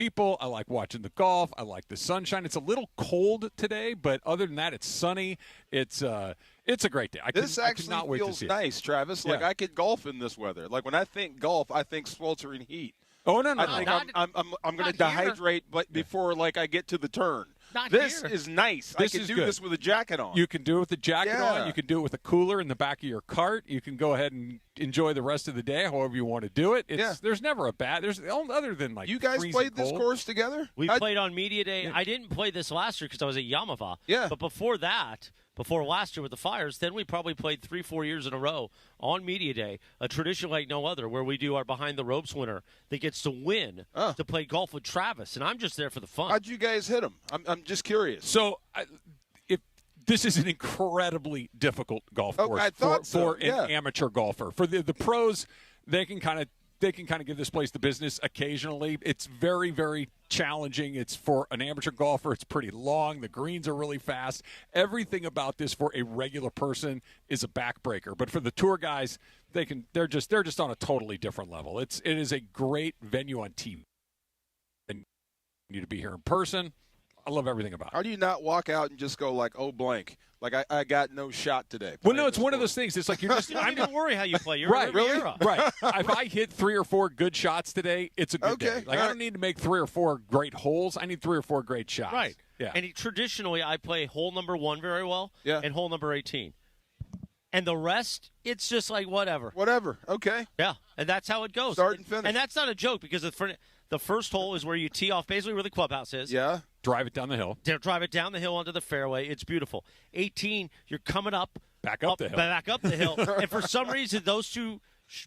people. I like watching the golf. I like the sunshine. It's a little cold today, but other than that, it's sunny. It's a great day. This actually cannot wait to see nice, it. Travis. Like, I could golf in this weather. Like, when I think golf, I think sweltering heat. Oh, no. I think I'm going to dehydrate before, like, I get to the turn. This is nice. I can do this with a jacket on. You can do it with a jacket on. You can do it with a cooler in the back of your cart. You can go ahead and enjoy the rest of the day, however you want to do it. There's never a bad. There's other than like. You guys played this course together? We played on Media Day. I didn't play this last year because I was at Yamava. Yeah. But before that. Before last year with the Fires, then we probably played 3-4 years in a row on Media Day, a tradition like no other, where we do our Behind the Ropes winner that gets to win to play golf with Travis, and I'm just there for the fun. How'd you guys hit him? I'm just curious. So, this is an incredibly difficult golf course for an amateur golfer. For the pros, they can kind of give this place the business occasionally. It's very, very challenging. It's for an amateur golfer. It's pretty long. The greens are really fast. Everything about this for a regular person is a backbreaker. But for the tour guys, they're just on a totally different level. It is a great venue on TV. And you need to be here in person. I love everything about it. How do you not walk out and just go like, oh, blank? Like, I got no shot today. Well, no, it's one of those things. It's like you're just – you don't even worry how you play. You're right, Riviera. Right. If I hit 3 or 4 good shots today, it's a good day. Like, I don't need to make 3 or 4 great holes. I need 3 or 4 great shots. Right. Yeah. And traditionally, I play hole number 1 very well and hole number 18. And the rest, it's just like whatever. Whatever. Okay. Yeah, and that's how it goes. Start and finish. And that's not a joke because the first hole is where you tee off basically where the clubhouse is. Yeah. Drive it down the hill. Drive it down the hill onto the fairway. It's beautiful. 18, you're coming up. Back up the hill. Back up the hill. And for some reason, those two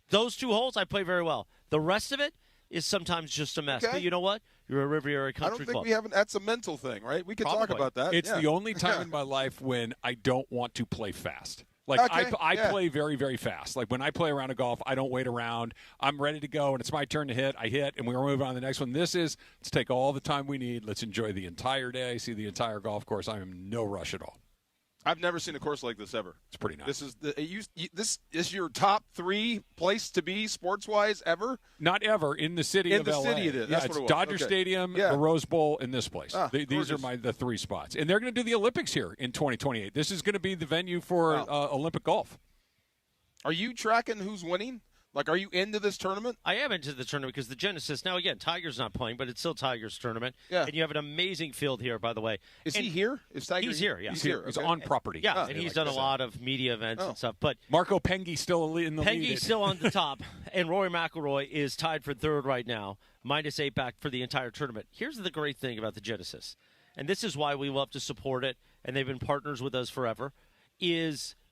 holes I play very well. The rest of it is sometimes just a mess. Okay. But you know what? You're a Riviera Country Club. I don't think we have that's a mental thing, right? We can talk about that. It's the only time in my life when I don't want to play fast. Like, I play very, very fast. Like, when I play around a golf, I don't wait around. I'm ready to go, and it's my turn to hit. I hit, and we're moving on to the next one. Let's take all the time we need. Let's enjoy the entire day, see the entire golf course. I am in no rush at all. I've never seen a course like this ever. It's pretty nice. This is your top 3 place to be sports-wise ever? Not ever. In the city of LA. In the city it is. Yeah, That's it's what it was. Dodger Stadium, the Rose Bowl, and this place. These are the 3 spots. And they're going to do the Olympics here in 2028. This is going to be the venue for Olympic golf. Are you tracking who's winning? Like, are you into this tournament? I am into the tournament because the Genesis, now again, Tiger's not playing, but it's still Tiger's tournament. Yeah. And you have an amazing field here, by the way. Is he here? Is Tiger He's here, yeah. He's here. He's on property. Yeah, and he's done a lot of media events and stuff. But Marco Penghi's still in the lead. Penghi's still on the top, and Rory McIlroy is tied for 3rd right now, -8 back for the entire tournament. Here's the great thing about the Genesis, and this is why we love to support it, and they've been partners with us forever, is –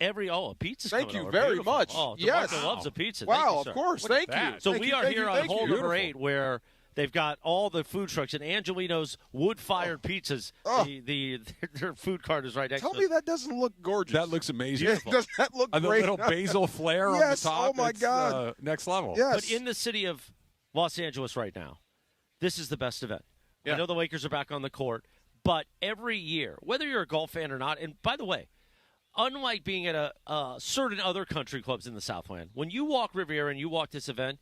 a pizza's Thank coming you over. very Beautiful. much. Oh, yes. DeMarco loves a pizza. Wow, Thank you, of course. Look Thank you. you. So thank we you, are here on hole Beautiful. number 8 where they've got all the food trucks and Angelino's wood-fired pizzas. Their food cart is right next to us. Tell me that doesn't look gorgeous. That looks amazing. Does that look and great? the little basil flare on the top. Oh, my God. Next level. Yes. But in the city of Los Angeles right now, this is the best event. Yeah. I know the Lakers are back on the court, but every year, whether you're a golf fan or not, and by the way, unlike being at certain other country clubs in the Southland, when you walk Riviera and you walk this event,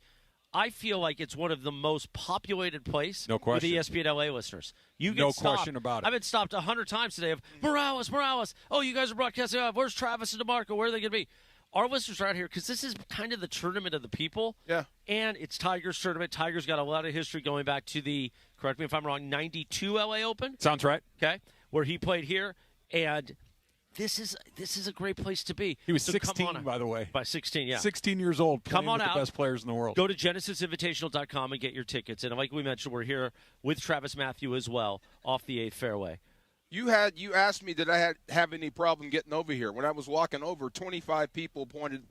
I feel like it's one of the most populated places with ESPN LA listeners. You get stopped. Question about it. I've been stopped 100 times today of, Morales. Oh, you guys are broadcasting. Where's Travis and DeMarco? Where are they going to be? Our listeners are out here because this is kind of the tournament of the people. Yeah. And it's Tiger's tournament. Tiger's got a lot of history going back to the, correct me if I'm wrong, 92 LA Open. Sounds right. Okay. Where he played here. And this is a great place to be. He was 16, by the way. By 16, yeah. 16 years old, playing come on with out. the best players in the world. Go to genesisinvitational.com and get your tickets. And like we mentioned, we're here with Travis Mathew as well off the 8th fairway. You asked me did I have any problem getting over here. When I was walking over, 25 people pointed.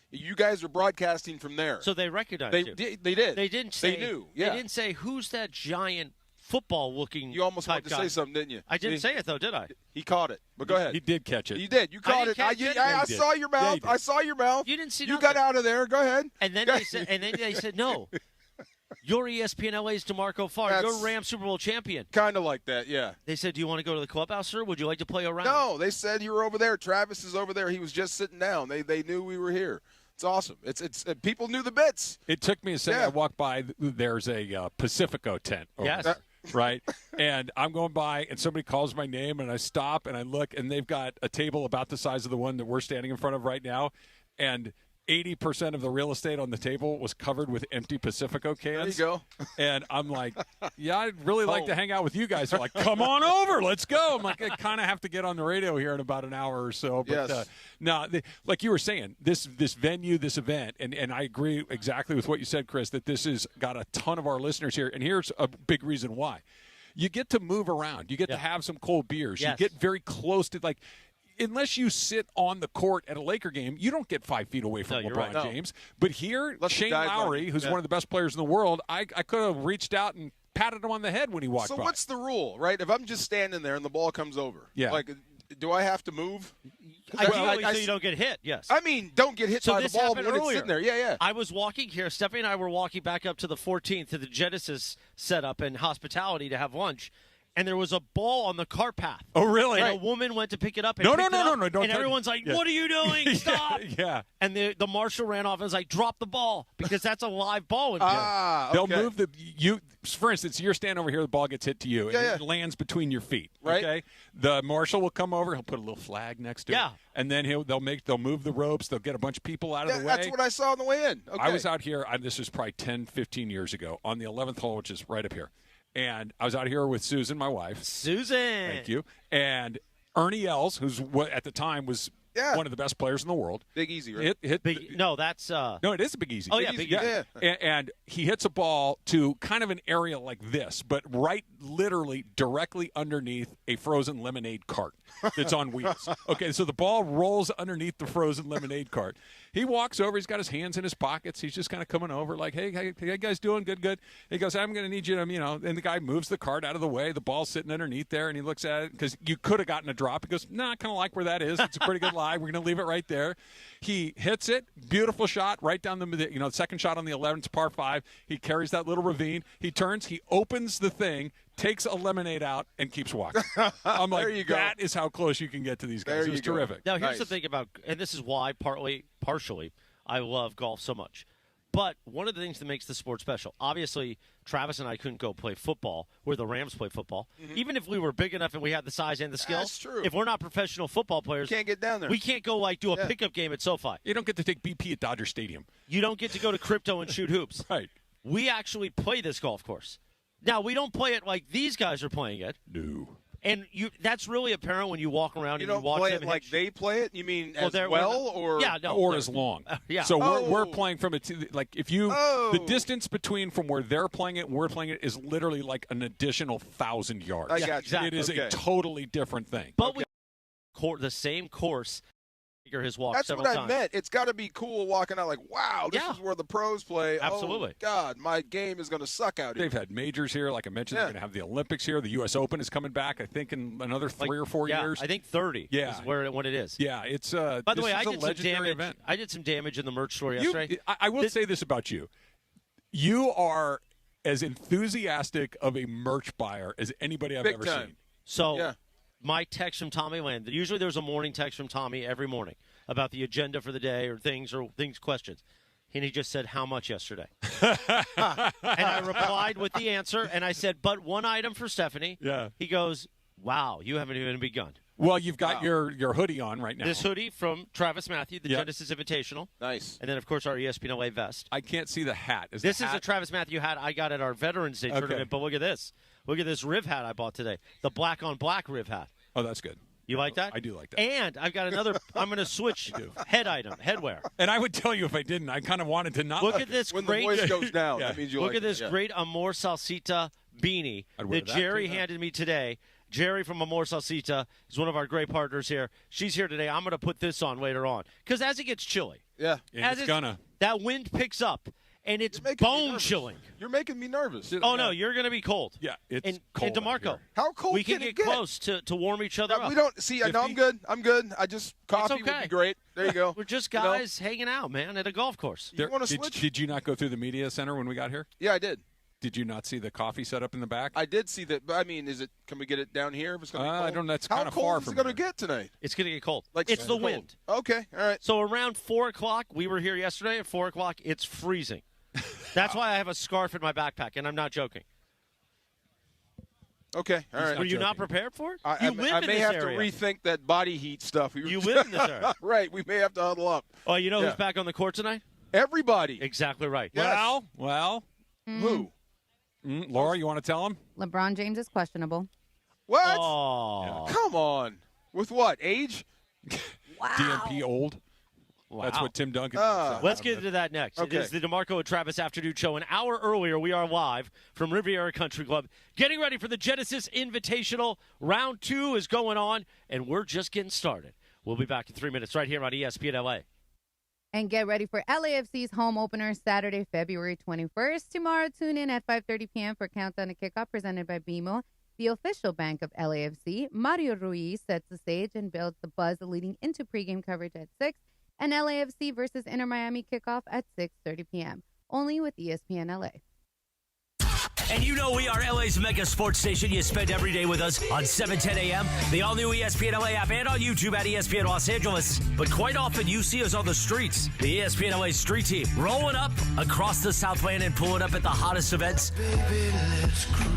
You guys are broadcasting from there. So they recognized you. They did. They didn't say. They knew. Yeah. They didn't say who's that giant football-looking. You almost wanted to guy. say something, didn't you? I didn't say it though, did I? He caught it. But go ahead. He did catch it. You did. You caught it. I saw your mouth. I saw your mouth. You didn't see. You got out of there. Go ahead. And then they said no. You're ESPN LA's DeMarco Farr. You're Rams Super Bowl champion. Kind of like that, yeah. They said, do you want to go to the clubhouse, sir? Would you like to play around? No, they said you were over there. Travis is over there. He was just sitting down. They knew we were here. It's awesome. It's people knew the bits. It took me a second. I walked by. There's a Pacifico tent over there, right? And I'm going by, and somebody calls my name, and I stop, and I look, and they've got a table about the size of the one that we're standing in front of right now, and 80% of the real estate on the table was covered with empty Pacifico cans. There you go. And I'm like, yeah, I'd really like to hang out with you guys. They're like, come on over, let's go. I'm like, I kind of have to get on the radio here in about an hour or so. But no, like you were saying, this venue, this event, and I agree exactly with what you said, Chris, that this has got a ton of our listeners here. And here's a big reason why. You get to move around. You get to have some cold beers. You get very close to, like, unless you sit on the court at a Laker game, you don't get 5 feet away from LeBron James. But here, Shane Lowry, who's one of the best players in the world, I could have reached out and patted him on the head when he walked by. So what's the rule, right? If I'm just standing there and the ball comes over, like, do I have to move? Ideally, so you don't get hit, yes. I mean, don't get hit by the ball when earlier. It's sitting there. Yeah. I was walking here. Stephanie and I were walking back up to the 14th to the Genesis setup and hospitality to have lunch. And there was a ball on the cart path. Oh, really? And a woman went to pick it up. And No, don't. And everyone's like, what are you doing? Stop. Yeah. And the marshal ran off and was like, drop the ball, because that's a live ball in here. They'll move for instance, you're standing over here, the ball gets hit to you, and it lands between your feet. Right. Okay. The marshal will come over, he'll put a little flag next to it. And then they'll move the ropes, they'll get a bunch of people out of the way. That's what I saw on the way in. Okay. I was out here, this was probably 10, 15 years ago, on the 11th hole, which is right up here. And I was out here with Susan, my wife. Susan. Thank you. And Ernie Els, who's at the time was one of the best players in the world. Big Easy, right? No, that's no, it is a Big Easy. Oh, yeah, Big Easy. Yeah. And he hits a ball to kind of an area like this, but literally directly underneath a frozen lemonade cart that's on wheels. Okay, so the ball rolls underneath the frozen lemonade cart. He walks over. He's got his hands in his pockets. He's just kind of coming over like, hey, how you guys doing? Good. He goes, I'm going to need you to, and the guy moves the cart out of the way. The ball's sitting underneath there, and he looks at it because you could have gotten a drop. He goes, nah, I kind of like where that is. It's a pretty good lie. We're going to leave it right there. He hits it. Beautiful shot right down the second shot on the 11th, par 5. He carries that little ravine. He turns. He opens the thing, takes a lemonade out, and keeps walking. I'm like, that is how close you can get to these guys. It was terrific. Now, here's the thing about, and this is why partially, I love golf so much. But one of the things that makes the sport special, obviously, Travis and I couldn't go play football where the Rams play football. Mm-hmm. Even if we were big enough and we had the size and the skill, that's true. If we're not professional football players, you can't get down there. We can't go do a pickup game at SoFi. You don't get to take BP at Dodger Stadium. You don't get to go to crypto and shoot hoops. Right. We actually play this golf course. Now, we don't play it like these guys are playing it. No. And that's really apparent when you walk around and you watch play them it like they play it? You mean or as long? So we're playing from it like if you the distance between from where they're playing it and we're playing it is literally like an additional 1,000 yards. I got you. Exactly. It is a totally different thing. But the same course. Has walked That's several what I times. meant. It's got to be cool walking out like, wow, this is where the pros play. Absolutely. Oh, God, my game is going to suck out here. They've had majors here. Like I mentioned, they're going to have the Olympics here. The U.S. Open is coming back, I think, in another 3 or 4 years. I think 30 is what it is. Yeah, it's By the way, I did some damage. Event. I did some damage in the merch store yesterday. I will say this about you. You are as enthusiastic of a merch buyer as anybody I've ever seen. So my text from Tommy Land, usually there's a morning text from Tommy every morning about the agenda for the day or questions. And he just said, how much yesterday? And I replied with the answer, and I said, but one item for Stephanie. Yeah. He goes, wow, you haven't even begun. Well, you've got your hoodie on right now. This hoodie from Travis Mathew, the Genesis Invitational. Nice. And then, of course, our ESPN LA vest. I can't see the hat. This is a Travis Mathew hat I got at our Veterans Day tournament, but look at this. Look at this Riv hat I bought today, the black-on-black Riv hat. Oh, that's good. You like that? I do like that. And I've got another. I'm going to switch headwear. And I would tell you if I didn't. I kind of wanted to not. Look at this when great. When the voice goes down, that means you look like at this great Amor Salsita beanie that Jerry handed me today. Jerry from Amor Salsita is one of our great partners here. She's here today. I'm going to put this on later on because as it gets chilly, that wind picks up. And it's bone chilling. You're making me nervous. Oh, no, you're going to be cold. Yeah, it's cold. And DeMarco, how cold we can get close to warm each other up. We don't see. No, I'm good. I just coffee would be great. There you go. We're just guys hanging out, man, at a golf course. You want to switch? Did you not go through the media center when we got here? Yeah, I did. Did you not see the coffee set up in the back? I did see that. But I mean, can we get it down here? If it's going to be cold? I don't know. That's kind of far from. How cold is it going to get tonight? It's going to get cold. Like it's the wind. Okay, all right. So around 4 o'clock, we were here yesterday at 4 o'clock. It's freezing. That's why I have a scarf in my backpack, and I'm not joking. Okay, all right. Were you not prepared for it? I may have to rethink that body heat stuff. You live in this area. Right, we may have to huddle up. Oh, you know who's back on the court tonight? Everybody. Exactly right. Yes. Well. Who? Laura, you want to tell him? LeBron James is questionable. What? Oh. Come on. With what? Age? Wow. DMP old. Wow. That's what Tim Duncan said. Let's get into that next. Okay. It is the DeMarco and Travis Afternoon Show. An hour earlier, we are live from Riviera Country Club, getting ready for the Genesis Invitational. Round 2 is going on, and we're just getting started. We'll be back in 3 minutes right here on ESPN LA. And get ready for LAFC's home opener Saturday, February 21st. Tomorrow, tune in at 5:30 p.m. for Countdown to Kickoff presented by BMO, the official bank of LAFC. Mario Ruiz sets the stage and builds the buzz leading into pregame coverage at 6. And LAFC versus Inter Miami kickoff at 6:30 p.m. Only with ESPN LA. And you know we are LA's mega sports station. You spend every day with us on 7:10 a.m., the all-new ESPN LA app, and on YouTube at ESPN Los Angeles. But quite often you see us on the streets. The ESPN LA street team rolling up across the Southland and pulling up at the hottest events. Baby, let's cruise.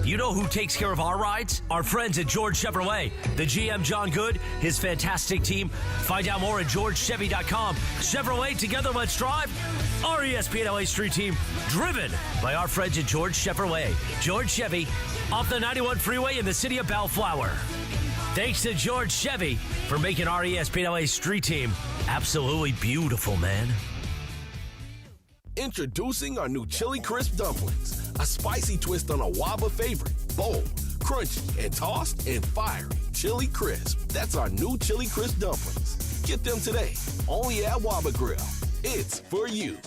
You know who takes care of our rides? Our friends at George Chevrolet. The GM, John Good, his fantastic team. Find out more at GeorgeChevy.com. Chevrolet, together let's drive. Our ESPN LA street team, driven by our friends at George Chevrolet. George Chevy, off the 91 freeway in the city of Bellflower. Thanks to George Chevy for making our ESPN LA street team absolutely beautiful, man. Introducing our new Chili Crisp Dumplings. A spicy twist on a Waba favorite. Bold, crunchy, and tossed in fiery Chili Crisp. That's our new Chili Crisp Dumplings. Get them today, only at Waba Grill. It's for you.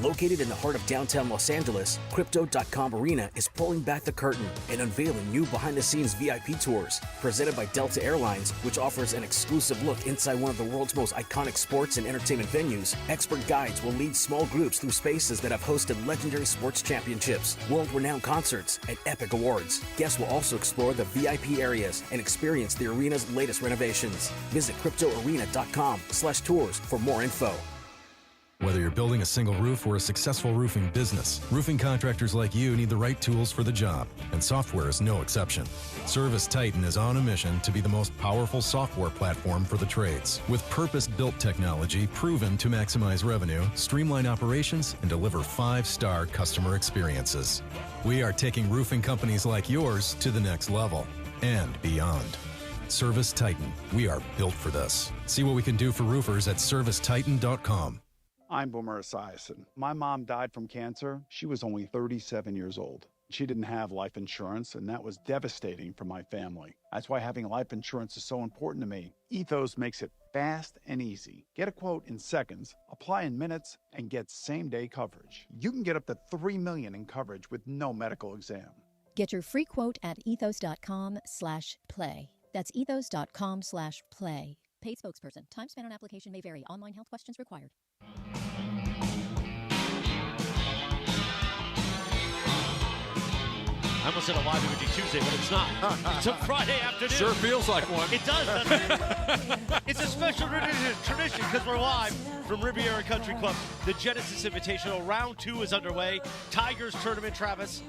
Located in the heart of downtown Los Angeles, Crypto.com Arena is pulling back the curtain and unveiling new behind-the-scenes VIP tours presented by Delta Airlines, which offers an exclusive look inside one of the world's most iconic sports and entertainment venues. Expert guides will lead small groups through spaces that have hosted legendary sports championships, world-renowned concerts, and epic awards. Guests will also explore the VIP areas and experience the arena's latest renovations. Visit CryptoArena.com/tours for more info. Whether you're building a single roof or a successful roofing business, roofing contractors like you need the right tools for the job, and software is no exception. Service Titan is on a mission to be the most powerful software platform for the trades, with purpose-built technology proven to maximize revenue, streamline operations, and deliver 5-star customer experiences. We are taking roofing companies like yours to the next level and beyond. Service Titan. We are built for this. See what we can do for roofers at servicetitan.com. I'm Boomer Esiason. My mom died from cancer. She was only 37 years old. She didn't have life insurance, and that was devastating for my family. That's why having life insurance is so important to me. Ethos makes it fast and easy. Get a quote in seconds, apply in minutes, and get same-day coverage. You can get up to $3 million in coverage with no medical exam. Get your free quote at ethos.com/play. That's ethos.com/play. Paid spokesperson. Time spent on application may vary. Online health questions required. I almost said a live Imaging Tuesday, but it's not. It's a Friday afternoon. Sure feels like one. It does, doesn't it? It's a special tradition because we're live from Riviera Country Club. The Genesis Invitational Round 2 is underway. Tigers tournament, Travis.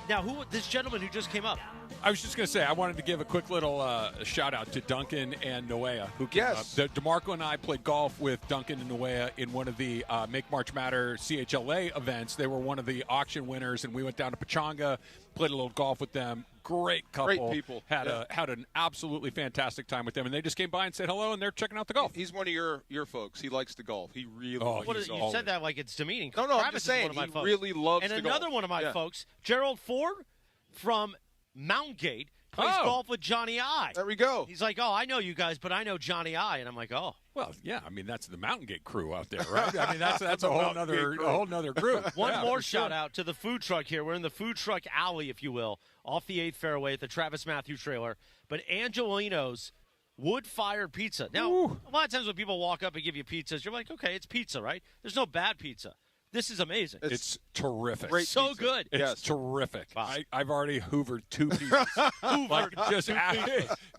Now, this gentleman who just came up? I was just going to say, I wanted to give a quick little shout-out to Duncan and Noea, who came up. DeMarco and I played golf with Duncan and Noea in one of the Make March Matter CHLA events. They were one of the auction winners, and we went down to Pechanga, played a little golf with them. Great couple. Great people. Had an absolutely fantastic time with them, and they just came by and said hello, and they're checking out the golf. He's one of your folks. He likes to golf. He really You said that like it's demeaning. No, Travis I'm just saying, is one of my folks. really loves and to golf. And another one of my folks, Gerald Ford from Mountain Gate, plays golf with Johnny I. There we go. He's like, I know you guys, but I know Johnny I. And I'm like, oh. Well, yeah, I mean, that's the Mountain Gate crew out there, right? I mean, that's a whole nother group. One more shout-out to the food truck here. We're in the food truck alley, if you will, off the 8th fairway at the Travis Mathew trailer. But Angelino's wood-fired pizza. Now, a lot of times when people walk up and give you pizzas, you're like, okay, it's pizza, right? There's no bad pizza. This is amazing. It's terrific. Great so pizza. Good. It's terrific. Wow. I've already hoovered 2 pieces.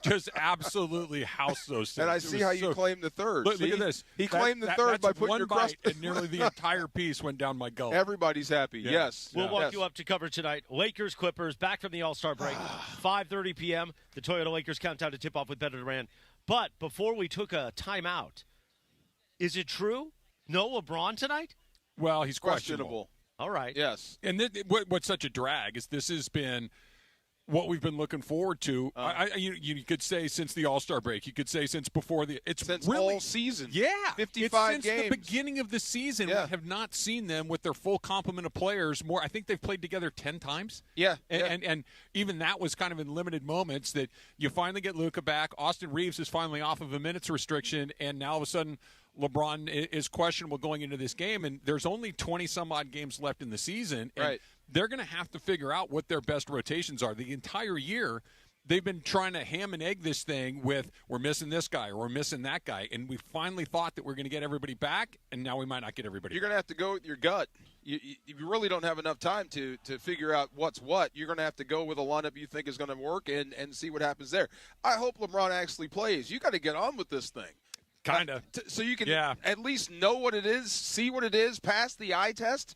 Just absolutely house those things. And I see how you claimed the third. Look at this. He claimed the third by putting your crust. And nearly the entire piece went down my gullet. Everybody's happy. Yeah. Yes. We'll walk you up to cover tonight. Lakers, Clippers, back from the All-Star break. 5:30 p.m. The Toyota Lakers countdown to tip off with Better Durant. But before we took a timeout, is it true? No LeBron tonight? Well, he's questionable. All right. Yes. And what's such a drag is this has been what we've been looking forward to. You could say since the All-Star break. You could say since before since really, all season. Yeah. 55 since games. the beginning of the season. We have not seen them with their full complement of players more. I think they've played together 10 times. Yeah. And even that was kind of in limited moments that you finally get Luka back. Austin Reeves is finally off of a minutes restriction, and now all of a sudden LeBron is questionable going into this game, and there's only 20-some-odd games left in the season. And right. They're going to have to figure out what their best rotations are. The entire year, they've been trying to ham and egg this thing with we're missing this guy or we're missing that guy, and we finally thought that we're going to get everybody back, and now we might not get everybody You're back. going to have to go with your gut. You really don't have enough time to figure out what's what. You're going to have to go with a lineup you think is going to work and see what happens there. I hope LeBron actually plays. You got to get on with this thing. Kind of. So you can at least know what it is, see what it is, pass the eye test.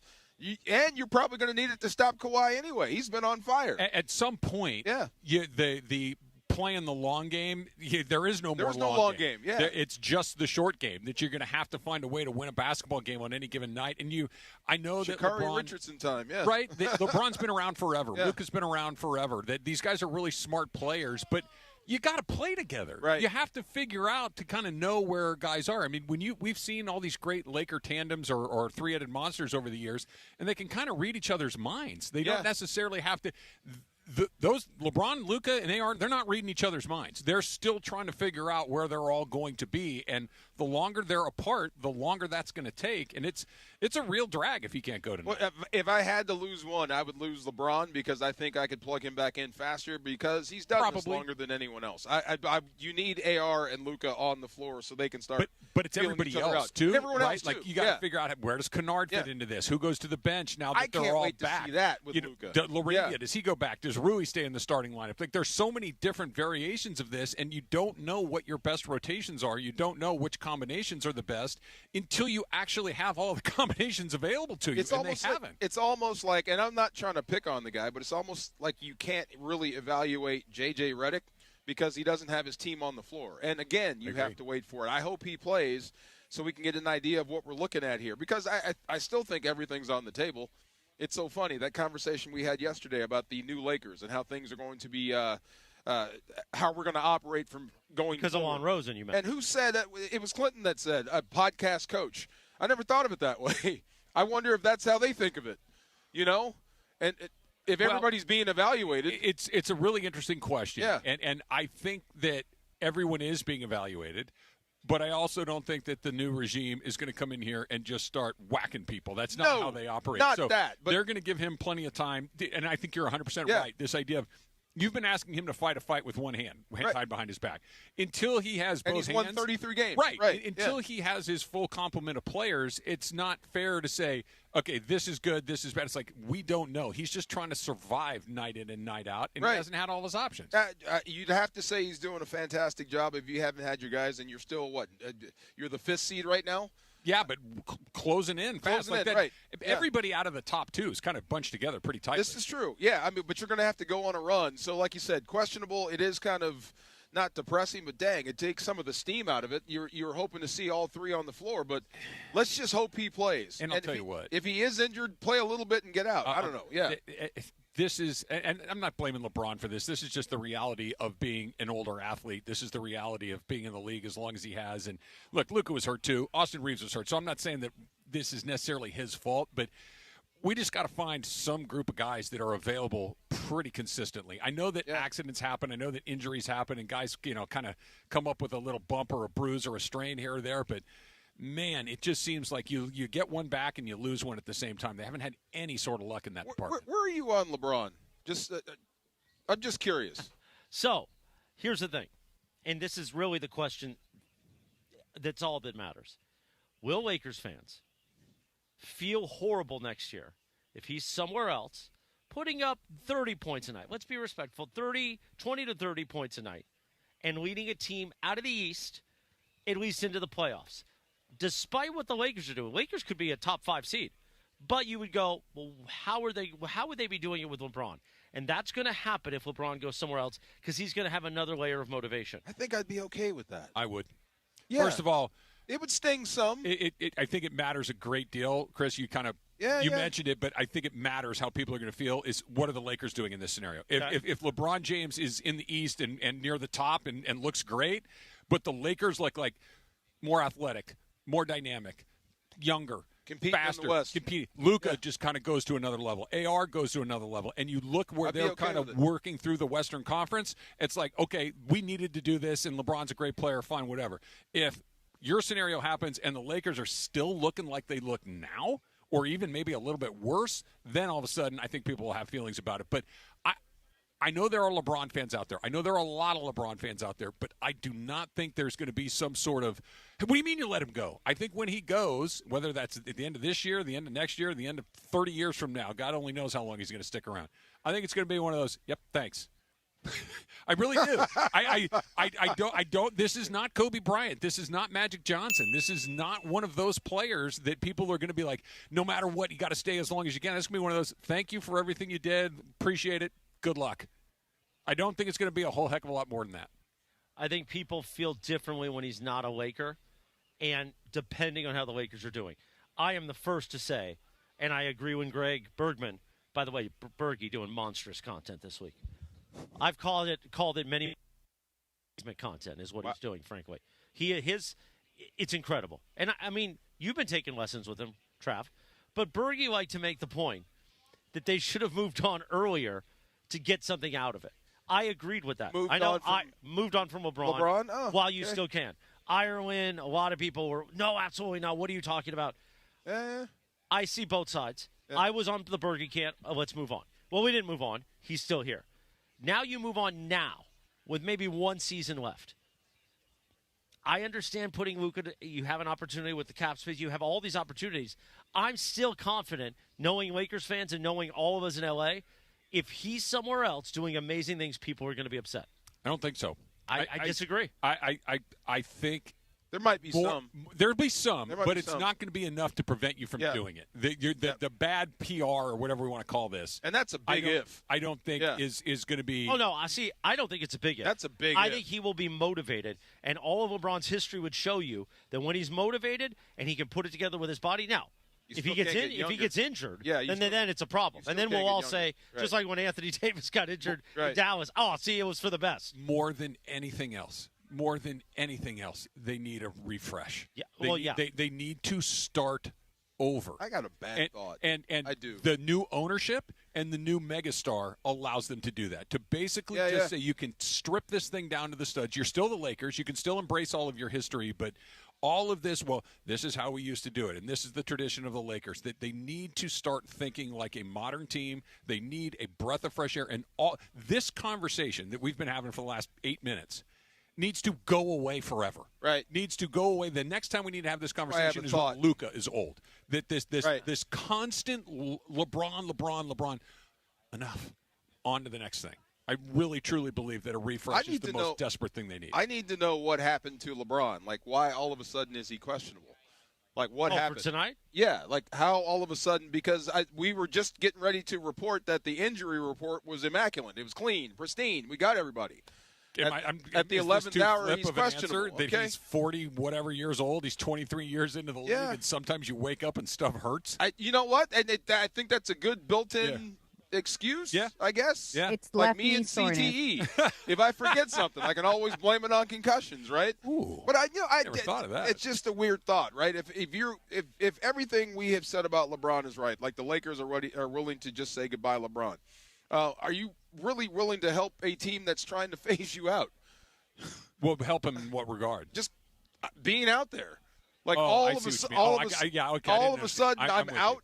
And you're probably going to need it to stop Kawhi anyway. He's been on fire. At some point, the playing the long game, there is no more long game. Yeah. It's just the short game that you're going to have to find a way to win a basketball game on any given night. And I know that LeBron, Richardson time, yeah. Right? LeBron's been around forever. Yeah. Luka's been around forever. These guys are really smart players, but you got to play together. Right. You have to figure out to kind of know where guys are. I mean, we've seen all these great Laker tandems or three-headed monsters over the years, and they can kind of read each other's minds. They don't necessarily have to. Those LeBron, Luka, and they're not reading each other's minds. They're still trying to figure out where they're all going to be, and the longer they're apart, the longer that's going to take. And it's a real drag if he can't go tonight. Well, if I had to lose one, I would lose LeBron because I think I could plug him back in faster because he's done this longer than anyone else. You need AR and Luka on the floor so they can start. But it's everybody else too. Everyone right? else Like too. you got to figure out where does Kennard fit into this? Who goes to the bench now that they're all wait back? To see that with Luka. Riviera, does he go back? Does Rui stay in the starting lineup? Like there's so many different variations of this, and you don't know what your best rotations are. You don't know which combinations are the best until you actually have all the combinations available to you. They haven't. It's almost like, and I'm not trying to pick on the guy, but it's almost like you can't really evaluate J.J. Redick because he doesn't have his team on the floor. And again, you have to wait for it. I hope he plays so we can get an idea of what we're looking at here because I still think everything's on the table. It's so funny, that conversation we had yesterday about the new Lakers and how things are going to be how we're going to operate from going because of Lon Rosen, you mentioned. And who said that? It was Clinton that said, a podcast coach. I never thought of it that way. I wonder if that's how they think of it, And if everybody's being evaluated. It's a really interesting question. Yeah. And I think that everyone is being evaluated. But I also don't think that the new regime is going to come in here and just start whacking people. That's not how they operate. Not so that. But they're going to give him plenty of time. And I think you're 100% right. This idea of you've been asking him to fight a fight with one hand tied behind his back until he has both hands. And he's won 33 games. Right. Until he has his full complement of players, it's not fair to say, okay, this is good, this is bad. It's like we don't know. He's just trying to survive night in and night out, and he hasn't had all his options. You'd have to say he's doing a fantastic job if you haven't had your guys, and you're still, you're the 5th seed right now? Yeah, but closing in fast. Like that. Right. Everybody out of the top 2 is kind of bunched together pretty tightly. This is true. Yeah, but you're going to have to go on a run. So like you said, questionable. It is kind of not depressing, but dang, it takes some of the steam out of it. You're hoping to see all 3 on the floor, but let's just hope he plays. And I'll tell you what. If he is injured, play a little bit and get out. I don't know. Yeah. This is, and I'm not blaming LeBron for this. This is just the reality of being an older athlete. This is the reality of being in the league as long as he has. And look, Luka was hurt too. Austin Reeves was hurt. So I'm not saying that this is necessarily his fault, but we just got to find some group of guys that are available pretty consistently. I know that accidents happen. I know that injuries happen, and guys, kind of come up with a little bump or a bruise or a strain here or there, but man, it just seems like you get one back and you lose one at the same time. They haven't had any sort of luck in that department. Where are you on LeBron? I'm just curious. So, here's the thing, and this is really the question that's all that matters. Will Lakers fans feel horrible next year if he's somewhere else, putting up 30 points a night. Let's be respectful. 20 to 30 points a night. And leading a team out of the East, at least into the playoffs. Despite what the Lakers are doing, Lakers could be a top 5 seed. But you would go, well, how would they be doing it with LeBron? And that's going to happen if LeBron goes somewhere else because he's going to have another layer of motivation. I think I'd be okay with that. I would. Yeah. First of all, it would sting some. I think it matters a great deal. Chris, you kind of mentioned it, but I think it matters how people are going to feel is what are the Lakers doing in this scenario. If LeBron James is in the East and near the top and looks great, but the Lakers look like more athletic, more dynamic, younger, faster, in the West. Luka just kind of goes to another level. AR goes to another level. And you look where they're kind of working through the Western Conference, it's like, okay, we needed to do this, and LeBron's a great player, fine, whatever. If your scenario happens and the Lakers are still looking like they look now, or even maybe a little bit worse, then all of a sudden I think people will have feelings about it. But I know there are LeBron fans out there. I know there are a lot of LeBron fans out there, but I do not think there's going to be some sort of, what do you mean you let him go? I think when he goes, whether that's at the end of this year, the end of next year, the end of 30 years from now, God only knows how long he's going to stick around. I think it's going to be one of those, yep, thanks. I really do. I don't. This is not Kobe Bryant. This is not Magic Johnson. This is not one of those players that people are going to be like, no matter what, you got to stay as long as you can. It's going to be one of those, thank you for everything you did. Appreciate it. Good luck. I don't think it's going to be a whole heck of a lot more than that. I think people feel differently when he's not a Laker, and depending on how the Lakers are doing. I am the first to say, and I agree when Greg Bergman, by the way, Bergie doing monstrous content this week. I've called it many content is what he's doing, frankly. It's incredible. And, I mean, you've been taking lessons with him, Trav, but Bergie liked to make the point that they should have moved on earlier to get something out of it. I agreed with that. Moved on from LeBron while you still can. Ireland, a lot of people were, no, absolutely not. What are you talking about? I see both sides. Yeah. I was on the Bergie camp. Let's move on. Well, we didn't move on. He's still here. Now you move on now with maybe one season left. I understand putting Luka, you have an opportunity with the cap space. You have all these opportunities. I'm still confident, knowing Lakers fans and knowing all of us in L.A., if he's somewhere else doing amazing things, people are going to be upset. I don't think so. I disagree. I think there might be some. There'll be some, but it's not going to be enough to prevent you from doing it. The bad PR or whatever we want to call this. And that's a big if. I don't think is going to be. Oh, no. I don't think it's a big if. That's a big if. I think he will be motivated. And all of LeBron's history would show you that when he's motivated and he can put it to his body. Now, if he gets injured, then it's a problem. And then we'll all say, just like when Anthony Davis got injured in Dallas, it was for the best. More than anything else, they need a refresh. Yeah. They need to start over. I got a bad thought. And I do. The new ownership and the new megastar allows them to do that. To basically say you can strip this thing down to the studs. You're still the Lakers. You can still embrace all of your history, but all of this, this is how we used to do it, and this is the tradition of the Lakers, that they need to start thinking like a modern team. They need a breath of fresh air. And all this conversation that we've been having for the last 8 minutes needs to go away forever. Right. Needs to go away. The next time we need to have this conversation is when Luka is old. That this constant LeBron, enough. On to the next thing. I really, truly believe that a refresh is the most desperate thing they need. I need to know what happened to LeBron. Like, why all of a sudden is he questionable? Like, what happened? For tonight? Yeah, like how all of a sudden, because we were just getting ready to report that the injury report was immaculate. It was clean, pristine. We got everybody. At the 11th hour, he's questionable. That he's 40-whatever years old. He's 23 years into the league, and sometimes you wake up and stuff hurts. You know what? And I think that's a good built-in excuse, I guess. Yeah. It's like me and CTE. If I forget something, I can always blame it on concussions, right? Ooh, but I never thought of that. It's just a weird thought, right? If everything we have said about LeBron is right, like the Lakers are willing to just say goodbye, LeBron, are you really willing to help a team that's trying to phase you out? Well, help him in what regard? Just being out there, like all of a sudden, I'm out.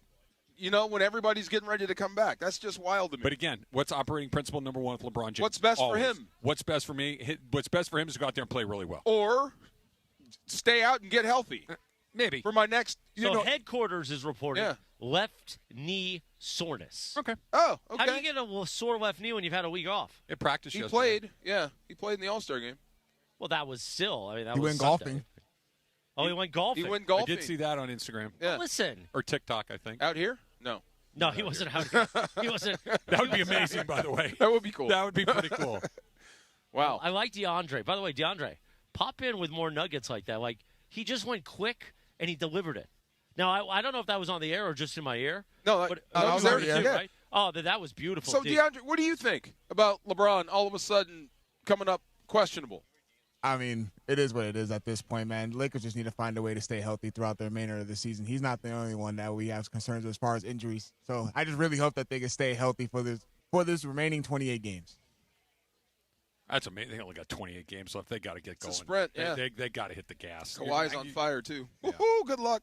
You know, when everybody's getting ready to come back. That's just wild to me. But again, what's operating principle number one with LeBron James? What's best for him? What's best for me? What's best for him is to go out there and play really well. Or stay out and get healthy. Maybe. For my next, headquarters is reporting left knee soreness. Okay. Oh, okay. How do you get a sore left knee when you've had a week off? It practiced He yesterday. played. Yeah, he played in the All-Star game. Well, that was still. I mean, that he was went Sunday. golfing. Oh, he went golfing. He went golfing. I did see that on Instagram. Yeah. Well, listen. Or TikTok, I think. Out here? No. No, he wasn't out here. He wasn't. That would be amazing, by the way. That would be cool. That would be pretty cool. Wow. I like DeAndre. By the way, DeAndre, pop in with more nuggets like that. Like, he just went quick, and he delivered it. Now, I don't know if that was on the air or just in my ear. No, but that was there, too, right? Oh, that was beautiful. So, DeAndre, what do you think about LeBron all of a sudden coming up questionable? I mean, it is what it is at this point, man. Lakers just need to find a way to stay healthy throughout the remainder of the season. He's not the only one that we have concerns as far as injuries. So I just really hope that they can stay healthy for this remaining 28 games. That's amazing. They only got 28 games left. They got to get going. It's a sprint, They got to hit the gas. Kawhi's on fire, too. Yeah. Woohoo, good luck.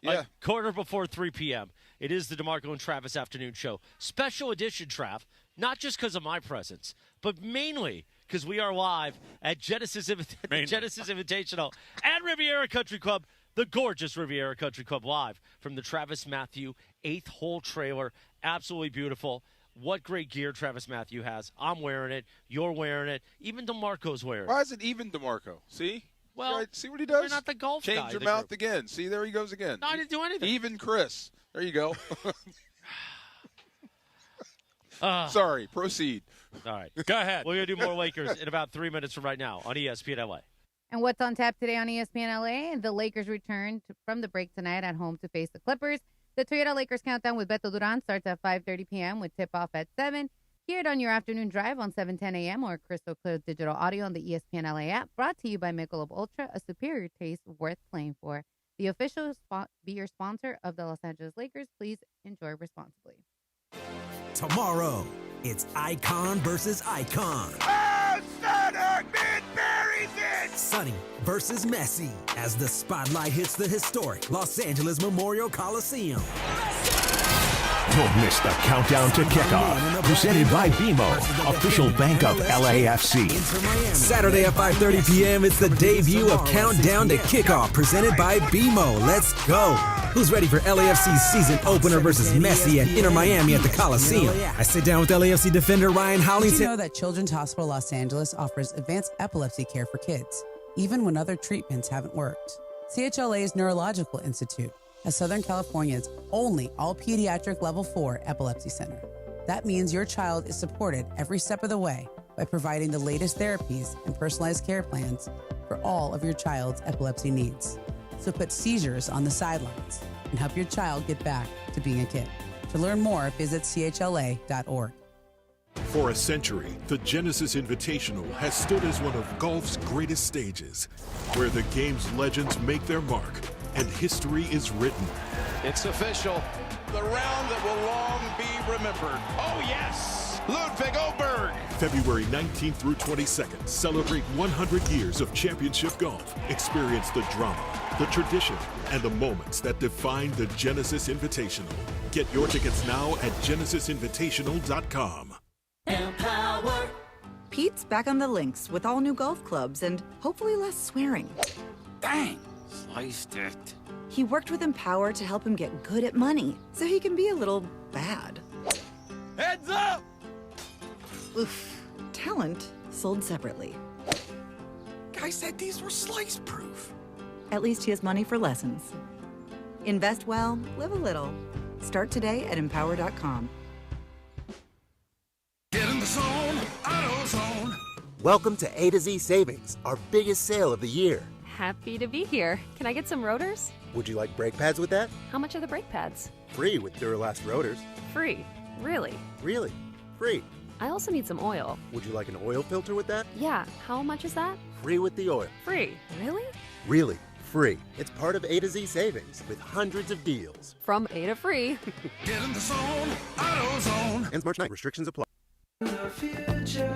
Yeah. Quarter before 3 p.m. It is the DeMarco and Travis Afternoon Show. Special edition, Trav, not just because of my presence, but mainly because we are live at Genesis Invitational at Riviera Country Club, the gorgeous Riviera Country Club, live from the Travis Mathew 8th hole trailer. Absolutely beautiful. What great gear Travis Mathew has. I'm wearing it. You're wearing it. Even DeMarco's wearing it. Why is it even DeMarco? See? Well, see what he does? you're not the golf guy. Change your mouth again. See, there he goes again. No, I didn't do anything. Even Chris. There you go. Sorry, proceed. All right. Go ahead. We're going to do more Lakers in about 3 minutes from right now on ESPN LA. And what's on tap today on ESPN LA? The Lakers return from the break tonight at home to face the Clippers. The Toyota Lakers Countdown with Beto Duran starts at 5:30 p.m. with tip-off at 7. Hear it on your afternoon drive on 7:10 a.m. or crystal clear digital audio on the ESPN LA app. Brought to you by Michelob Ultra, a superior taste worth playing for. The official beer sponsor of the Los Angeles Lakers. Please enjoy responsibly. Tomorrow, it's Icon versus Icon. Sonny versus Messi as the spotlight hits the historic Los Angeles Memorial Coliseum. Don't miss the countdown to kickoff. Presented by BMO, official bank of LAFC. Saturday at 5:30 p.m., it's the debut of Countdown to Kickoff, presented by BMO. Let's go. Who's ready for LAFC's season opener versus Messi at Inter Miami at the Coliseum? I sit down with LAFC defender Ryan Hollington. Did you know that Children's Hospital Los Angeles offers advanced epilepsy care for kids, even when other treatments haven't worked? CHLA's Neurological Institute as Southern California's only all-pediatric Level 4 epilepsy center. That means your child is supported every step of the way by providing the latest therapies and personalized care plans for all of your child's epilepsy needs. So put seizures on the sidelines and help your child get back to being a kid. To learn more, visit chla.org. For a century, the Genesis Invitational has stood as one of golf's greatest stages, where the game's legends make their mark and history is written. It's official. The round that will long be remembered. Oh, yes! Ludwig Oberg. February 19th through 22nd, celebrate 100 years of championship golf. Experience the drama, the tradition, and the moments that define the Genesis Invitational. Get your tickets now at genesisinvitational.com. Empower. Pete's back on the links with all new golf clubs and hopefully less swearing. Dang, sliced it. He worked with Empower to help him get good at money so he can be a little bad. Heads up! Oof. Talent sold separately. Guy said these were slice proof. At least he has money for lessons. Invest well, live a little. Start today at empower.com. Get in the zone, AutoZone. Welcome to A to Z Savings, our biggest sale of the year. Happy to be here. Can I get some rotors? Would you like brake pads with that? How much are the brake pads? Free with Duralast rotors. Free. Really? Really? Free. I also need some oil. Would you like an oil filter with that? Yeah. How much is that? Free with the oil. Free. Really? Really. Free. It's part of A to Z Savings with hundreds of deals. From A to free. Get in the zone, AutoZone. Ends March 9th. Restrictions apply. The future.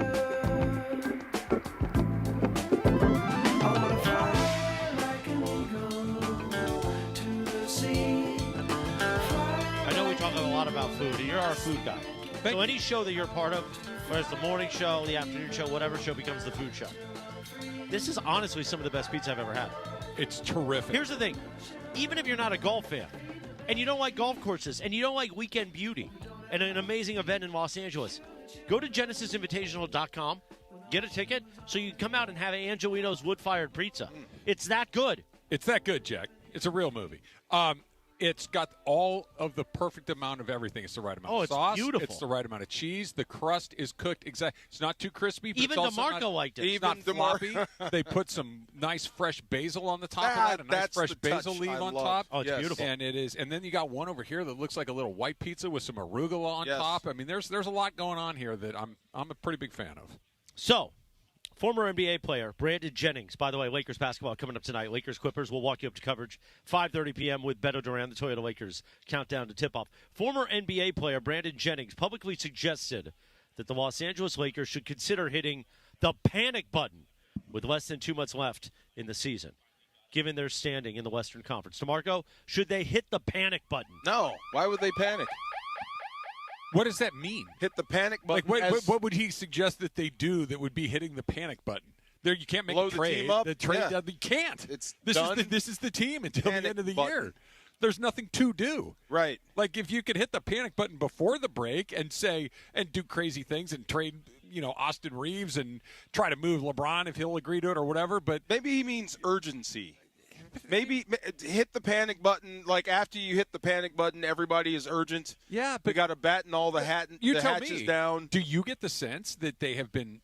I know we talk a lot about food, and you're our food guy. So any show that you're a part of, whether it's the morning show, the afternoon show, whatever show becomes the food show. This is honestly some of the best pizza I've ever had. It's terrific. Here's the thing. even if you're not a golf fan, and you don't like golf courses, and you don't like weekend beauty, and an amazing event in Los Angeles, go to genesisinvitational.com, get a ticket, so you can come out and have Angelino's wood-fired pizza. It's that good. It's that good, Jack. It's a real movie. It's got all of the perfect amount of everything. It's the right amount of sauce. It's beautiful. It's the right amount of cheese. The crust is cooked exactly. It's not too crispy. But Even it's also DeMarco not, liked it. It's not floppy. They put some nice fresh basil on the top of that. A nice fresh basil leaf on top. Oh, it's beautiful. And it is. And then you got one over here that looks like a little white pizza with some arugula on top. I mean, there's a lot going on here that I'm a pretty big fan of. So, former NBA player Brandon Jennings. By the way, Lakers basketball coming up tonight. Lakers Clippers. We'll walk you up to coverage 5:30 p.m. with Beto Duran, the Toyota Lakers countdown to tip-off. Former NBA player Brandon Jennings publicly suggested that the Los Angeles Lakers should consider hitting the panic button with less than 2 months left in the season, given their standing in the Western Conference. DeMarco, should they hit the panic button? No. Why would they panic? What does that mean? Hit the panic button. Like, what would he suggest that they do that would be hitting the panic button? There, you can't make blow a trade. the team up. The trade, you can't. It's this done. This is the team until Panic the end of the button. year. There's nothing to do. Right. Like if you could hit the panic button before the break and do crazy things and trade, Austin Reeves and try to move LeBron if he'll agree to it or whatever. But maybe he means urgency. Maybe hit the panic button. Like after you hit the panic button, everybody is urgent. Yeah, but we got to batten all the hatches down. Do you get the sense that they have been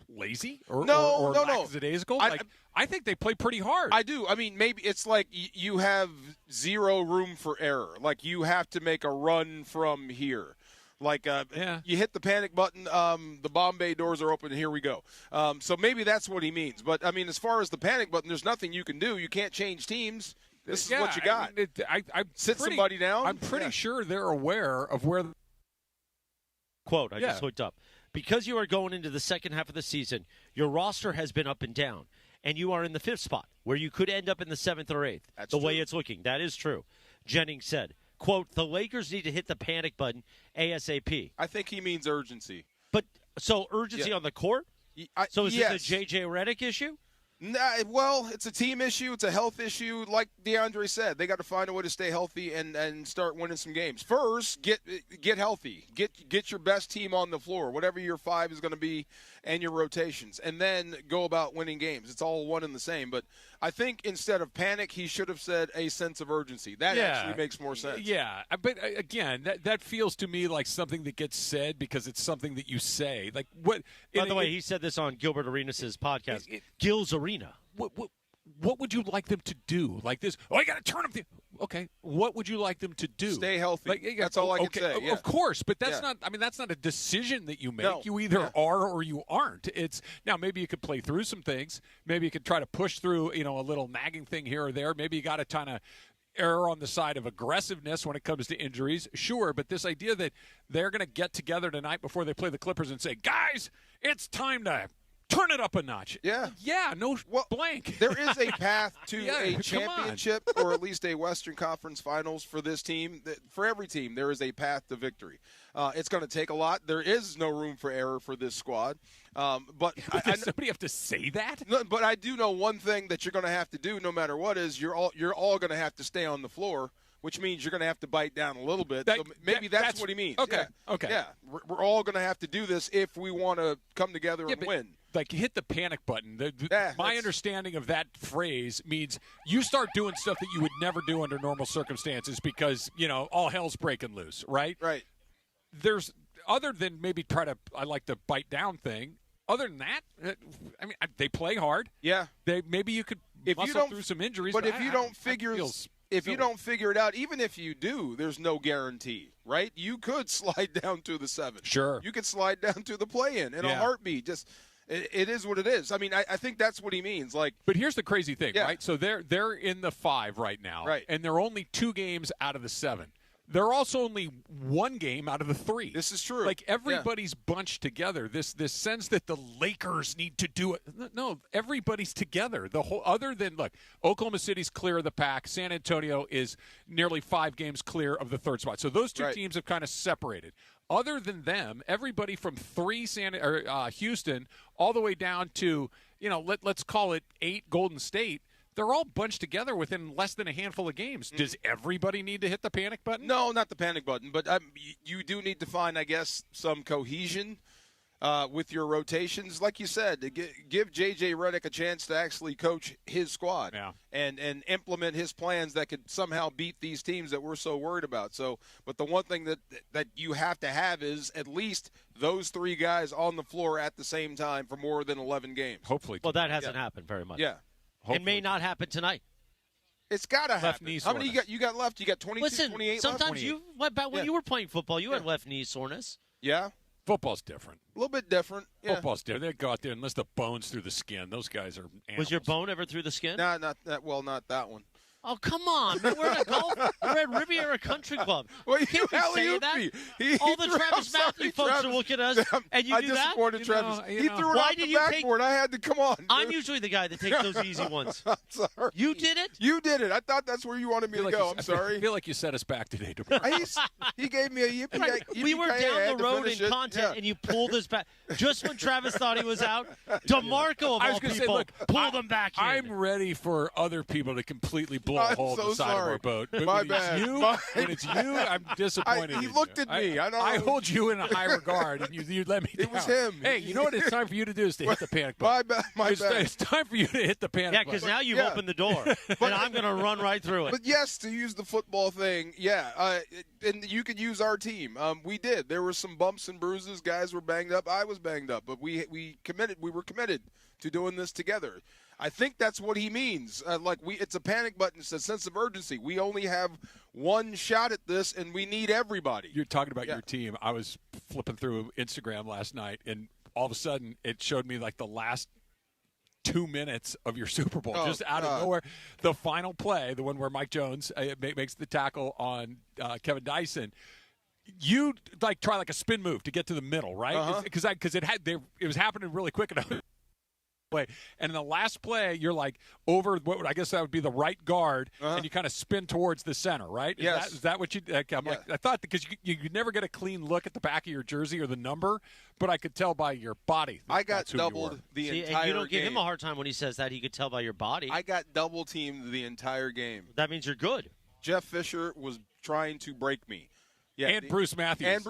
lazy or no. lackadaisical? I think they play pretty hard. I do. I mean, maybe it's like you have zero room for error. Like you have to make a run from here. Like you hit the panic button, the Bombay doors are open, and here we go. So maybe that's what he means. But, I mean, as far as the panic button, there's nothing you can do. You can't change teams. This is what you got. Sit somebody down. I'm pretty sure they're aware of where – Quote, I just looked up. Because you are going into the second half of the season, your roster has been up and down, and you are in the fifth spot where you could end up in the seventh or eighth. That's the way it's looking. That is true. Jennings said. Quote, the Lakers need to hit the panic button ASAP. I think he means urgency. But so urgency on the court? So is yes. this a J.J. Redick issue? Nah, well, it's a team issue. It's a health issue. Like DeAndre said, they got to find a way to stay healthy and start winning some games. First, get healthy. Get your best team on the floor, whatever your five is going to be, and your rotations. And then go about winning games. It's all one and the same. But I think instead of panic, he should have said a sense of urgency. That actually makes more sense. Yeah, but again, that feels to me like something that gets said because it's something that you say. Like what? By the way, he said this on Gilbert Arenas' podcast, Gil's Arena. What would you like them to do? Like this? Oh, I got to turn them. Okay, what would you like them to do? Stay healthy. That's all I can say. Yeah. Of course, but that's not. I mean, that's not a decision that you make. No. You either are or you aren't. It's now maybe you could play through some things. Maybe you could try to push through, a little nagging thing here or there. Maybe you got to kind of err on the side of aggressiveness when it comes to injuries. Sure, but this idea that they're going to get together tonight before they play the Clippers and say, guys, it's time to turn it up a notch. Yeah. Yeah, no blank. There is a path to a championship or at least a Western Conference Finals for this team. For every team, there is a path to victory. It's going to take a lot. There is no room for error for this squad. But does somebody have to say that? No, but I do know one thing that you're going to have to do no matter what is you're all going to have to stay on the floor, which means you're going to have to bite down a little bit. So maybe that's what he means. Okay. Yeah. Okay. Yeah. We're all going to have to do this if we want to come together and win. Like hit the panic button. My understanding of that phrase means you start doing stuff that you would never do under normal circumstances because, all hell's breaking loose, right? Right. There's other than maybe I like the bite down thing. Other than that, I mean, they play hard. Yeah. Maybe you could muscle through some injuries. But if you don't figure it out, even if you do, there's no guarantee, right? You could slide down to the 7. Sure. You could slide down to the play-in in a heartbeat. Just it is what it is. I mean, I think that's what he means. But here's the crazy thing, right? So they're in the 5 right now, right? And they're only 2 games out of the 7. They're also only 1 game out of the 3. This is true. Like everybody's bunched together. This sense that the Lakers need to do it. No, everybody's together. The whole other than Oklahoma City's clear of the pack. San Antonio is nearly 5 games clear of the 3rd spot. So those 2 teams have kind of separated. Other than them, everybody from 3 Houston all the way down to let's call it 8 Golden State. they're all bunched together within less than a handful of games. Does everybody need to hit the panic button? No, not the panic button, but you do need to find, I guess, some cohesion with your rotations. Like you said, to give J.J. Redick a chance to actually coach his squad and implement his plans that could somehow beat these teams that we're so worried about. So, but the one thing that you have to have is at least those three guys on the floor at the same time for more than 11 games. Hopefully. Well, that hasn't happened very much. Yeah. Hopefully. It may not happen tonight. It's got to happen. How many you got left? You got 22, Listen, 28 sometimes left? when you were playing football, you had left knee soreness. Yeah. Football's different. A little bit different. Yeah. Football's different. They go out there unless the bone's through the skin. Those guys are animals. Was your bone ever through the skin? No, not that. Well, not that one. Oh, come on. Man, we're at we're at Riviera Country Club. Well, you can't say that. All the Travis Mathew folks are looking at us, and you do that? I disappointed Travis. He threw it Why off did the you backboard. I had to come on. Dude. I'm usually the guy that takes those easy ones. I'm sorry. You did it? You did it. I thought that's where you wanted me to go. I'm sorry. I feel like you set us back today, DeMarco. He gave me a yippee. We were down the road in content, and you pulled us back. Just when Travis thought he was out, DeMarco, of all people, pulled him back in. I'm ready for other people to completely blow a hole in the side of our boat. But My when bad. When it's you, I'm disappointed. He looked at me. I hold you in a high regard, and you let me down. It was him. Hey, you know what it's time for you to do is to hit the panic button. My bad. It's time for you to hit the panic button. Yeah, because now you've opened the door, and I'm going to run right through it. But yes, to use the football thing, and you could use our team. We did. There were some bumps and bruises. Guys were banged up. I was banged up. But we committed. We were committed to doing this together. I think that's what he means. It's a panic button. It's a sense of urgency. We only have one shot at this, and we need everybody. You're talking about your team. I was flipping through Instagram last night, and all of a sudden it showed me like the last 2 minutes of your Super Bowl, just out of nowhere. The final play, the one where Mike Jones makes the tackle on Kevin Dyson. You try a spin move to get to the middle, right? Because it was happening really quick enough. And in the last play, you're over what I guess that would be the right guard, and you kind of spin towards the center, right? Is that what you? I thought because you never get a clean look at the back of your jersey or the number, but I could tell by your body. I got doubled the entire game. And you don't give him a hard time when he says that. He could tell by your body. I got double teamed the entire game. That means you're good. Jeff Fisher was trying to break me. Yeah, and Bruce Matthews.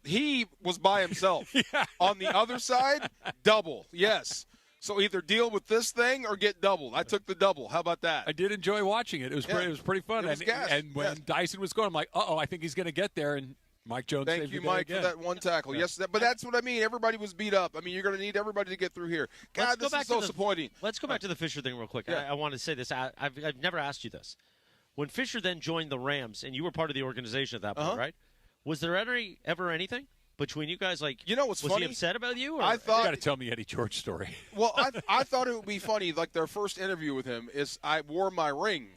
He was by himself. On the other side, double. Yes. So either deal with this thing or get doubled. I took the double. How about that? I did enjoy watching it. It was pretty fun. And when Dyson was going, I'm like, I think he's going to get there. And Mike Jones saved Thank you, Mike, for that one tackle. Yes, but that's what I mean. Everybody was beat up. I mean, you're going to need everybody to get through here. God, this is so disappointing. Let's go back to the Fisher thing real quick. I want to say this. I've never asked you this. When Fisher then joined the Rams, and you were part of the organization at that point, right? Was there ever anything between you guys? What's funny? Was he upset about you? Or? I thought, you got to tell me Eddie George story. Well, I thought it would be funny. Their first interview with him is I wore my ring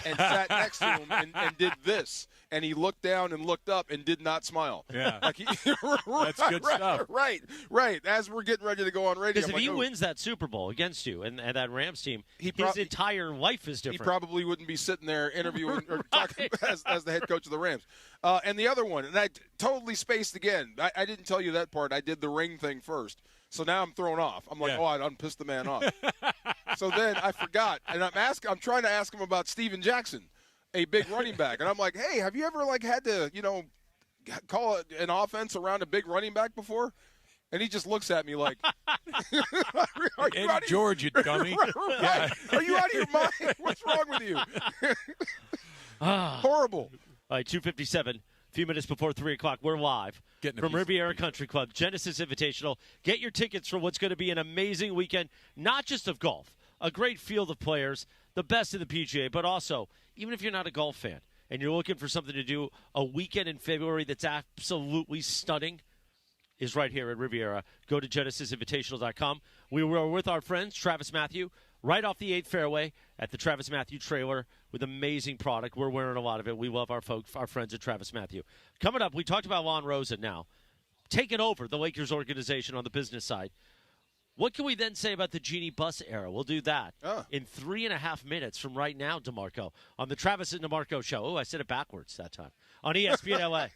and sat next to him and did this, and he looked down and looked up and did not smile. Yeah, that's good stuff. Right. As we're getting ready to go on radio, because if he wins that Super Bowl against you and that Rams team, his entire life is different. He probably wouldn't be sitting there interviewing or talking as the head coach of the Rams. And the other one, and I totally spaced again. I didn't tell you that part. I did the ring thing first. So now I'm thrown off. I'm like, I done pissed the man off. So then I forgot, and I'm trying to ask him about Steven Jackson, a big running back, and I'm like, hey, have you ever had to call an offense around a big running back before? And he just looks at me like, Eddie George, you dummy. Right. Are you out of your mind? What's wrong with you? Horrible. All right, 2:57. A few minutes before 3 o'clock, we're live from Riviera Country Club, Genesis Invitational. Get your tickets for what's going to be an amazing weekend, not just of golf, a great field of players, the best in the PGA, but also, even if you're not a golf fan and you're looking for something to do a weekend in February that's absolutely stunning, is right here at Riviera. Go to genesisinvitational.com. We were with our friends, Travis Mathew, right off the 8th fairway at the Travis Mathew trailer with amazing product. We're wearing a lot of it. We love our friends at Travis Mathew. Coming up, we talked about Lon Rosen now, taking over the Lakers organization on the business side. What can we then say about the Genie Bus era? We'll do that in 3.5 minutes from right now, DeMarco, on the Travis and DeMarco Show. Oh, I said it backwards that time. On ESPN LA.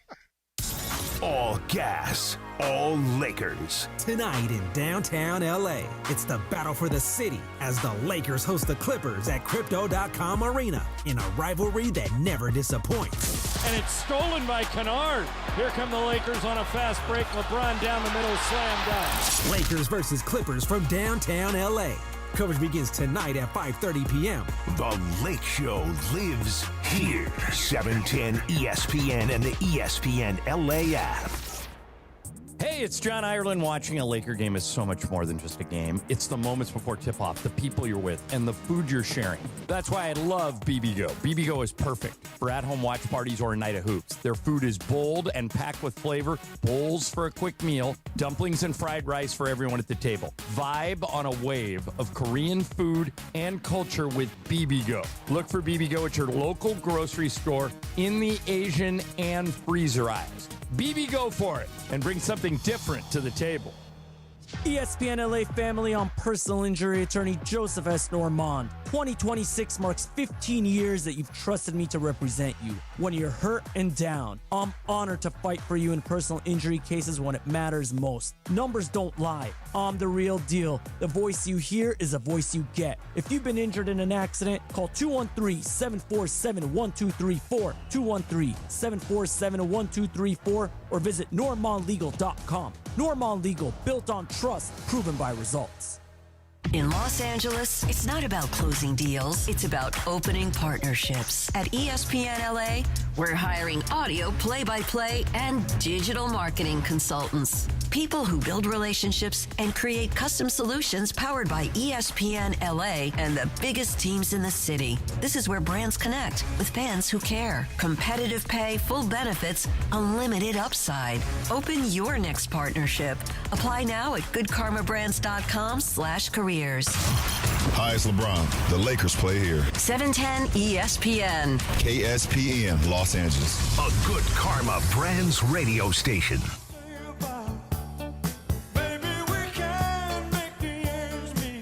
All gas, all Lakers. Tonight in downtown LA, it's the battle for the city as the Lakers host the Clippers at Crypto.com Arena in a rivalry that never disappoints. And it's stolen by Kennard. Here come the Lakers on a fast break. LeBron down the middle, slam dunk. Lakers versus Clippers from downtown LA. Coverage begins tonight at 5:30 p.m. The Lake Show lives here. 710 ESPN and the ESPN LA app. Hey, it's John Ireland. Watching a Laker game is so much more than just a game. It's the moments before tip-off, the people you're with, and the food you're sharing. That's why I love BBGO. BBGO is perfect for at-home watch parties or a night of hoops. Their food is bold and packed with flavor, bowls for a quick meal, dumplings and fried rice for everyone at the table. Vibe on a wave of Korean food and culture with BBGO. Look for BBGO at your local grocery store in the Asian and freezer aisles. BBGO for it and bring something different to the table. ESPN LA family on personal injury attorney Joseph S. Normand. 2026 marks 15 years that you've trusted me to represent you. When you're hurt and down, I'm honored to fight for you in personal injury cases when it matters most. Numbers don't lie. I'm the real deal. The voice you hear is a voice you get. If you've been injured in an accident, call 213-747-1234, 213-747-1234, or visit normandlegal.com. Normand Legal, built on trust, proven by results. In Los Angeles, it's not about closing deals. It's about opening partnerships. At ESPN LA, we're hiring audio play-by-play and digital marketing consultants. People who build relationships and create custom solutions powered by ESPN LA and the biggest teams in the city. This is where brands connect with fans who care. Competitive pay, full benefits, unlimited upside. Open your next partnership. Apply now at goodkarmabrands.com/careers. Hi, it's LeBron. The Lakers play here. 710 ESPN. KSPN, Los Angeles. A Good Karma Brands radio station.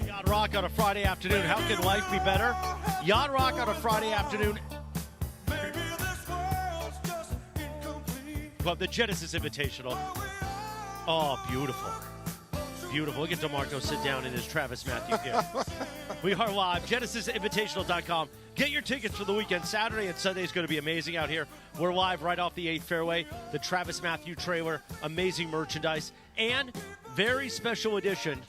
Yacht Rock on a Friday afternoon. How can life be better? Yacht Rock on a Friday afternoon. Well, the Genesis Invitational. Oh, beautiful. Beautiful. Look at DeMarco sit down in his Travis Mathew gear. We are live. GenesisInvitational.com. Get your tickets for the weekend. Saturday and Sunday is going to be amazing out here. We're live right off the 8th fairway. The Travis Mathew trailer. Amazing merchandise. And very special edition.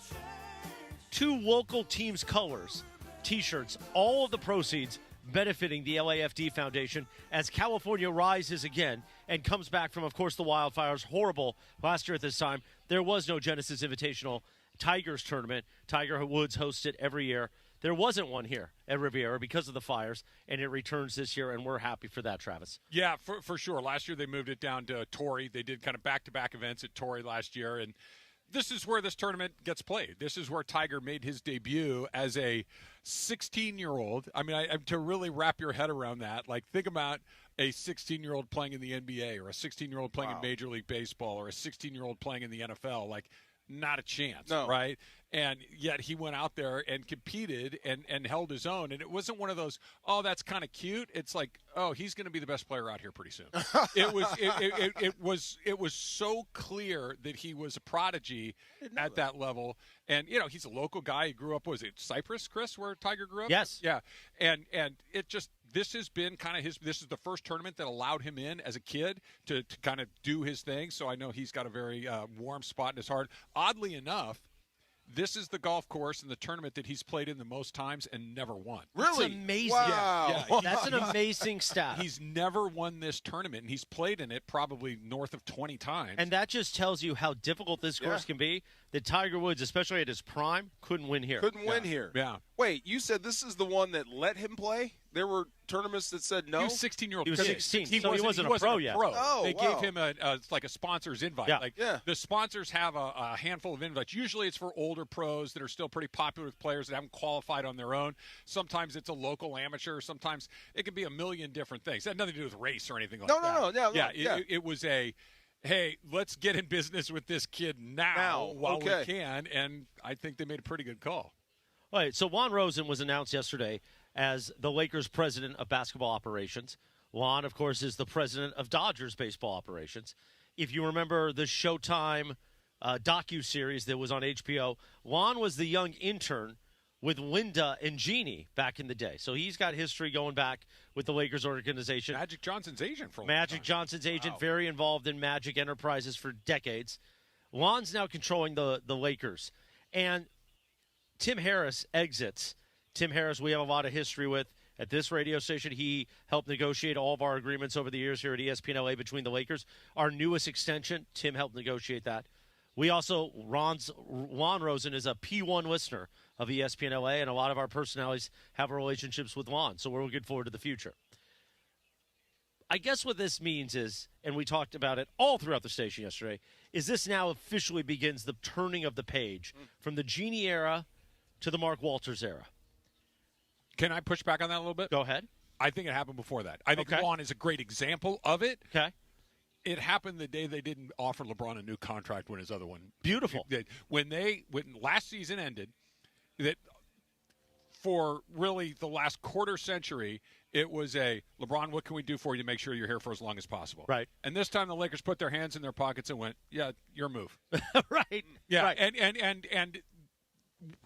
2 local teams' colors. T-shirts. All of the proceeds benefiting the LAFD Foundation as California rises again and comes back from, of course, the wildfires. Horrible last year at this time. There was no Genesis Invitational Tigers tournament. Tiger Woods hosts it every year. There wasn't one here at Riviera because of the fires, and it returns this year, and we're happy for that, Travis. Yeah, for sure. Last year they moved it down to Torrey. They did kind of back-to-back events at Torrey last year, and this is where this tournament gets played. This is where Tiger made his debut as a 16-year-old. I mean, to really wrap your head around that, like think about a 16-year-old playing in the NBA or a 16-year-old playing in Major League Baseball or a 16-year-old playing in the NFL. Like, not a chance, right? And yet he went out there and competed and held his own. And it wasn't one of those, oh, that's kind of cute. It's like, oh, he's going to be the best player out here pretty soon. It was so clear that he was a prodigy at that level. And, you know, he's a local guy. He grew up, was it Cypress, Chris, where Tiger grew up? Yes. Yeah. And it just, this has been kind of this is the first tournament that allowed him in as a kid to kind of do his thing. So I know he's got a very warm spot in his heart. Oddly enough, this is the golf course in the tournament that he's played in the most times and never won. Really? That's amazing. Wow. Yeah. That's an amazing stat. He's never won this tournament, and he's played in it probably north of 20 times. And that just tells you how difficult this course can be. That Tiger Woods, especially at his prime, couldn't win here. Couldn't win here. Yeah. Wait, you said this is the one that let him play? There were tournaments that said no? He was 16-year-old. He was 16, so he wasn't a pro yet. Oh, they gave him like a sponsor's invite. Yeah. The sponsors have a handful of invites. Usually it's for older pros that are still pretty popular with players that haven't qualified on their own. Sometimes it's a local amateur. Sometimes it can be a million different things. It had nothing to do with race or anything like that. No. It was hey, let's get in business with this kid now while we can, and I think they made a pretty good call. All right, so Juan Rosen was announced yesterday as the Lakers' president of basketball operations. Juan, of course, is the president of Dodgers baseball operations. if you remember the Showtime docuseries that was on HBO, Juan was the young intern with Linda and Jeannie back in the day. So he's got history going back with the Lakers organization. Magic Johnson's agent for a long Magic time. Johnson's agent, very involved in Magic Enterprises for decades. Juan's now controlling the Lakers. And Tim Harris exits. Tim Harris, we have a lot of history with at this radio station. He helped negotiate all of our agreements over the years here at ESPN LA between the Lakers. Our newest extension, Tim helped negotiate that. We also, Juan Rosen is a P1 listener of ESPN LA, and a lot of our personalities have relationships with Juan, so we're looking forward to the future. I guess what this means is, and we talked about it all throughout the station yesterday, is this now officially begins the turning of the page from the Jeannie era to the Mark Walters era. Can I push back on that a little bit? Go ahead. I think it happened before that. I think Juan is a great example of it. Okay. It happened the day they didn't offer LeBron a new contract when his other one. Beautiful. When last season ended, that for really the last quarter century, it was a, LeBron, what can we do for you to make sure you're here for as long as possible? Right. And this time the Lakers put their hands in their pockets and went, yeah, your move. Right. Yeah. Right. And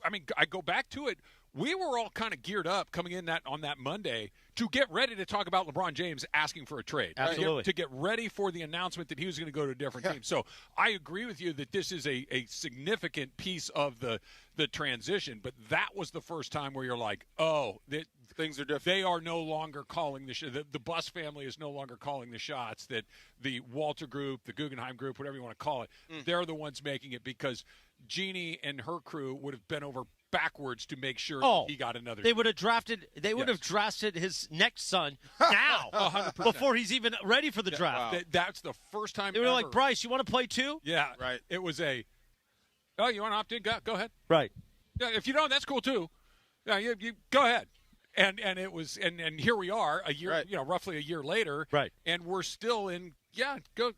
I mean, I go back to it. We were all kind of geared up coming in on that Monday to get ready to talk about LeBron James asking for a trade. Absolutely. To get ready for the announcement that he was going to go to a different team. So I agree with you that this is a significant piece of the transition, but that was the first time where you're like, oh, things are different. They are no longer calling the Bus family is no longer calling the shots, that the Walter Group, the Guggenheim Group, whatever you want to call it, they're the ones making it, because Jeannie and her crew would have been over backwards to make sure he got another. They would have drafted. They would have drafted his next son now, 100%. before he's even ready for the draft. Wow. That's the first time. They were like, Bryce, you want to play too? Yeah, right. It was you want to opt in? Go ahead. Right. Yeah, if you don't, that's cool too. Yeah, you go ahead. And it was and here we are a year, roughly a year later, right? And we're still in. Yeah, go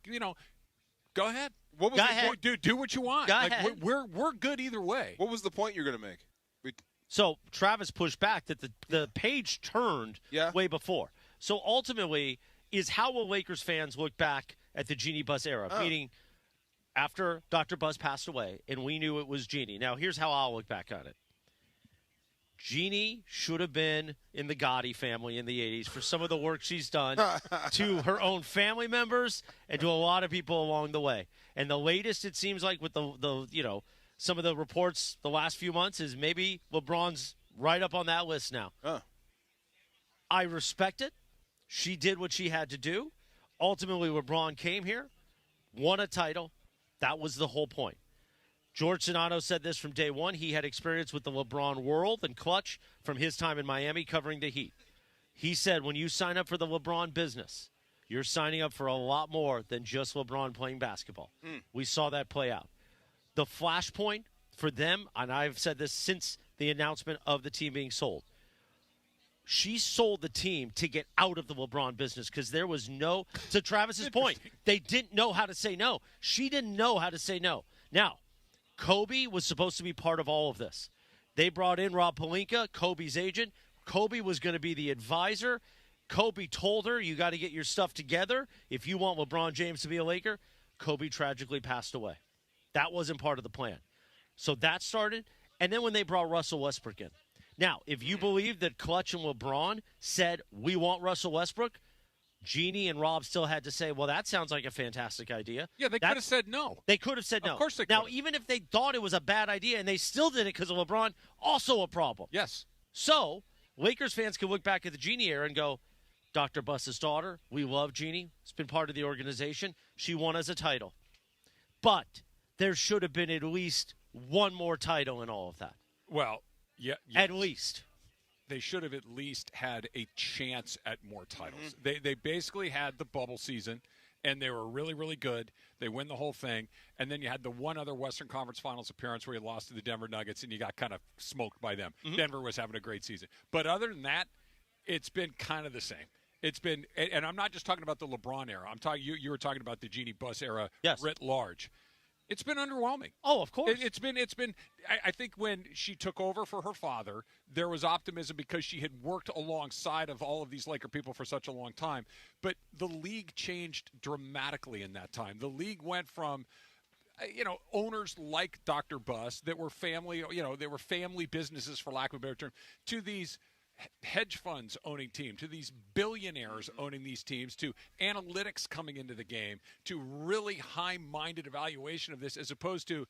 ahead. What was go the ahead. point? Do what you want. Go like, ahead. We're good either way. What was the point you're going to make? So Travis pushed back that the page turned way before. So ultimately, is how will Lakers fans look back at the Jeannie Buss era? Meaning, after Dr. Buss passed away, and we knew it was Jeannie. Now, here's how I'll look back on it. Jeannie should have been in the Gotti family in the 80s for some of the work she's done to her own family members and to a lot of people along the way. And the latest, it seems like, with the some of the reports the last few months is maybe LeBron's right up on that list now. I respect it. She did what she had to do. Ultimately, LeBron came here, won a title. That was the whole point. George Sonato said this from day one. He had experience with the LeBron world and clutch from his time in Miami covering the Heat. He said, when you sign up for the LeBron business, you're signing up for a lot more than just LeBron playing basketball. We saw that play out. The flashpoint for them, and I've said this since the announcement of the team being sold, she sold the team to get out of the LeBron business because there was no, to Travis's point, they didn't know how to say no. She didn't know how to say no. Now, Kobe was supposed to be part of all of this. They brought in Rob Pelinka, Kobe's agent. Kobe was going to be the advisor. Kobe told her, you got to get your stuff together if you want LeBron James to be a Laker. Kobe tragically passed away. That wasn't part of the plan. So that started. And then when they brought Russell Westbrook in. Now, if you believe that Clutch and LeBron said, we want Russell Westbrook, Jeannie and Rob still had to say, well, that sounds like a fantastic idea. Yeah, they could have said no. They could have said no. Of course they could. Now, even if they thought it was a bad idea and they still did it because of LeBron, also a problem. Yes. So, Lakers fans can look back at the Jeannie era and go, Dr. Buss's daughter, we love Jeannie. It's been part of the organization. She won us a title. But there should have been at least one more title in all of that. Well, yeah. Yes. At least. They should have at least had a chance at more titles. They basically had the bubble season, and they were really, really good. They win the whole thing. And then you had the one other Western Conference Finals appearance where you lost to the Denver Nuggets, and you got kind of smoked by them. Denver was having a great season. But other than that, it's been kind of the same. It's been – and I'm not just talking about the LeBron era. I'm talking. You were talking about the Jeannie Buss era writ large. It's been underwhelming. Oh, of course. It's been. I think when she took over for her father, there was optimism because she had worked alongside of all of these Laker people for such a long time. But the league changed dramatically in that time. The league went from, owners like Dr. Buss that were family, they were family businesses, for lack of a better term, to these hedge funds owning teams, to these billionaires owning these teams, to analytics coming into the game, to really high-minded evaluation of this, as opposed to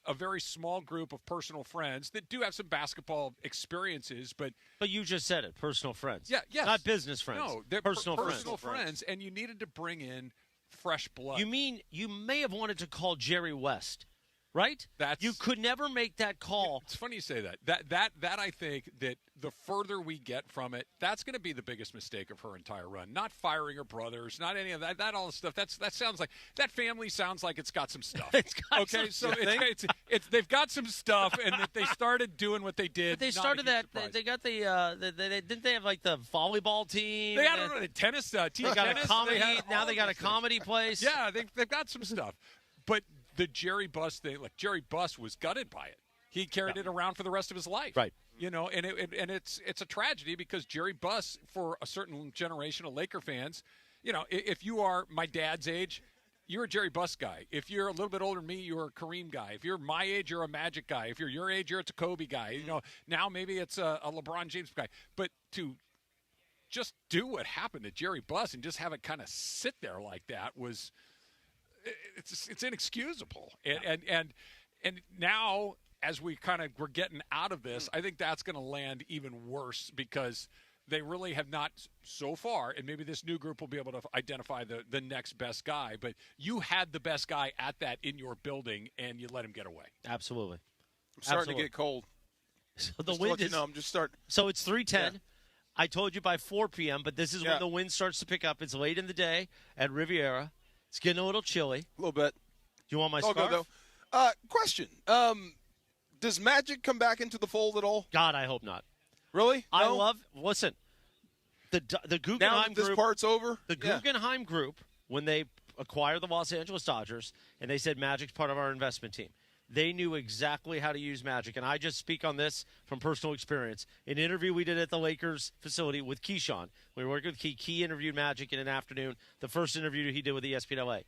a very small group of personal friends that do have some basketball experiences, but you just said it, personal friends. Yeah, yes. Not business friends. No, they're personal friends, and you needed to bring in fresh blood. You mean you may have wanted to call Jerry West, right? You could never make that call. It's funny you say that. That I think that the further we get from it, that's going to be the biggest mistake of her entire run. Not firing her brothers, not any of that. That all the stuff. That sounds like that family sounds like it's got some stuff. It's got okay, some so stuff. it's they've got some stuff, and that they started doing what they did. But they started that. They got the didn't they have like the volleyball team? They had a tennis team. They got tennis. a comedy. Now they got a comedy place. Yeah, they've got some stuff, but the Jerry Buss thing, like Jerry Buss was gutted by it. He carried it around for the rest of his life. Right. And it's a tragedy because Jerry Buss, for a certain generation of Laker fans, if you are my dad's age, you're a Jerry Buss guy. If you're a little bit older than me, you're a Kareem guy. If you're my age, you're a Magic guy. If you're your age, you're a Kobe guy. Now maybe it's a LeBron James guy. But to just do what happened to Jerry Buss and just have it kind of sit there like that was – it's inexcusable. And now, as we're getting out of this, I think that's going to land even worse because they really have not so far, and maybe this new group will be able to identify the next best guy, but you had the best guy at that in your building, and you let him get away. Absolutely. I'm starting to get cold. So the wind is. I'm just starting. So it's 3:10. Yeah. I told you by 4 p.m., but this is when the wind starts to pick up. It's late in the day at Riviera. It's getting a little chilly. A little bit. Do you want my I'll scarf? go, though. Question. Does Magic come back into the fold at all? God, I hope not. Really? No? Listen, the Guggenheim now that this group, part's over? The Guggenheim group, when they acquired the Los Angeles Dodgers, and they said Magic's part of our investment team, they knew exactly how to use Magic. And I just speak on this from personal experience. An interview we did at the Lakers facility with Keyshawn. We were working with Key. Key interviewed Magic in an afternoon, the first interview he did with ESPN LA.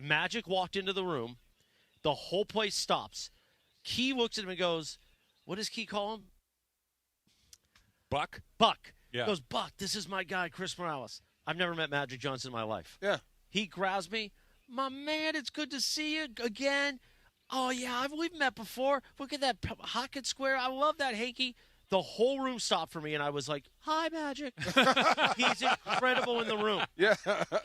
Magic walked into the room. The whole place stops. Key looks at him and goes, what does Key call him? Buck? Buck. Yeah. He goes, Buck, this is my guy, Chris Morales. I've never met Magic Johnson in my life. Yeah. He grabs me. My man, it's good to see you again. Oh, yeah, we've met before. Look at that Hockett Square. I love that hanky. The whole room stopped for me, and I was like, hi, Magic. He's incredible in the room. Yeah.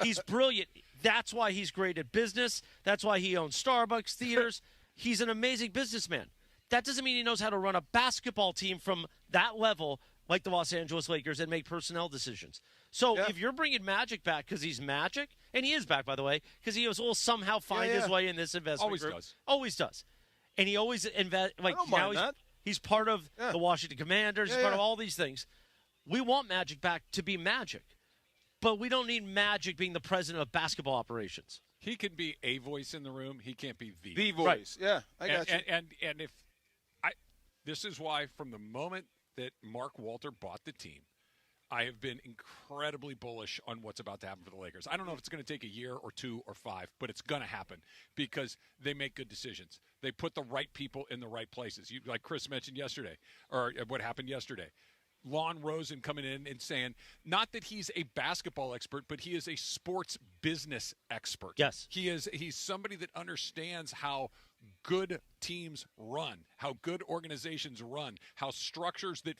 He's brilliant. That's why he's great at business. That's why he owns Starbucks, theaters. He's an amazing businessman. That doesn't mean he knows how to run a basketball team from that level like the Los Angeles Lakers and make personnel decisions. So if you're bringing Magic back because he's Magic, and he is back, by the way, because he will somehow find his way in this investment group. Always does. And he always invest. Like, I don't mind that. He's part of the Washington Commanders. He's part of all these things. We want Magic back to be Magic. But we don't need Magic being the president of basketball operations. He can be a voice in the room. He can't be the voice. Right. Yeah, I got you. And if this is why from the moment that Mark Walter bought the team, I have been incredibly bullish on what's about to happen for the Lakers. I don't know if it's going to take a year or 2 or 5, but it's going to happen because they make good decisions. They put the right people in the right places. Like Chris mentioned yesterday, or what happened yesterday. Lon Rosen coming in and saying, not that he's a basketball expert, but he is a sports business expert. Yes. He's somebody that understands how good teams run, how good organizations run, how structures that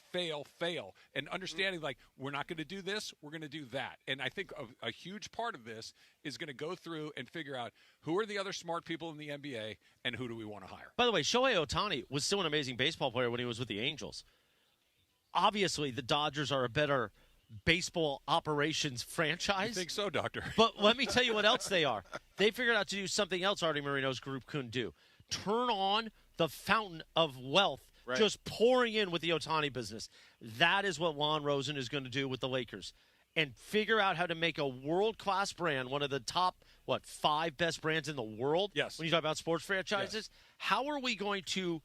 fail, and understanding like we're not going to do this, we're going to do that. And I think a huge part of this is going to go through and figure out who are the other smart people in the NBA and who do we want to hire. By the way, Shohei Ohtani was still an amazing baseball player when he was with the Angels. Obviously, the Dodgers are a better baseball operations franchise. You think so, Doctor? But let me tell you what else they are. They figured out to do something else Artie Moreno's group couldn't do. Turn on the fountain of wealth just pouring in with the Ohtani business. That is what Lon Rosen is going to do with the Lakers. And figure out how to make a world-class brand, one of the top 5 best brands in the world? Yes. When you talk about sports franchises, yes. How are we going to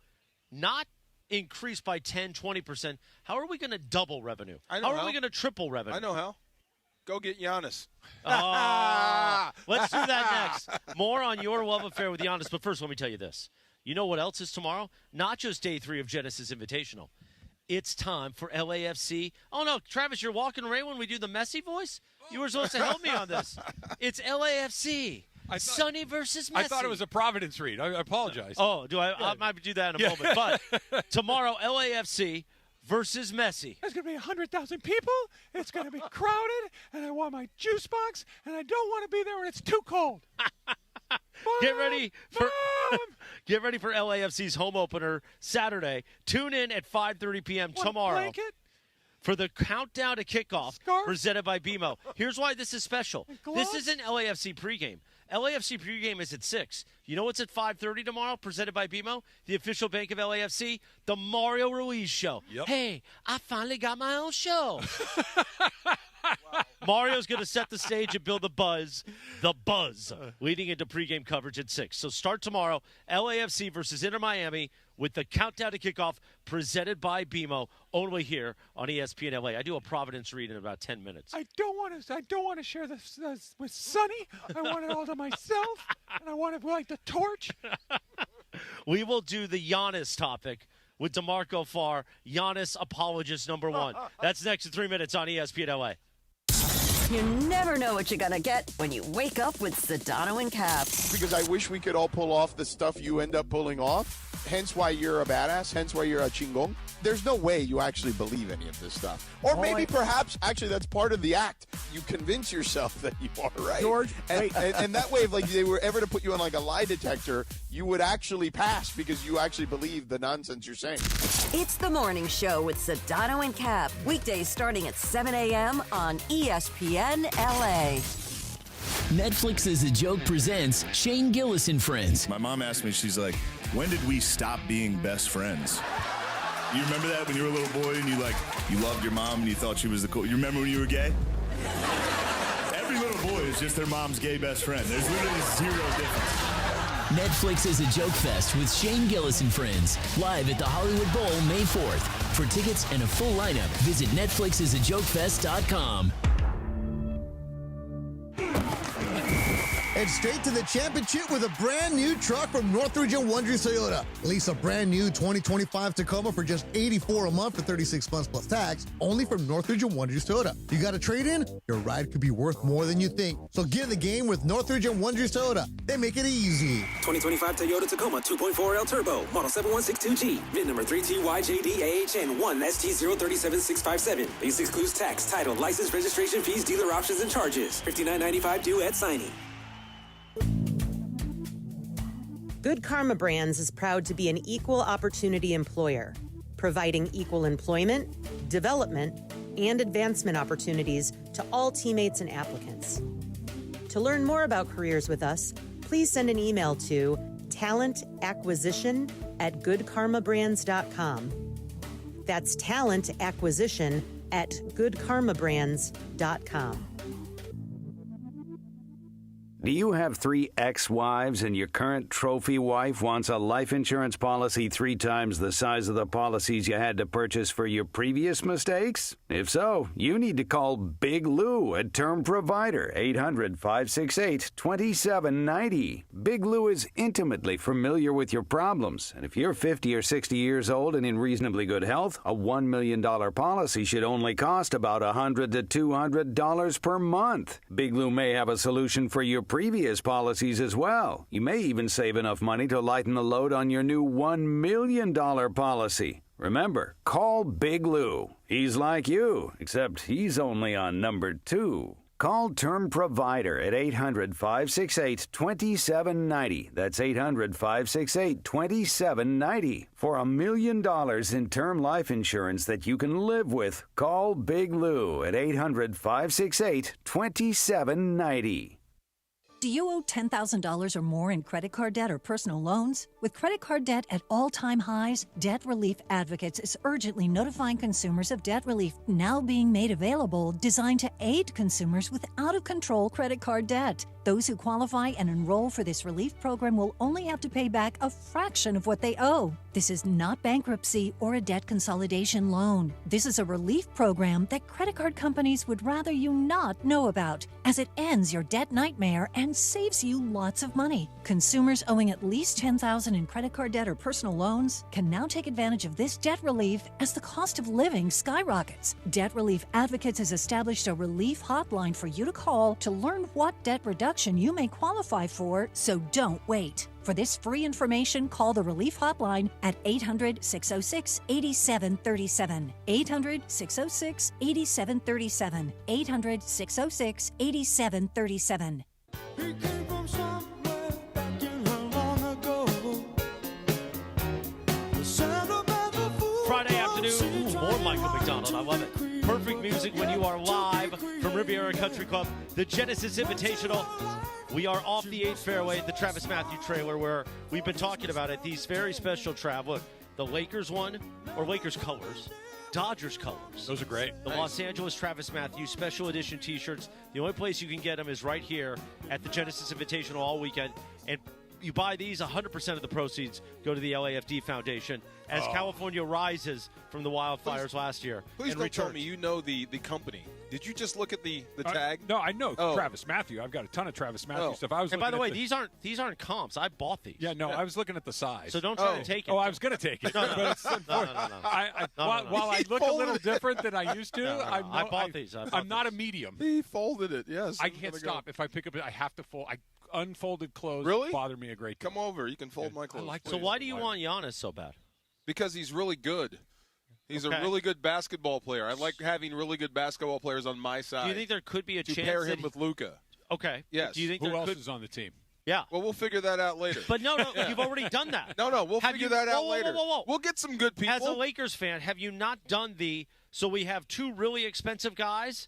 not increase by 10, 20%? How are we going to double revenue? How are we going to triple revenue? I know how. Go get Giannis. Let's do that next. More on your love affair with Giannis. But first, let me tell you this. You know what else is tomorrow? Not just day 3 of Genesis Invitational. It's time for LAFC. Oh, no, Travis, you're walking away when we do the Messi voice? You were supposed to help me on this. It's LAFC. Sonny versus Messi. I thought it was a Providence read. I apologize. Oh, I might do that in a moment. But tomorrow, LAFC versus Messi. There's going to be 100,000 people. It's going to be crowded, and I want my juice box, and I don't want to be there when it's too cold. Get ready for LAFC's home opener Saturday. Tune in at 5:30 p.m. tomorrow for the countdown to kickoff presented by BMO. Here's why this is special. This isn't LAFC pregame. LAFC pregame is at 6. You know what's at 5:30 tomorrow, presented by BMO? The official bank of LAFC, the Mario Ruiz Show. Yep. Hey, I finally got my own show. Mario's going to set the stage and build the buzz, leading into pregame coverage at 6. So start tomorrow, LAFC versus Inter Miami, with the countdown to kickoff presented by BMO, only here on ESPN LA. I do a Providence read in about 10 minutes. I don't want to share this with Sonny. I want it all to myself, and I want it like the torch. We will do the Giannis topic with DeMarco Farr, Giannis apologist number 1. That's next in 3 minutes on ESPN LA. You never know what you're going to get when you wake up with Sedano and Cap. Because I wish we could all pull off the stuff you end up pulling off. Hence why you're a badass. Hence why you're a chingong. There's no way you actually believe any of this stuff. Or maybe perhaps, actually, that's part of the act. You convince yourself that you are right. George, and that way, if like they were ever to put you on like a lie detector, you would actually pass because you actually believe the nonsense you're saying. It's the morning show with Sedano and Cap. Weekdays starting at 7 a.m. on ESPN LA. Netflix as a Joke presents Shane Gillis and Friends. My mom asked me, she's like, when did we stop being best friends? You remember that when you were a little boy and you loved your mom and you thought she was the cool? You remember when you were gay? Every little boy is just their mom's gay best friend. There's literally zero difference. Netflix is a Joke Fest with Shane Gillis and Friends. Live at the Hollywood Bowl May 4th. For tickets and a full lineup, visit NetflixIsAJokeFest.com. And straight to the championship with a brand new truck from Northridge & Wonders Toyota. Lease a brand new 2025 Tacoma for just $84 a month for 36 months plus tax, only from Northridge & Wonders Toyota. You got a trade-in? Your ride could be worth more than you think. So get in the game with Northridge & Wonders Toyota. They make it easy. 2025 Toyota Tacoma 2.4L Turbo, model 7162G, VIN number 3TYJDAHN 1ST037657. Lease excludes tax, title, license, registration fees, dealer options, and charges. $59.95 due at signing. Good Karma Brands is proud to be an equal opportunity employer, providing equal employment, development, and advancement opportunities to all teammates and applicants. To learn more about careers with us, please send an email to talentacquisition@goodkarmabrands.com. That's talentacquisition@goodkarmabrands.com. Do you have 3 ex-wives and your current trophy wife wants a life insurance policy 3 times the size of the policies you had to purchase for your previous mistakes? If so, you need to call Big Lou at Term Provider, 800-568-2790. Big Lou is intimately familiar with your problems, and if you're 50 or 60 years old and in reasonably good health, a $1 million policy should only cost about $100 to $200 per month. Big Lou may have a solution for your previous policies as well. You may even save enough money to lighten the load on your new $1 million policy. Remember, call Big Lou. He's like you, except he's only on number 2. Call Term Provider at 800-568-2790. That's 800-568-2790. For $1 million in term life insurance that you can live with, call Big Lou at 800-568-2790. Do you owe $10,000 or more in credit card debt or personal loans? With credit card debt at all-time highs, Debt Relief Advocates is urgently notifying consumers of debt relief now being made available, designed to aid consumers with out-of-control credit card debt. Those who qualify and enroll for this relief program will only have to pay back a fraction of what they owe. This is not bankruptcy or a debt consolidation loan. This is a relief program that credit card companies would rather you not know about, as it ends your debt nightmare and saves you lots of money. Consumers owing at least $10,000 in credit card debt or personal loans can now take advantage of this debt relief as the cost of living skyrockets. Debt Relief Advocates has established a relief hotline for you to call to learn what debt reduction you may qualify for, so don't wait. For this free information, call the Relief Hotline at 800-606-8737. 800-606-8737. 800-606-8737. Friday afternoon, more Michael McDonald. I love it. Perfect music when you are live from Riviera Country Club, the Genesis Invitational. We are off the 8th fairway at the Travis Mathew trailer where we've been talking about it. These very special Look, the Lakers one, or Lakers colors, Dodgers colors. Those are great. The Los Angeles Travis Mathew special edition T-shirts. The only place you can get them is right here at the Genesis Invitational all weekend. And you buy these, 100% of the proceeds go to the LAFD Foundation as California rises from the wildfires last year. Please don't tell me you know the company. Did you just look at the tag? No, I know Travis Mathew. I've got a ton of Travis Mathew stuff. And by the way, these aren't comps. I bought these. Yeah, no, I was looking at the size. So don't try to take it. Oh, I was going to take it. No. While I look a little different than I used to, I bought these. I'm not a medium. He folded it. Yes. I can't stop. If I pick up, I have to fold. Unfolded clothes bother me a great deal. Come over. You can fold my clothes. So why do you want Giannis so bad? Because he's really good. He's a really good basketball player. I like having really good basketball players on my side. Do you think there could be a chance to pair him with Luka? Okay. Yes. Do you think Who else is on the team? Yeah. Well, we'll figure that out later. But no, you've already done that. No, we'll figure that out later. Whoa. We'll get some good people. As a Lakers fan, have you not done so we have two really expensive guys,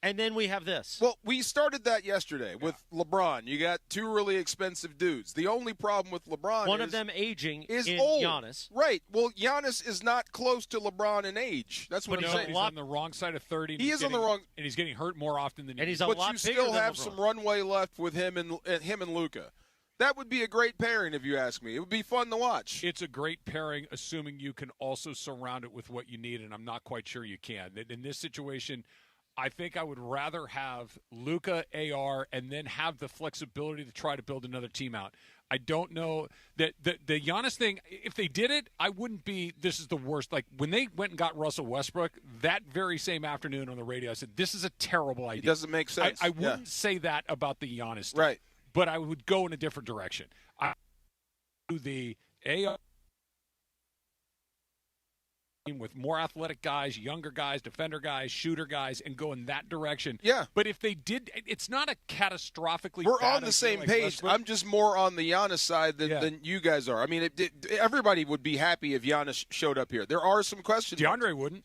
and then we have this? Well, we started that yesterday with LeBron. You got two really expensive dudes. The only problem with LeBron one of them aging is in old. Giannis. Right. Well, Giannis is not close to LeBron in age. That's what I'm saying. He's on the wrong side of 30. He is on the wrong, and he's getting hurt more often than. And he's a lot But you bigger still than have LeBron. some runway left with him and Luka. That would be a great pairing, if you ask me. It would be fun to watch. It's a great pairing, assuming you can also surround it with what you need, and I'm not quite sure you can. In this situation, I think I would rather have Luka, AR, and then have the flexibility to try to build another team out. I don't know that the Giannis thing, if they did it, I wouldn't be, this is the worst. Like, when they went and got Russell Westbrook, that very same afternoon on the radio, I said, this is a terrible idea. It doesn't make sense. I wouldn't say that about the Giannis stuff. Right. But I would go in a different direction. I do the AR with more athletic guys, younger guys, defender guys, shooter guys, and go in that direction. Yeah. But if they did, it's not a catastrophically We're bad on the same like page. Westbrook. I'm just more on the Giannis side than you guys are. I mean, everybody would be happy if Giannis showed up here. There are some questions. DeAndre wouldn't.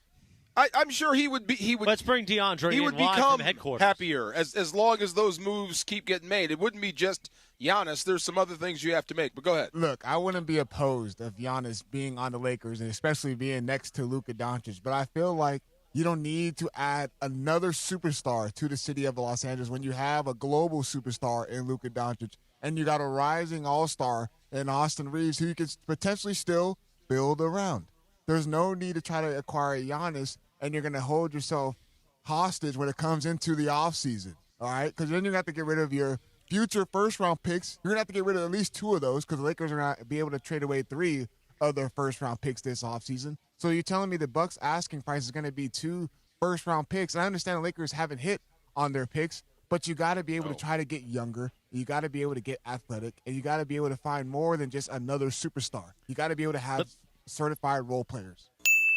I'm sure he would be. He would. Let's bring DeAndre. He would live become from headquarters. happier as long as those moves keep getting made. It wouldn't be just Giannis. There's some other things you have to make. But go ahead. Look, I wouldn't be opposed of Giannis being on the Lakers, and especially being next to Luka Doncic. But I feel like you don't need to add another superstar to the city of Los Angeles when you have a global superstar in Luka Doncic, and you got a rising all-star in Austin Reeves who you could potentially still build around. There's no need to try to acquire Giannis, and you're going to hold yourself hostage when it comes into the offseason, all right? Because then you're going to have to get rid of your future first-round picks. You're going to have to get rid of at least two of those because the Lakers are going to be able to trade away 3 of their first-round picks this offseason. So you're telling me the Bucks' asking price is going to be 2 first-round picks. And I understand the Lakers haven't hit on their picks, but you got to be able to try to get younger. You got to be able to get athletic, and you got to be able to find more than just another superstar. You got to be able to have certified role players.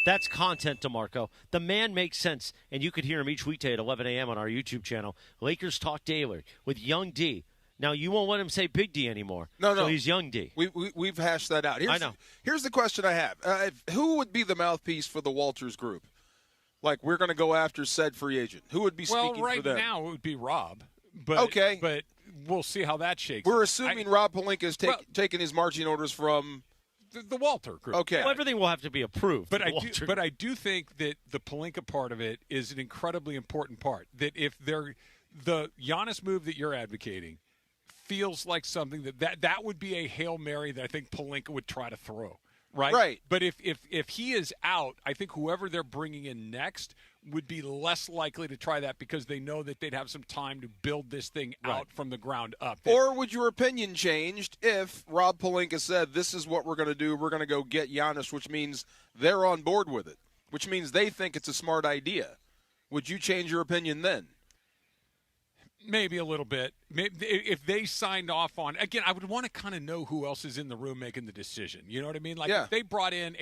That's content, DeMarco. The man makes sense, and you could hear him each weekday at 11 a.m. on our YouTube channel, Lakers Talk Daily, with Young D. Now, you won't let him say Big D anymore. No. So he's Young D. We've hashed that out. I know. Here's the question I have. Who would be the mouthpiece for the Walters group? Like, we're going to go after said free agent. Who would be speaking for them? Well, right now it would be Rob. Okay. But we'll see how that shakes. We're assuming Rob Pelinka is taking his marching orders from the Walter group. Okay. Well, everything will have to be approved. But I do think that the Pelinka part of it is an incredibly important part. That if the Giannis move that you're advocating feels like something that would be a Hail Mary that I think Pelinka would try to throw. Right. But if he is out, I think whoever they're bringing in next would be less likely to try that because they know that they'd have some time to build this thing out from the ground up. Or would your opinion changed if Rob Pelinka said, this is what we're going to do, we're going to go get Giannis, which means they're on board with it, which means they think it's a smart idea. Would you change your opinion then? Maybe a little bit. Maybe if they signed off on, again, I would want to kind of know who else is in the room making the decision. You know what I mean? Like if they brought in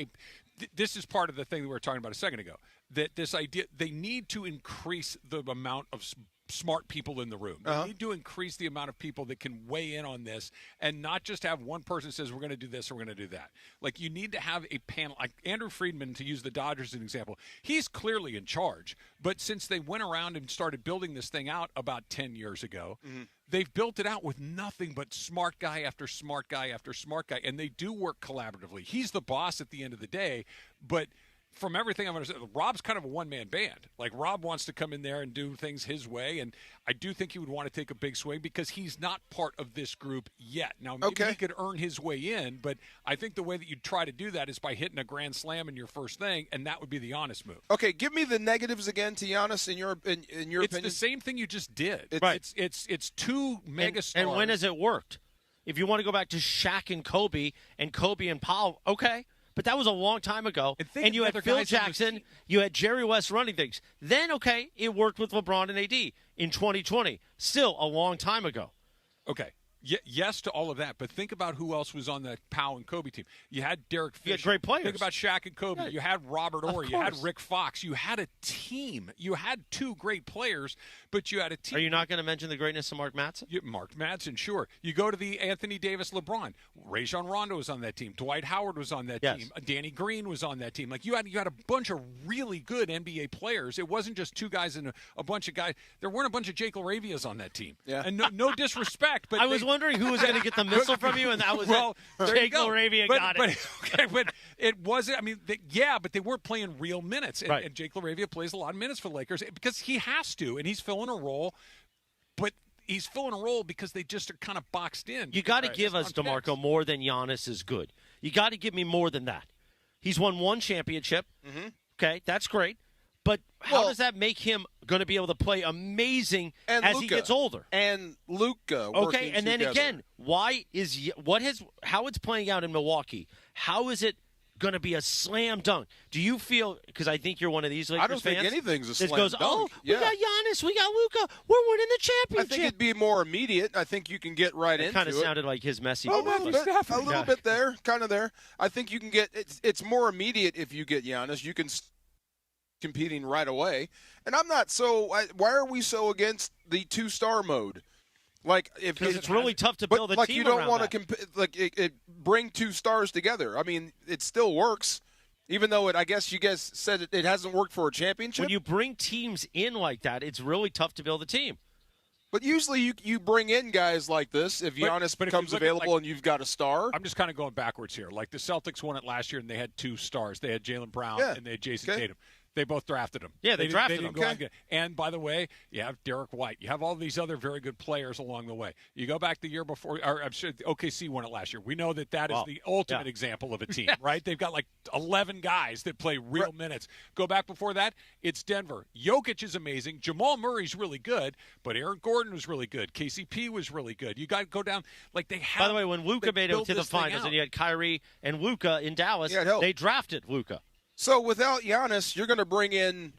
this is part of the thing that we were talking about a second ago, that this idea, they need to increase the amount of smart people in the room. They need to increase the amount of people that can weigh in on this and not just have one person says we're going to do this or we're going to do that. Like you need to have a panel. Like Andrew Friedman, to use the Dodgers as an example, he's clearly in charge. But since they went around and started building this thing out about 10 years ago, they've built it out with nothing but smart guy after smart guy after smart guy. And they do work collaboratively. He's the boss at the end of the day, but from everything I've understood, Rob's kind of a one-man band. Like, Rob wants to come in there and do things his way, and I do think he would want to take a big swing because he's not part of this group yet. Now, maybe he could earn his way in, but I think the way that you'd try to do that is by hitting a grand slam in your first thing, and that would be the honest move. Okay, give me the negatives again to Giannis in your opinion. It's the same thing you just did. It's two mega stars. And when has it worked? If you want to go back to Shaq and Kobe and Paul, okay. But that was a long time ago. And you had Phil Jackson, you had Jerry West running things. Then, okay, it worked with LeBron and AD in 2020. Still a long time ago. Okay. Yes to all of that, but think about who else was on the Powell and Kobe team. You had Derek Fisher. You had great players. Think about Shaq and Kobe. Yeah. You had Robert Horry. You had Rick Fox. You had a team. You had two great players, but you had a team. Are you not going to mention the greatness of Mark Madsen? Mark Madsen, sure. You go to the Anthony Davis LeBron. Rajon Rondo was on that team. Dwight Howard was on that team. Danny Green was on that team. Like you had a bunch of really good NBA players. It wasn't just two guys and a bunch of guys. There weren't a bunch of Jake LaRavias on that team. Yeah. And no disrespect, but I was wondering who was going to get the missile from you, and that was Jake LaRavia got it. But it wasn't. I mean, but they weren't playing real minutes. And Jake LaRavia plays a lot of minutes for the Lakers because he has to, and he's filling a role. But he's filling a role because they just are kind of boxed in. You got to give us, DeMarco, more than Giannis is good. You got to give me more than that. He's won one championship. Mm-hmm. Okay, that's great. But how does that make him going to be able to play amazing as he gets older? And Luka. Okay, and then again, how it's playing out in Milwaukee? How is it going to be a slam dunk? Do you feel, because I think you're one of these Lakers fans. I don't think anything's a slam dunk. We got Giannis, we got Luka, we're winning the championship. I think it'd be more immediate. I think you can get right into it. It kind of sounded like his messy. A little bit there, kind of there. I think you can get, it's more immediate if you get Giannis. You can competing right away. And I'm not why are we so against the two-star mode? Like, because it's really tough to build a team you don't want to bring two stars together. I mean, it still works, even though I guess you guys said it hasn't worked for a championship. When you bring teams in like that, it's really tough to build a team. But usually you bring in guys like this if Giannis becomes available and you've got a star. I'm just kind of going backwards here. Like the Celtics won it last year and they had two stars. They had Jaylen Brown and they had Jason Tatum. They both drafted him. Yeah, they drafted him. And by the way, you have Derek White. You have all these other very good players along the way. You go back the year before, or I'm sure OKC won it last year. We know that is the ultimate example of a team, right? They've got like 11 guys that play real minutes. Go back before that, it's Denver. Jokic is amazing. Jamal Murray's really good, but Aaron Gordon was really good. KCP was really good. You got to go down like they have. By the way, when Luka made it to the finals and you had Kyrie and Luka in Dallas, they drafted Luka. So without Giannis, you're going to bring in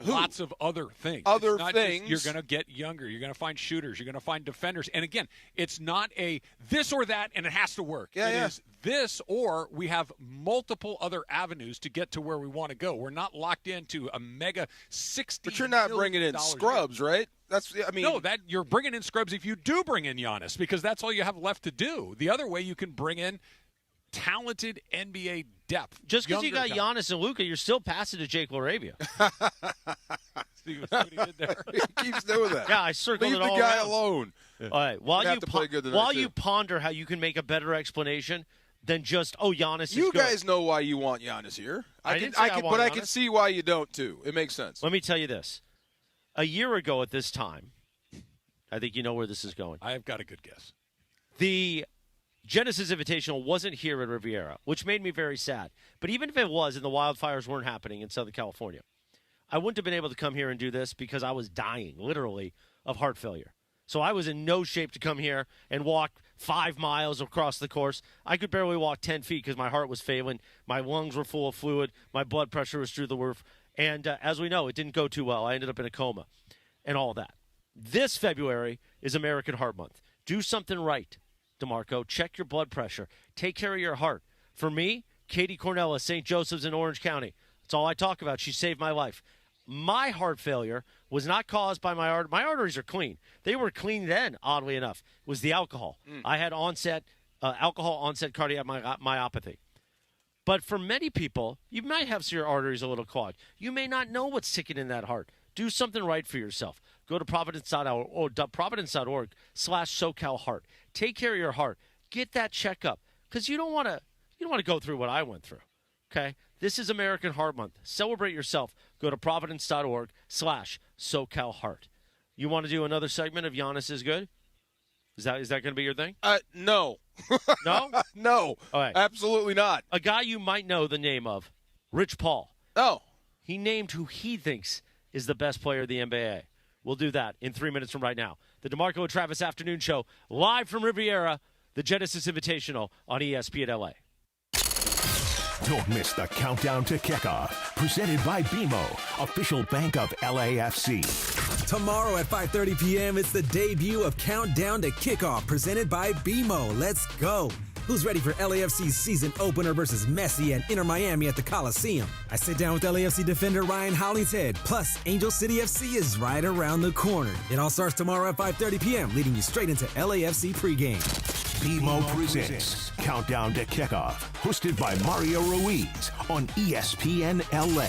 lots of other things. You're going to get younger. You're going to find shooters. You're going to find defenders. And again, it's not a this or that, and it has to work. It is this, or we have multiple other avenues to get to where we want to go. We're not locked into a mega $60 But you're not bringing in scrubs, right? No, that you're bringing in scrubs if you do bring in Giannis, because that's all you have left to do. The other way you can bring in talented NBA depth. Just because you got Giannis and Luka, you're still passing to Jake LaRavia. See what he did there? He keeps doing that. Yeah, I circled Leave it all the guy around. alone. All right, while you ponder how you can make a better explanation than just, Giannis is good. You guys know why you want Giannis here. I can see why you don't, too. It makes sense. Let me tell you this. A year ago at this time, I think you know where this is going. I've got a good guess. The Genesis Invitational wasn't here at Riviera, which made me very sad. But even if it was and the wildfires weren't happening in Southern California, I wouldn't have been able to come here and do this because I was dying, literally, of heart failure. So I was in no shape to come here and walk 5 miles across the course. I could barely walk 10 feet because my heart was failing. My lungs were full of fluid. My blood pressure was through the roof. And as we know, it didn't go too well. I ended up in a coma and all that. This February is American Heart Month. Do something right, DeMarco. Check your blood pressure. Take care of your heart. For me, Katie Cornella, St. Joseph's in Orange County. That's all I talk about. She saved my life. My heart failure was not caused by my arteries are clean. They were clean then, oddly enough. It was the alcohol. I had alcohol onset cardiac myopathy. But for many people, you might have your arteries a little clogged. You may not know what's ticking in that heart. Do something right for yourself. Go to providence.org/SoCalHeart. Take care of your heart. Get that checkup because you don't want to go through what I went through. Okay? This is American Heart Month. Celebrate yourself. Go to providence.org/SoCalHeart. You want to do another segment of Giannis is good? Is that going to be your thing? No. No? No. All right. Absolutely not. A guy you might know the name of, Rich Paul. Oh. He named who he thinks is the best player of the NBA. We'll do that in 3 minutes from right now. The DeMarco and Travis Afternoon Show, live from Riviera, the Genesis Invitational on ESPN LA. Don't miss the countdown to kickoff. Presented by BMO, official bank of LAFC. Tomorrow at 5:30 p.m., it's the debut of Countdown to Kickoff, presented by BMO. Let's go. Who's ready for LAFC's season opener versus Messi and Inter Miami at the Coliseum? I sit down with LAFC defender Ryan Hollingshead. Plus, Angel City FC is right around the corner. It all starts tomorrow at 5:30 p.m., leading you straight into LAFC pregame. BMO presents Countdown to Kickoff, hosted by Mario Ruiz on ESPN LA.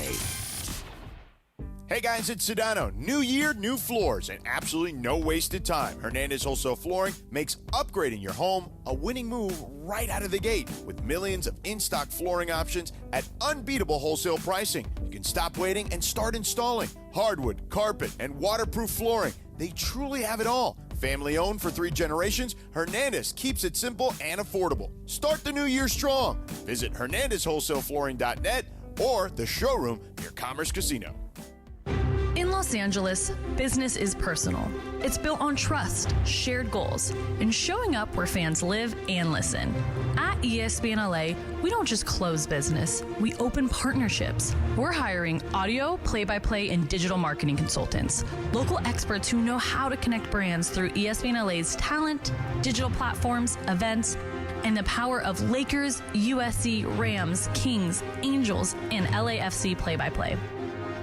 Hey guys, it's Sedano. New year, new floors, and absolutely no wasted time. Hernandez Wholesale Flooring makes upgrading your home a winning move right out of the gate with millions of in-stock flooring options at unbeatable wholesale pricing. You can stop waiting and start installing hardwood, carpet, and waterproof flooring. They truly have it all. Family owned for 3 generations, Hernandez keeps it simple and affordable. Start the new year strong. Visit HernandezWholesaleFlooring.net or the showroom near Commerce Casino. In Los Angeles, business is personal. It's built on trust, shared goals, and showing up where fans live and listen. At ESPN LA, we don't just close business, we open partnerships. We're hiring audio, play-by-play, and digital marketing consultants, local experts who know how to connect brands through ESPN LA's talent, digital platforms, events, and the power of Lakers, USC, Rams, Kings, Angels, and LAFC play-by-play.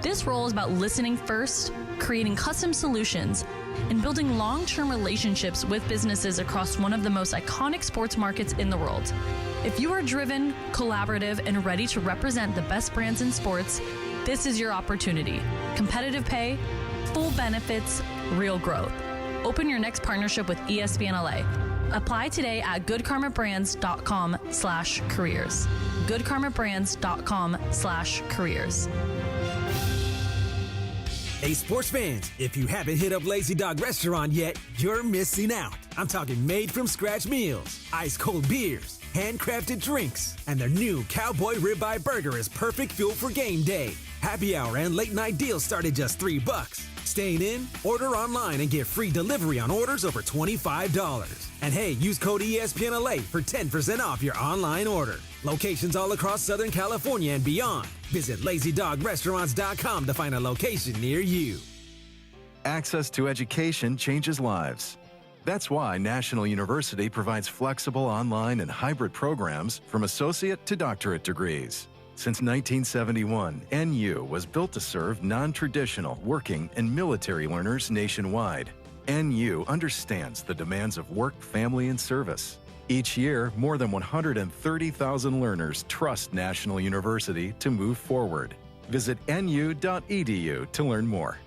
This role is about listening first, creating custom solutions, and building long-term relationships with businesses across one of the most iconic sports markets in the world. If you are driven, collaborative, and ready to represent the best brands in sports, this is your opportunity. Competitive pay, full benefits, real growth. Open your next partnership with ESPN LA. Apply today at goodkarmabrands.com/careers. goodkarmabrands.com/careers. Hey, sports fans, if you haven't hit up Lazy Dog Restaurant yet, you're missing out. I'm talking made-from-scratch meals, ice-cold beers, handcrafted drinks, and their new Cowboy Ribeye Burger is perfect fuel for game day. Happy hour and late-night deals start at just $3. Staying in? Order online and get free delivery on orders over $25. And hey, use code ESPNLA for 10% off your online order. Locations all across Southern California and beyond. Visit LazyDogRestaurants.com to find a location near you. Access to education changes lives. That's why National University provides flexible online and hybrid programs from associate to doctorate degrees. Since 1971, NU was built to serve non-traditional working and military learners nationwide. NU understands the demands of work, family, and service. Each year, more than 130,000 learners trust National University to move forward. Visit nu.edu to learn more.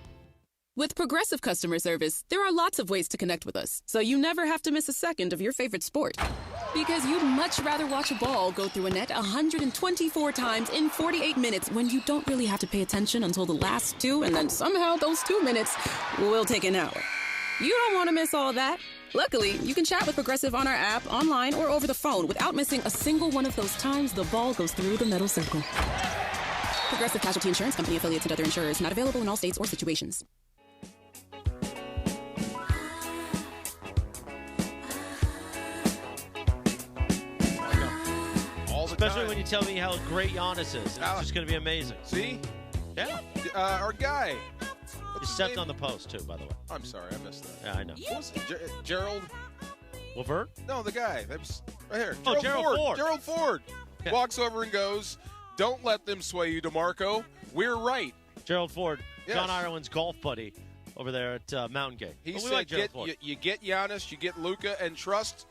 With Progressive Customer Service, there are lots of ways to connect with us, so you never have to miss a second of your favorite sport. Because you'd much rather watch a ball go through a net 124 times in 48 minutes when you don't really have to pay attention until the last 2, and then somehow those 2 minutes will take an hour. You don't want to miss all that. Luckily, you can chat with Progressive on our app, online, or over the phone without missing a single one of those times the ball goes through the metal circle. Progressive Casualty Insurance Company, affiliates, and other insurers. Not available in all states or situations. Especially when you tell me how great Giannis is. It's just going to be amazing. See? Yeah. Our guy. You stepped on the post, too, by the way. I'm sorry. I missed that. Yeah, I know. What was it? Gerald? Levert? No, the guy. That was right here. Gerald Ford. Gerald Ford. Yeah. Walks over and goes, "Don't let them sway you, DeMarco. We're right." Gerald Ford, yes. John Ireland's golf buddy over there at Mountain Gate. He said, you get Giannis, you get Luka, and trust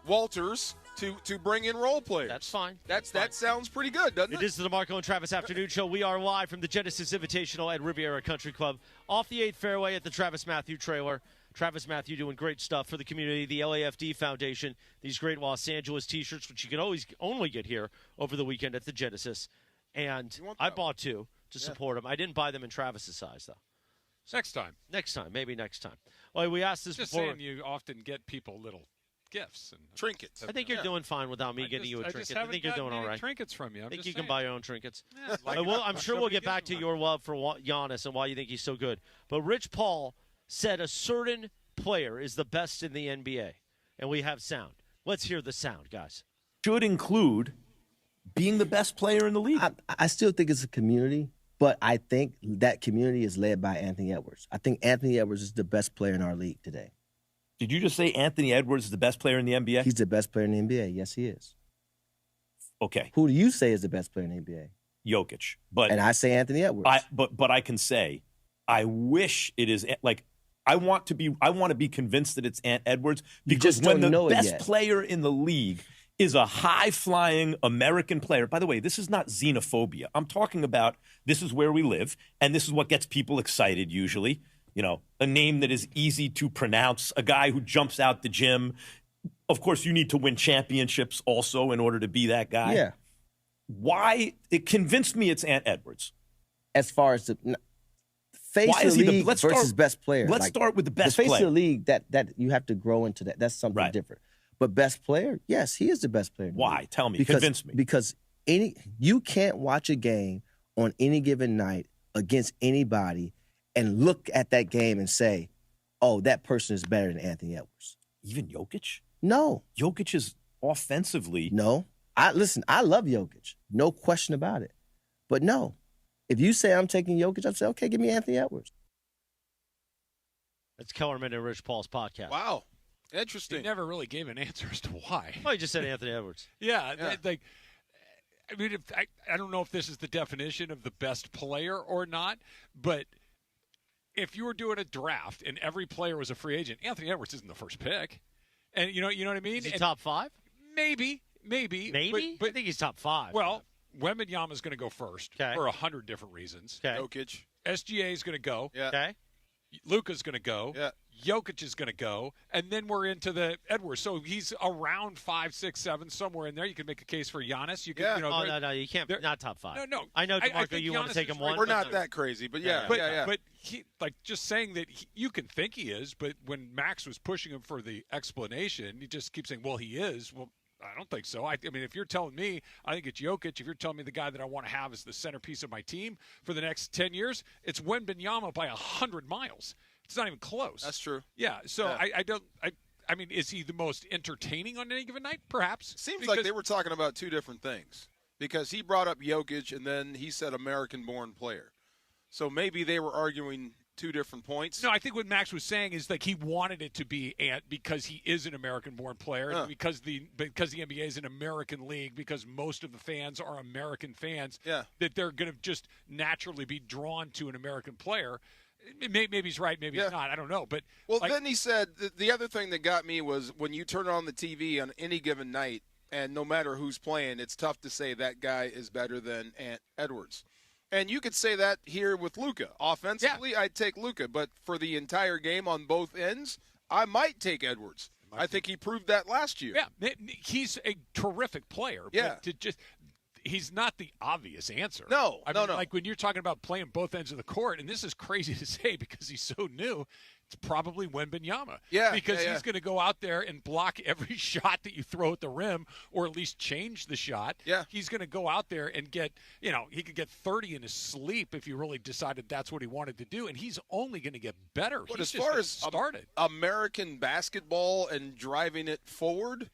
Walters to bring in role players. That's fine. That sounds pretty good, doesn't it? It is the DeMarco and Travis Afternoon Show. We are live from the Genesis Invitational at Riviera Country Club, off the 8th fairway at the Travis Mathew trailer. Travis Mathew doing great stuff for the community, the LAFD Foundation, these great Los Angeles T-shirts, which you can always only get here over the weekend at the Genesis. And I bought 2 to support them. I didn't buy them in Travis's size, though. Next time. Maybe next time. Well, we asked this before. Just saying, you often get people little gifts and trinkets. I think you're doing fine without me getting you a trinket. I think you're doing all right. Trinkets from you. I think you can buy your own trinkets. Yeah, I'm sure we'll get back to your love for Giannis and why you think he's so good. But Rich Paul said a certain player is the best in the NBA, and we have sound. Let's hear the sound, guys. Should include being the best player in the league. I still think it's a community, but I think that community is led by Anthony Edwards. I think Anthony Edwards is the best player in our league today. Did you just say Anthony Edwards is the best player in the NBA? He's the best player in the NBA. Yes, he is. Okay. Who do you say is the best player in the NBA? Jokic. And I say Anthony Edwards. But I can say, I wish it is like I want to be convinced that it's Ant Edwards because when the best player in the league is a high-flying American player. By the way, this is not xenophobia. I'm talking about this is where we live, and this is what gets people excited usually. You know, a name that is easy to pronounce, a guy who jumps out the gym. Of course, you need to win championships also in order to be that guy. Yeah. Why? It convinced me it's Ant Edwards. As far as the face of the league versus best player. Let's start with the best player. The face of the league, that you have to grow into that. That's something different. But best player, yes, he is the best player. Why? Tell me. Convince me. Because you can't watch a game on any given night against anybody and look at that game and say, oh, that person is better than Anthony Edwards. Even Jokic? No. Jokic is offensively. No. I love Jokic. No question about it. But no. If you say I'm taking Jokic, I'd say, okay, give me Anthony Edwards. That's Kellerman and Rich Paul's podcast. Wow. Interesting. He never really gave an answer as to why. Well, he just said Anthony Edwards. Yeah. I mean, I don't know if this is the definition of the best player or not, but if you were doing a draft and every player was a free agent, Anthony Edwards isn't the first pick. And you know what I mean? Is he top 5? Maybe. But I think he's top 5. Well, Wembanyama is going to go first for 100 different reasons. Okay. Jokic. SGA is going to go. Yeah. Okay. Luka's going to go. Yeah. Jokic is going to go. And then we're into the Edwards. So he's around 5, 6, 7, somewhere in there. You can make a case for Giannis. You can, no, you can't. Not top 5. No. I know, DeMarco, you want to take him one. We're not that crazy, but yeah. But he, just saying that you can think he is, but when Max was pushing him for the explanation, he just keeps saying, well, he is. Well, I don't think so. I mean, if you're telling me, I think it's Jokic. If you're telling me the guy that I want to have as the centerpiece of my team for the next 10 years, it's Wembanyama by 100 miles. It's not even close. That's true. Yeah. So yeah. I mean, is he the most entertaining on any given night? Perhaps. Seems like they were talking about two different things because he brought up Jokic and then he said American-born player. So maybe they were arguing two different points. No, I think what Max was saying is like he wanted it to be Ant because he is an American-born player, and because the NBA is an American league, because most of the fans are American fans, that they're going to just naturally be drawn to an American player. Maybe he's right, maybe he's not. I don't know. But then he said the other thing that got me was when you turn on the TV on any given night, and no matter who's playing, it's tough to say that guy is better than Ant Edwards. And you could say that here with Luka. Offensively, I'd take Luka, but for the entire game on both ends, I might take Edwards. I think he proved that last year. Yeah, he's a terrific player. Yeah. But he's not the obvious answer. No, I mean, like when you're talking about playing both ends of the court, and this is crazy to say because he's so new, it's probably Wembanyama. Yeah. Because he's going to go out there and block every shot that you throw at the rim, or at least change the shot. Yeah. He's going to go out there and get, he could get 30 in his sleep if he really decided that's what he wanted to do, and he's only going to get better. But he's as far as started. American basketball and driving it forward,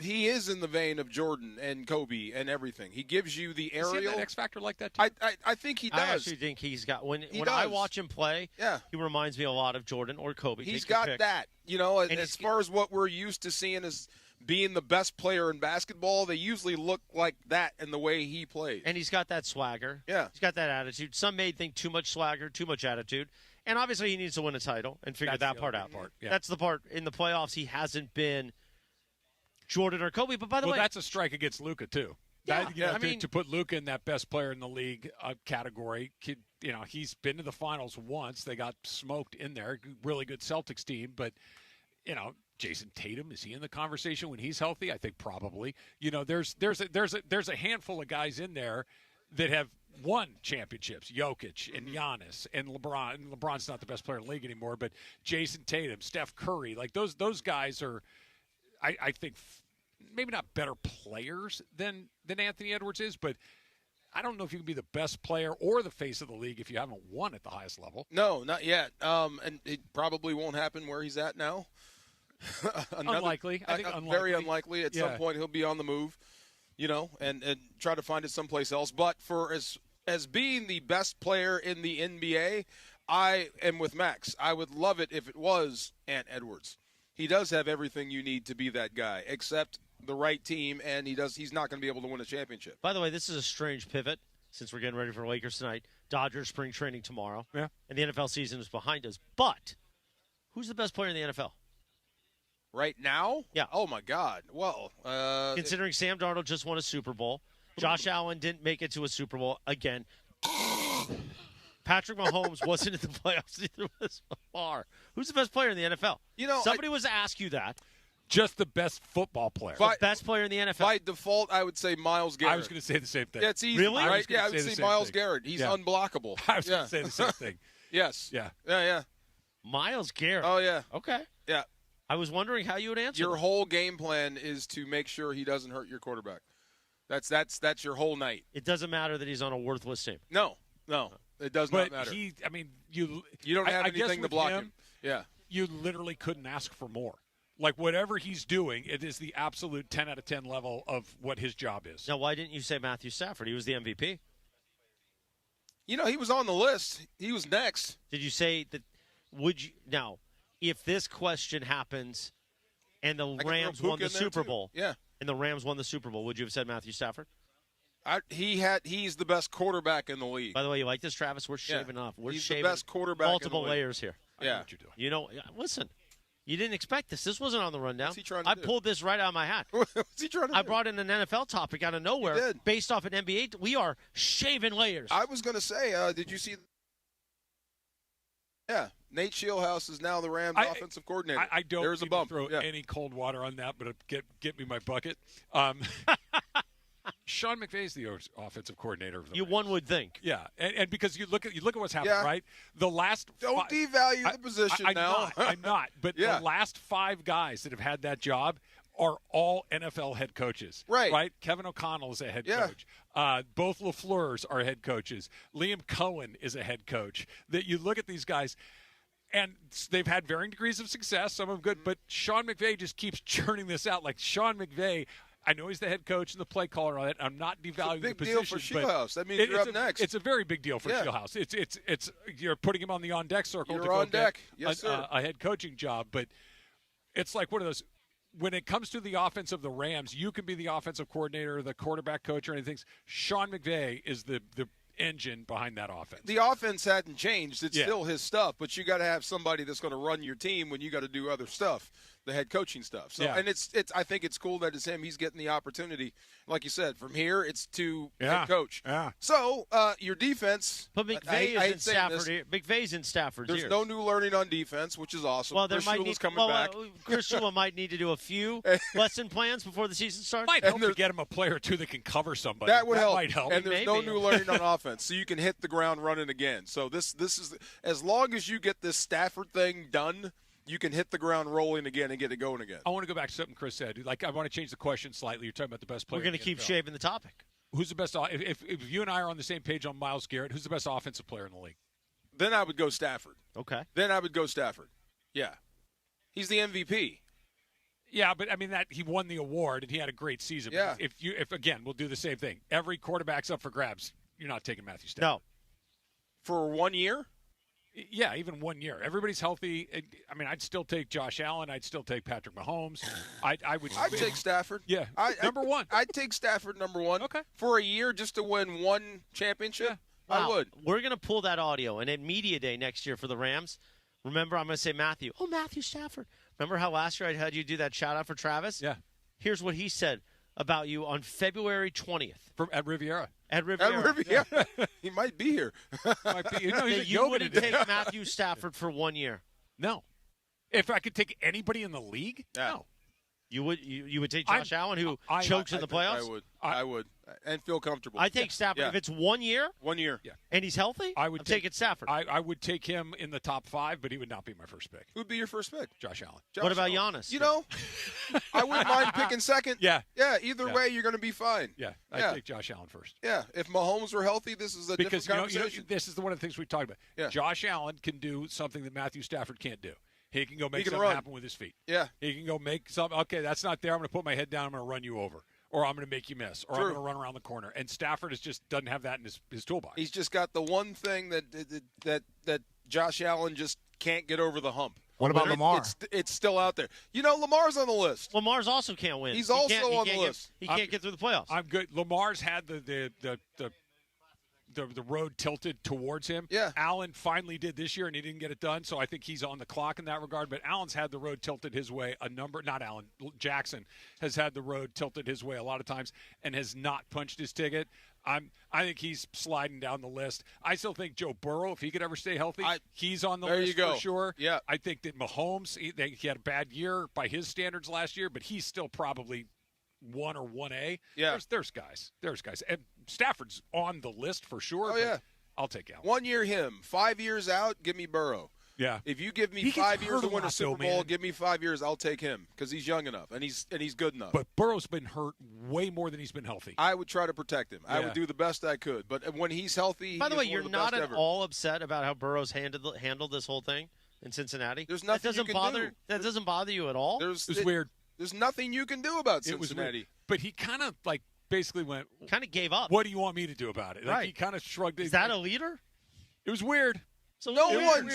he is in the vein of Jordan and Kobe and everything. He gives you the aerial. Is he an X factor like that too? I think he does. I actually think he's got when I watch him play. Yeah. He reminds me a lot of Jordan or Kobe. He's got that. As far as what we're used to seeing as being the best player in basketball, they usually look like that in the way he plays. And he's got that swagger. Yeah. He's got that attitude. Some may think too much swagger, too much attitude. And obviously he needs to win a title and figure that part out. Yeah. That's the part in the playoffs he hasn't been Jordan or Kobe. But by the way, that's a strike against Luka too. Yeah, to put Luka in that best player in the league category, he's been to the finals once. They got smoked in there. Really good Celtics team, but Jason Tatum, is he in the conversation when he's healthy? I think probably. There's a handful of guys in there that have won championships. Jokic and Giannis and LeBron. And LeBron's not the best player in the league anymore, but Jason Tatum, Steph Curry, like those guys are. I think maybe not better players than Anthony Edwards is, but I don't know if you can be the best player or the face of the league if you haven't won at the highest level. No, not yet. And it probably won't happen where he's at now. Unlikely. I think unlikely. Very unlikely. At some point he'll be on the move, and try to find it someplace else. But for as being the best player in the NBA, I am with Max. I would love it if it was Ant Edwards. He does have everything you need to be that guy, except the right team, and he's not going to be able to win a championship. By the way, this is a strange pivot since we're getting ready for Lakers tonight. Dodgers spring training tomorrow. Yeah. And the NFL season is behind us. But who's the best player in the NFL? Right now? Yeah. Oh, my God. Well, considering Sam Darnold just won a Super Bowl, Josh Allen didn't make it to a Super Bowl again. Patrick Mahomes wasn't in the playoffs either was far. Who's the best player in the NFL? Somebody was to ask you that. Just the best football player. The best player in the NFL. By default, I would say Myles Garrett. I was going to say the same thing. Yeah, it's easy. Really? Right? I would say Myles Garrett. He's unblockable. I was going to say the same thing. Yes. Yeah. Yeah. Myles Garrett. Oh, yeah. Okay. Yeah. I was wondering how you would answer Your that. whole game plan is to make sure he doesn't hurt your quarterback. That's your whole night. It doesn't matter that he's on a worthless team. No. It does not matter. You don't have anything to block him. Yeah. You literally couldn't ask for more. Like, whatever he's doing, it is the absolute 10 out of 10 level of what his job is. Now, why didn't you say Mathew Stafford? He was the MVP. He was on the list. He was next. Did you say that? Would you now, if this question happens and the Rams won the Super Bowl, and the Rams won the Super Bowl, would you have said Mathew Stafford? He's the best quarterback in the league. By the way, you like this, Travis? We're shaving off. We're he's shaving the best quarterback multiple in the league. layers here. I know what you're doing. Listen. You didn't expect this. This wasn't on the rundown. What's he trying to I do? pulled this right out of my hat. What's he trying to do? I brought in an NFL topic out of nowhere based off an NBA. We are shaving layers. I was going to say, did you see? Yeah, Nate Shieldhouse is now the Rams offensive coordinator. I don't There's a bump. throw any cold water on that, but get me my bucket. Sean McVay's the offensive coordinator of the Rams. One would think. Yeah, and because you look at what's happened, right? The last don't devalue the position now. I'm not. But the last 5 guys that have had that job are all NFL head coaches. Right? Kevin O'Connell is a head coach. Both LaFleurs are head coaches. Liam Cohen is a head coach. That you look at these guys, and they've had varying degrees of success, some of them good, but Sean McVay just keeps churning this out. Like Sean McVay, I know he's the head coach and the play caller on it. I'm not devaluing the position. It's a big deal for Shieldhouse. That means you're up next. It's a very big deal for Shieldhouse. It's you're putting him on the on-deck circle you're to go on deck. Get yes, sir. A head coaching job. But it's like one of those – when it comes to the offense of the Rams, you can be the offensive coordinator, the quarterback coach, or anything. Sean McVay is engine behind that offense. The offense hadn't changed. It's still his stuff, but you got to have somebody that's going to run your team when you got to do other stuff, the head coaching stuff. So, and it's I think it's cool that it's him. He's getting the opportunity. Like you said, from here it's to head coach. Yeah. So your defense. But McVay's in Stafford. McVay's in Stafford's There's no new learning on defense, which is awesome. Well, Chris Shula's coming back. Chris Shula might need to do a few lesson plans before the season starts. Might help to get him a player or two that can cover somebody. That would help. Might help. And there's no new learning on offense, so you can hit the ground running again. So this is as long as you get this Stafford thing done, you can hit the ground rolling again and get it going again. I want to go back to something Chris said. Like, I want to change the question slightly. You're talking about the best player. We're going to keep shaving the topic. Who's the best? If you and I are on the same page on Myles Garrett, who's the best offensive player in the league? Then I would go Stafford. Okay. Then I would go Stafford. Yeah. He's the MVP. Yeah, but I mean that he won the award and he had a great season. Yeah. If again, we'll do the same thing. Every quarterback's up for grabs. You're not taking Mathew Stafford. No. For 1 year? Yeah, even 1 year. Everybody's healthy. I mean, I'd still take Josh Allen. I'd still take Patrick Mahomes. I'd take Stafford. Yeah, number one. I'd take Stafford number one. Okay. For a year just to win one championship, I would. We're going to pull that audio, and at Media Day next year for the Rams, remember I'm going to say Mathew. Oh, Mathew Stafford. Remember how last year I had you do that shout-out for Travis? Yeah. Here's what he said about you on February 20th. At Riviera. At Riviera. Yeah. He might be here. Might be. No, you wouldn't take Mathew Stafford for 1 year. No. If I could take anybody in the league, no. You would take Josh Allen, who chokes in the playoffs? I would. And feel comfortable. I take Stafford. Yeah. If it's 1 year? 1 year. Yeah. And he's healthy? I'm taking Stafford. I would take him in the top 5, but he would not be my first pick. Who'd be your first pick? Josh Allen. What about Giannis? You know, I wouldn't mind picking second. Yeah. Yeah, either way, you're going to be fine. Yeah, I'd take Josh Allen first. Yeah, if Mahomes were healthy, this is a different conversation. This is one of the things we talked about. Yeah. Josh Allen can do something that Matthew Stafford can't do. He can go make something happen with his feet. Yeah. He can go make something. Okay, that's not there. I'm going to put my head down. I'm going to run you over. Or I'm going to make you miss. Or I'm going to run around the corner. And Stafford just doesn't have that in his toolbox. He's just got the one thing that Josh Allen just can't get over the hump. What about Lamar? It's still out there. You know, Lamar's on the list. Lamar's also can't win. He's also on the list. He can't get through the playoffs. I'm good. Lamar's had the road tilted towards him. Yeah. Allen finally did this year, and he didn't get it done, so I think he's on the clock in that regard. But Allen's had the road tilted his way Jackson has had the road tilted his way a lot of times and has not punched his ticket. I think he's sliding down the list. I still think Joe Burrow, if he could ever stay healthy, he's on the list for sure. Yeah. I think that Mahomes, he had a bad year by his standards last year, but he's still probably 1 or 1A. Yeah. There's guys. And Stafford's on the list for sure. Oh, yeah. I'll take Allen. 1 year him. 5 years out, give me Burrow. Yeah. If you give me 5 years to win a Super Bowl, give me 5 years, I'll take him because he's young enough and he's good enough. But Burrow's been hurt way more than he's been healthy. I would try to protect him. I would do the best I could. But when he's healthy, by the way, you're not at all upset about how Burrow's handled this whole thing in Cincinnati? There's nothing that doesn't bother. That doesn't bother you at all? It's weird. There's nothing you can do about Cincinnati. It was weird. But he kind of basically went. Kind of gave up. What do you want me to do about it? Right. He kind of shrugged. Is that a leader? It was weird. So no one's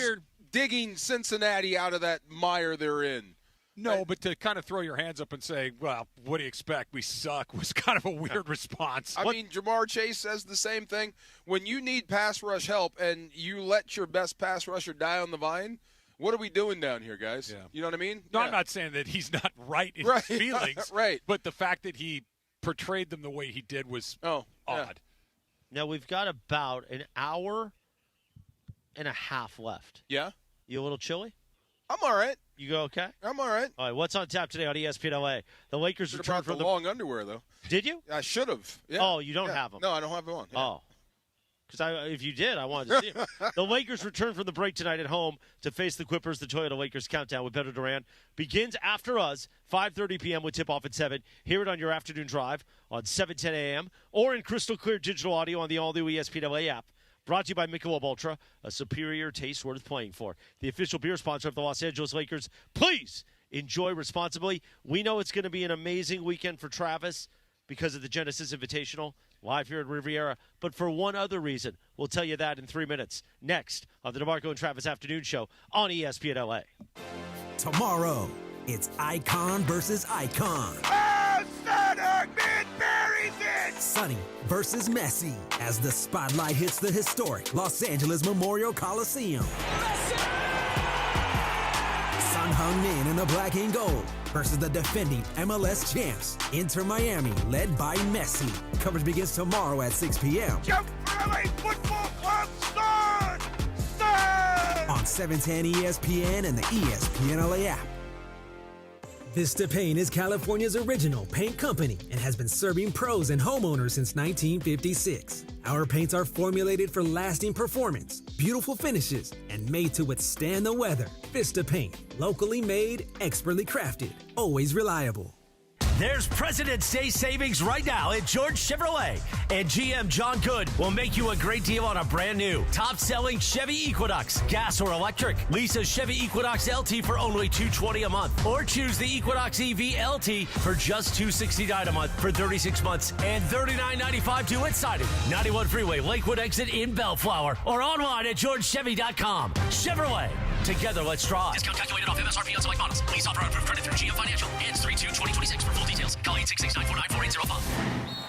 digging Cincinnati out of that mire they're in. No, but to kind of throw your hands up and say, well, what do you expect? We suck was kind of a weird response. I mean, Jamar Chase says the same thing. When you need pass rush help and you let your best pass rusher die on the vine, what are we doing down here, guys? Yeah. You know what I mean? No, I'm not saying that he's not right in his feelings. Right. But the fact that he portrayed them the way he did was odd. Yeah. Now, we've got about an hour and a half left. Yeah? You a little chilly? I'm all right. You go okay? I'm all right. All right, what's on tap today on ESPN LA? The Lakers returned from the long underwear, though. Did you? I should have. Yeah. Oh, you don't have them? No, I don't have them on. Yeah. Oh. Because if you did, I wanted to see them. The Lakers return from the break tonight at home to face the Clippers. The Toyota Lakers countdown with Beto Duran begins after us, 5:30 p.m. with tip-off at 7. Hear it on your afternoon drive on 7:10 a.m. or in crystal clear digital audio on the all-new ESPN LA app. Brought to you by Michelob Ultra, a superior taste worth playing for. The official beer sponsor of the Los Angeles Lakers. Please enjoy responsibly. We know it's going to be an amazing weekend for Travis because of the Genesis Invitational live here at Riviera. But for one other reason, we'll tell you that in 3 minutes. Next on the DeMarco and Travis Afternoon Show on ESPN LA. Tomorrow, it's icon versus icon. Center mid buries it. Sonny versus Messi, as the spotlight hits the historic Los Angeles Memorial Coliseum. Sun hung in the black and gold versus the defending MLS champs, Inter Miami, led by Messi. Coverage begins tomorrow at 6 p.m. Jeff Valley Football Club, start! On 710 ESPN and the ESPN LA app. Vista Paint is California's original paint company and has been serving pros and homeowners since 1956. Our paints are formulated for lasting performance, beautiful finishes, and made to withstand the weather. Vista Paint, locally made, expertly crafted, always reliable. There's President's Day savings right now at George Chevrolet. And GM John Good will make you a great deal on a brand new, top-selling Chevy Equinox, gas or electric. Lease a Chevy Equinox LT for only $220 a month. Or choose the Equinox EV LT for just $269 a month for 36 months and $39.95 due at signing. 91 Freeway, Lakewood exit in Bellflower. Or online at georgechevy.com. Chevrolet. Together, let's drive. Discount calculated off MSRP on select models. Please offer approved credit through GM Financial. Ends 3/2/2026. For full details, call 866-949-4805.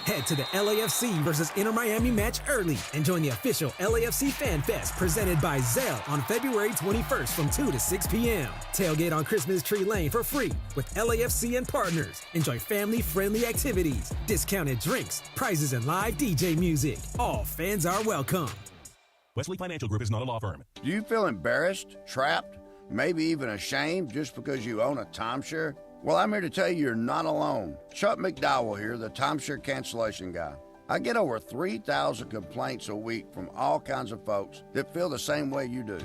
Head to the LAFC versus Inter Miami match early and join the official LAFC Fan Fest presented by Zelle on February 21st from 2 to 6 p.m. Tailgate on Christmas Tree Lane for free with LAFC and partners. Enjoy family-friendly activities, discounted drinks, prizes, and live DJ music. All fans are welcome. Wesley Financial Group is not a law firm. Do you feel embarrassed, trapped, maybe even ashamed just because you own a timeshare? Well, I'm here to tell you you're not alone. Chuck McDowell here, the timeshare cancellation guy. I get over 3,000 complaints a week from all kinds of folks that feel the same way you do.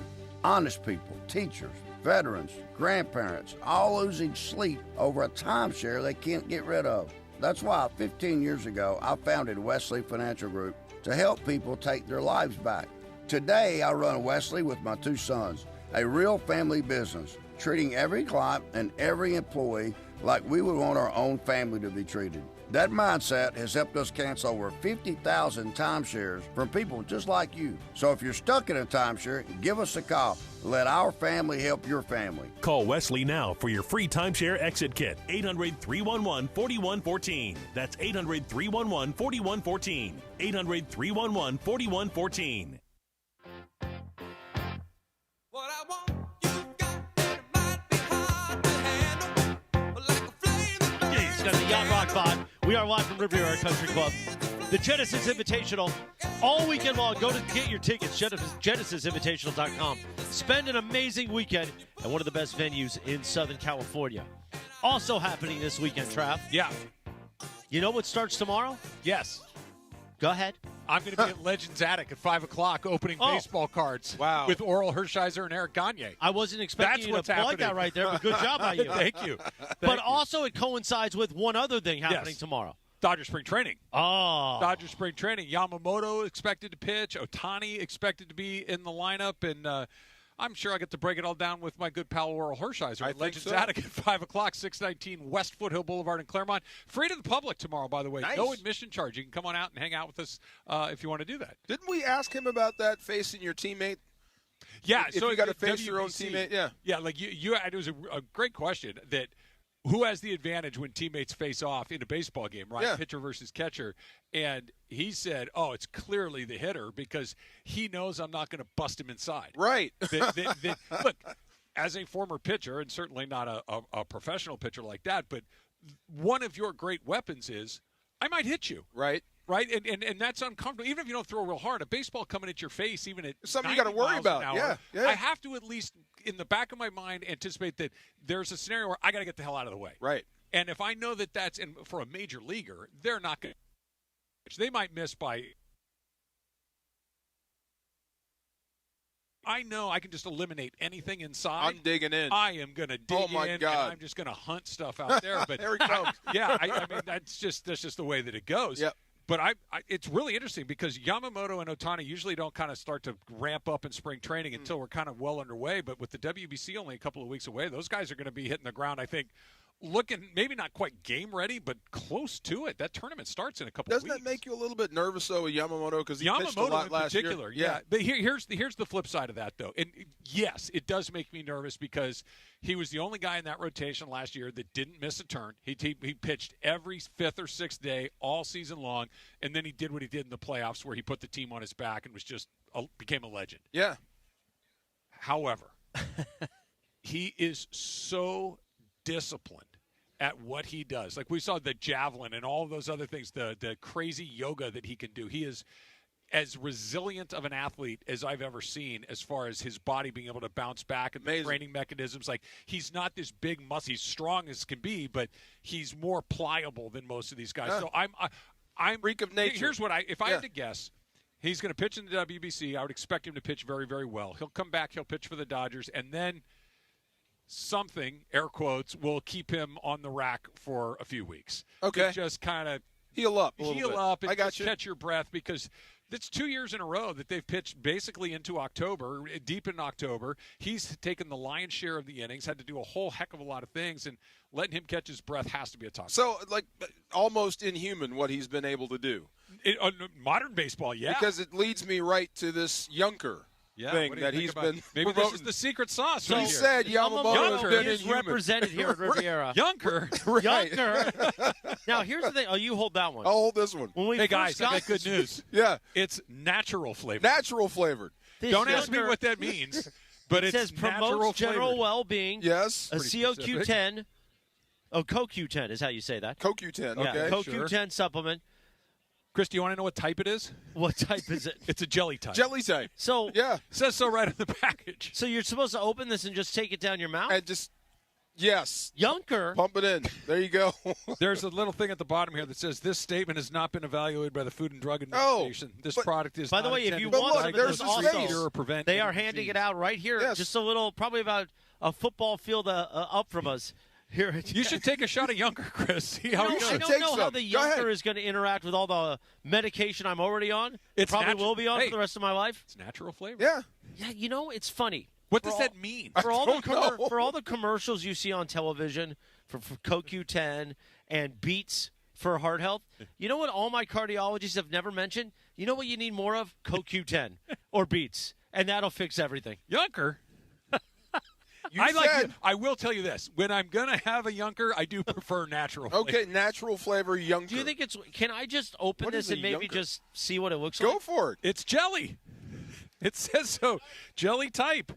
Honest people, teachers, veterans, grandparents, all losing sleep over a timeshare they can't get rid of. That's why 15 years ago, I founded Wesley Financial Group to help people take their lives back. Today, I run Wesley with my two sons, a real family business, treating every client and every employee like we would want our own family to be treated. That mindset has helped us cancel over 50,000 timeshares from people just like you. So if you're stuck in a timeshare, give us a call. Let our family help your family. Call Wesley now for your free timeshare exit kit. 800-311-4114. That's 800-311-4114. 800-311-4114. What I want, you got, and it might be hard to handle, but like a flame that burns. He's got the Yacht Rock Pod. We are live from Riviera Country Club. The Genesis Invitational all weekend long. Go to get your tickets, genesisinvitational.com. Spend an amazing weekend at one of the best venues in Southern California. Also happening this weekend, Trav. Yeah. You know what starts tomorrow? Yes. Go ahead. I'm going to be at Legends Attic at 5 o'clock opening baseball cards with Oral Hershiser and Eric Gagne. I wasn't expecting you to plug that right there, but good job by you. Thank you. But also it coincides with one other thing happening tomorrow. Dodger Spring Training. Oh. Dodger Spring Training. Yamamoto expected to pitch. Ohtani expected to be in the lineup. And I'm sure I get to break it all down with my good pal Oral Hershiser at Legends Attic at 5 o'clock, 619 West Foothill Boulevard in Claremont. Free to the public tomorrow, by the way. Nice. No admission charge. You can come on out and hang out with us if you want to do that. Didn't we ask him about that, facing your teammate? Yeah. If so you got to face your own teammate, yeah. Yeah, like it was a great question that who has the advantage when teammates face off in a baseball game, right? Yeah. Pitcher versus catcher. And he said, it's clearly the hitter because he knows I'm not going to bust him inside. Right. Look, as a former pitcher, and certainly not a professional pitcher like that, but one of your great weapons is I might hit you. Right. Right? And that's uncomfortable. Even if you don't throw real hard, a baseball coming at your face, even at something you got to worry about. Hour, yeah. I have to at least, in the back of my mind, anticipate that there's a scenario where I got to get the hell out of the way. Right. And if I know that that's for a major leaguer, they're not going to. They might miss by. I know I can just eliminate anything inside. I'm digging in. I am going to dig my in, God. and I'm just going to hunt stuff out there. But there he comes. I mean that's just the way that it goes. Yep. But it's really interesting because Yamamoto and Ohtani usually don't kind of start to ramp up in spring training until we're kind of well underway. But with the WBC only a couple of weeks away, those guys are going to be hitting the ground, I think, looking maybe not quite game ready, but close to it. That tournament starts in a couple Doesn't weeks. That make you a little bit nervous, though, with Yamamoto? Because he pitched a lot last year. Yamamoto in particular, yeah. But here's the flip side of that, though. And yes, it does make me nervous because he was the only guy in that rotation last year that didn't miss a turn. He pitched every fifth or sixth day all season long, and then he did what he did in the playoffs where he put the team on his back and was just became a legend. Yeah. However, he is so disciplined at what he does. Like we saw the javelin and all of those other things, the crazy yoga that he can do. He is as resilient of an athlete as I've ever seen as far as his body being able to bounce back and the training mechanisms. Like he's not this big muscle. He's strong as can be, but he's more pliable than most of these guys. So I'm freak of nature. Here's what if I had to guess, he's going to pitch in the WBC. I would expect him to pitch very, very well. He'll come back. He'll pitch for the Dodgers, and then something, air quotes, will keep him on the rack for a few weeks. Okay. Just kind of heal up and I got just catch your breath because it's 2 years in a row that they've pitched basically into October, deep in October. He's taken the lion's share of the innings, had to do a whole heck of a lot of things, and letting him catch his breath has to be a tough. So, like, almost inhuman what he's been able to do. Modern baseball, yeah. Because it leads me right to this Yunker thing that he's been maybe promoting. this is the secret sauce. So he said Yamamoto's been is represented here at Riviera. Yunker. Right. Yunker. Now, here's the thing. Oh, you hold that one. I'll hold this one. Hey, guys, I got good news. Yeah. It's natural flavored. Natural flavored. Don't ask me what that means, but it says natural promotes general flavored. well-being. Yes. A CoQ10. Oh, CoQ10 is how you say that. CoQ10, Yeah, okay. CoQ10 supplement. Chris, do you want to know what type it is? What type is it? It's a jelly type. Jelly type. So yeah, it says so right on the package. So you're supposed to open this and just take it down your mouth? And just, yes. Yunker. Pump it in. There you go. There's a little thing at the bottom here that says this statement has not been evaluated by the Food and Drug Administration. This product is by the not way, if you intended want to some of diagnose, this also, cure, or prevent they are any handing disease. it out right here, just a little, probably about a football field up from us. Here, you should take a shot of Yunker, Chris. See how it goes. I don't know how the Yunker is going to interact with all the medication I'm already on. It's probably will be on hey, for the rest of my life. It's natural flavor. Yeah. Yeah, you know, it's funny. What does that mean? For all the commercials you see on television for CoQ10 and Beats for heart health, you know what all my cardiologists have never mentioned? You know what you need more of? CoQ10 or Beats, and that'll fix everything. Yunker. I will tell you this. When I'm going to have a Yunker, I do prefer natural flavor. Okay, natural flavor Yunker. Do you think it's – can I just open this and maybe just see what it looks like? Go for it. It's jelly. It says so. Jelly type.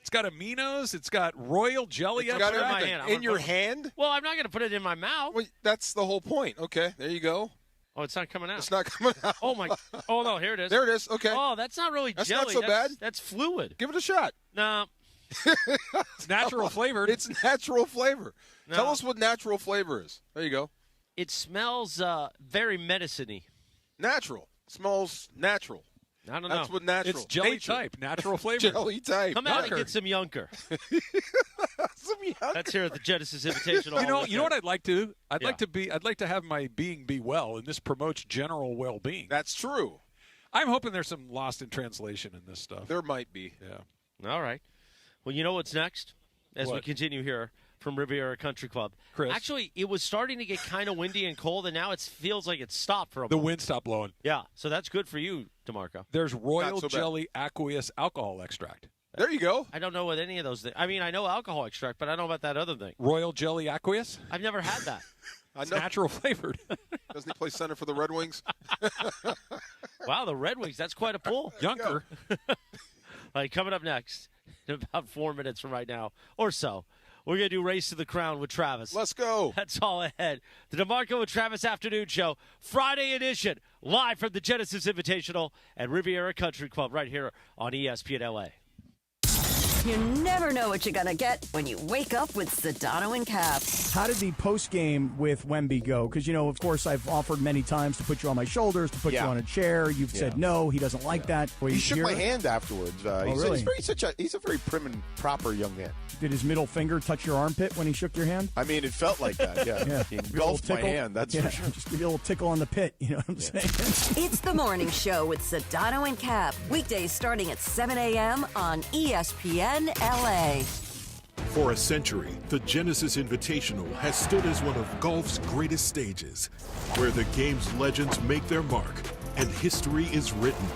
It's got aminos. It's got royal jelly. It's got everything. In your hand? Well, I'm not going to put it in my mouth. Well, that's the whole point. Okay, there you go. Oh, it's not coming out. It's not coming out. Oh, my – oh, no, here it is. There it is. Okay. Oh, that's not really that's jelly. That's not so bad. That's fluid. Give it a shot. No. It's natural flavored. It's natural flavor. No. Tell us what natural flavor is. There you go. It smells very medicine-y. Natural. Smells natural. I don't know. That's what natural. It's jelly Nature. type. Natural flavor. Jelly type. Come out and get some Yunker. Some Yunker. That's here at the Genesis Invitational. You know what I'd like to do? I'd like to have my being be well, and this promotes general well-being. That's true. I'm hoping there's some lost in translation in this stuff. There might be. Yeah. All right. Well, you know what's next? As we What? continue here from Riviera Country Club. Chris. Actually, it was starting to get kind of windy and cold, and now it feels like it's stopped for a The moment. wind stopped blowing. Yeah, so that's good for you, DeMarco. There's royal Not so bad. jelly aqueous alcohol extract. There you go. I don't know what any of those things. I mean, I know alcohol extract, but I don't know about that other thing. Royal jelly aqueous? I've never had that. It's natural flavored. Doesn't he play center for the Red Wings? Wow, the Red Wings, that's quite a pull. Yunker. All right, coming up next, in about 4 minutes from right now or so, we're going to do Race to the Crown with Travis. Let's go. That's all ahead. The DeMarco with Travis Afternoon Show, Friday edition, live from the Genesis Invitational at Riviera Country Club right here on ESPN LA. You never know what you're going to get when you wake up with Sedano and Cap. How did the post-game with Wemby go? Because, of course, I've offered many times to put you on my shoulders, to put you on a chair. You've said no. He doesn't like that. Well, he shook my hand afterwards. Really? He's a very prim and proper young man. Did his middle finger touch your armpit when he shook your hand? I mean, it felt like that, yeah. He engulfed my hand, that's for sure. Just give you a little tickle on the pit, you know what I'm saying? It's the morning show with Sedano and Cap. Weekdays starting at 7 a.m. on ESPN LA. For a century, the Genesis Invitational has stood as one of golf's greatest stages, where the game's legends make their mark and history is written.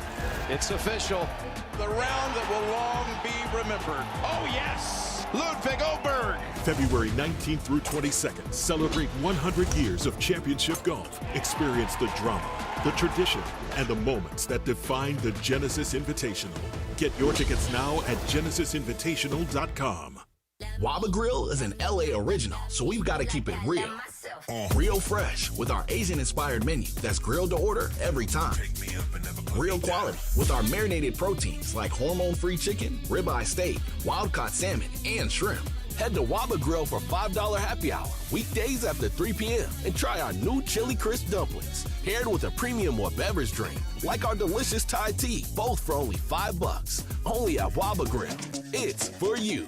It's official. The round that will long be remembered. Oh, yes! Ludwig Oberg. February 19th through 22nd, celebrate 100 years of championship golf. Experience the drama, the tradition, and the moments that define the Genesis Invitational. Get your tickets now at genesisinvitational.com. Waba Grill is an LA original, so we've got to keep it real. Real fresh with our Asian-inspired menu that's grilled to order every time. Real quality with our marinated proteins like hormone-free chicken, ribeye steak, wild-caught salmon, and shrimp. Head to Waba Grill for $5 happy hour, weekdays after 3 p.m. and try our new Chili Crisp dumplings, paired with a premium or beverage drink, like our delicious Thai tea, both for only $5. Only at Waba Grill. It's for you.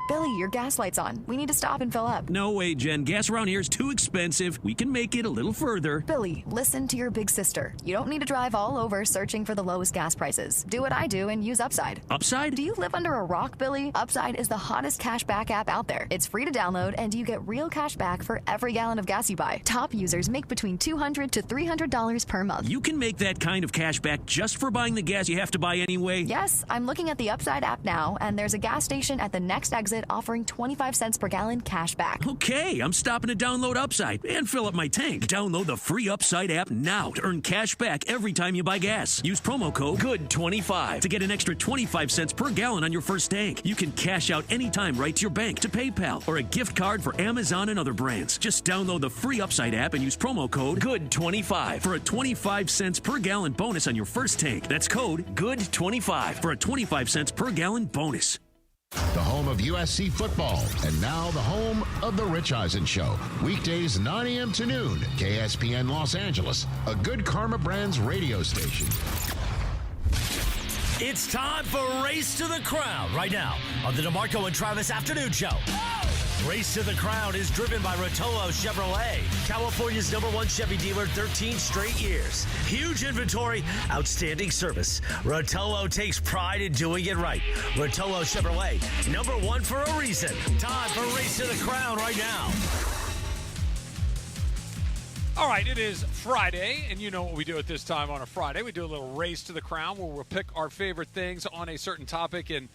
Billy, your gas light's on. We need to stop and fill up. No way, Jen. Gas around here is too expensive. We can make it a little further. Billy, listen to your big sister. You don't need to drive all over searching for the lowest gas prices. Do what I do and use Upside. Upside? Do you live under a rock, Billy? Upside is the hottest cash back app out there. It's free to download, and you get real cash back for every gallon of gas you buy. Top users make between $200 to $300 per month. You can make that kind of cash back just for buying the gas you have to buy anyway? Yes, I'm looking at the Upside app now, and there's a gas station at the next exit offering 25 cents per gallon cash back. Okay, I'm stopping to download Upside and fill up my tank. Download the free Upside app now to earn cash back every time you buy gas. Use promo code GOOD25 to get an extra 25 cents per gallon on your first tank. You can cash out anytime right to your bank, to PayPal, or a gift card for Amazon and other brands. Just download the free Upside app and use promo code GOOD25 for a 25 cents per gallon bonus on your first tank. That's code GOOD25 for a 25 cents per gallon bonus. The home of USC football, and now the home of The Rich Eisen Show. Weekdays 9 a.m. to noon, KSPN Los Angeles, a Good Karma Brands radio station. It's time for Race to the Crown right now on the DeMarco and Travis Afternoon Show. Race to the Crown is driven by Rotolo Chevrolet, California's #1 Chevy dealer 13 straight years. Huge inventory, outstanding service. Rotolo takes pride in doing it right. Rotolo Chevrolet, #1 for a reason. Time for Race to the Crown right now. All right, it is Friday, and you know what we do at this time on a Friday. We do a little Race to the Crown where we'll pick our favorite things on a certain topic, and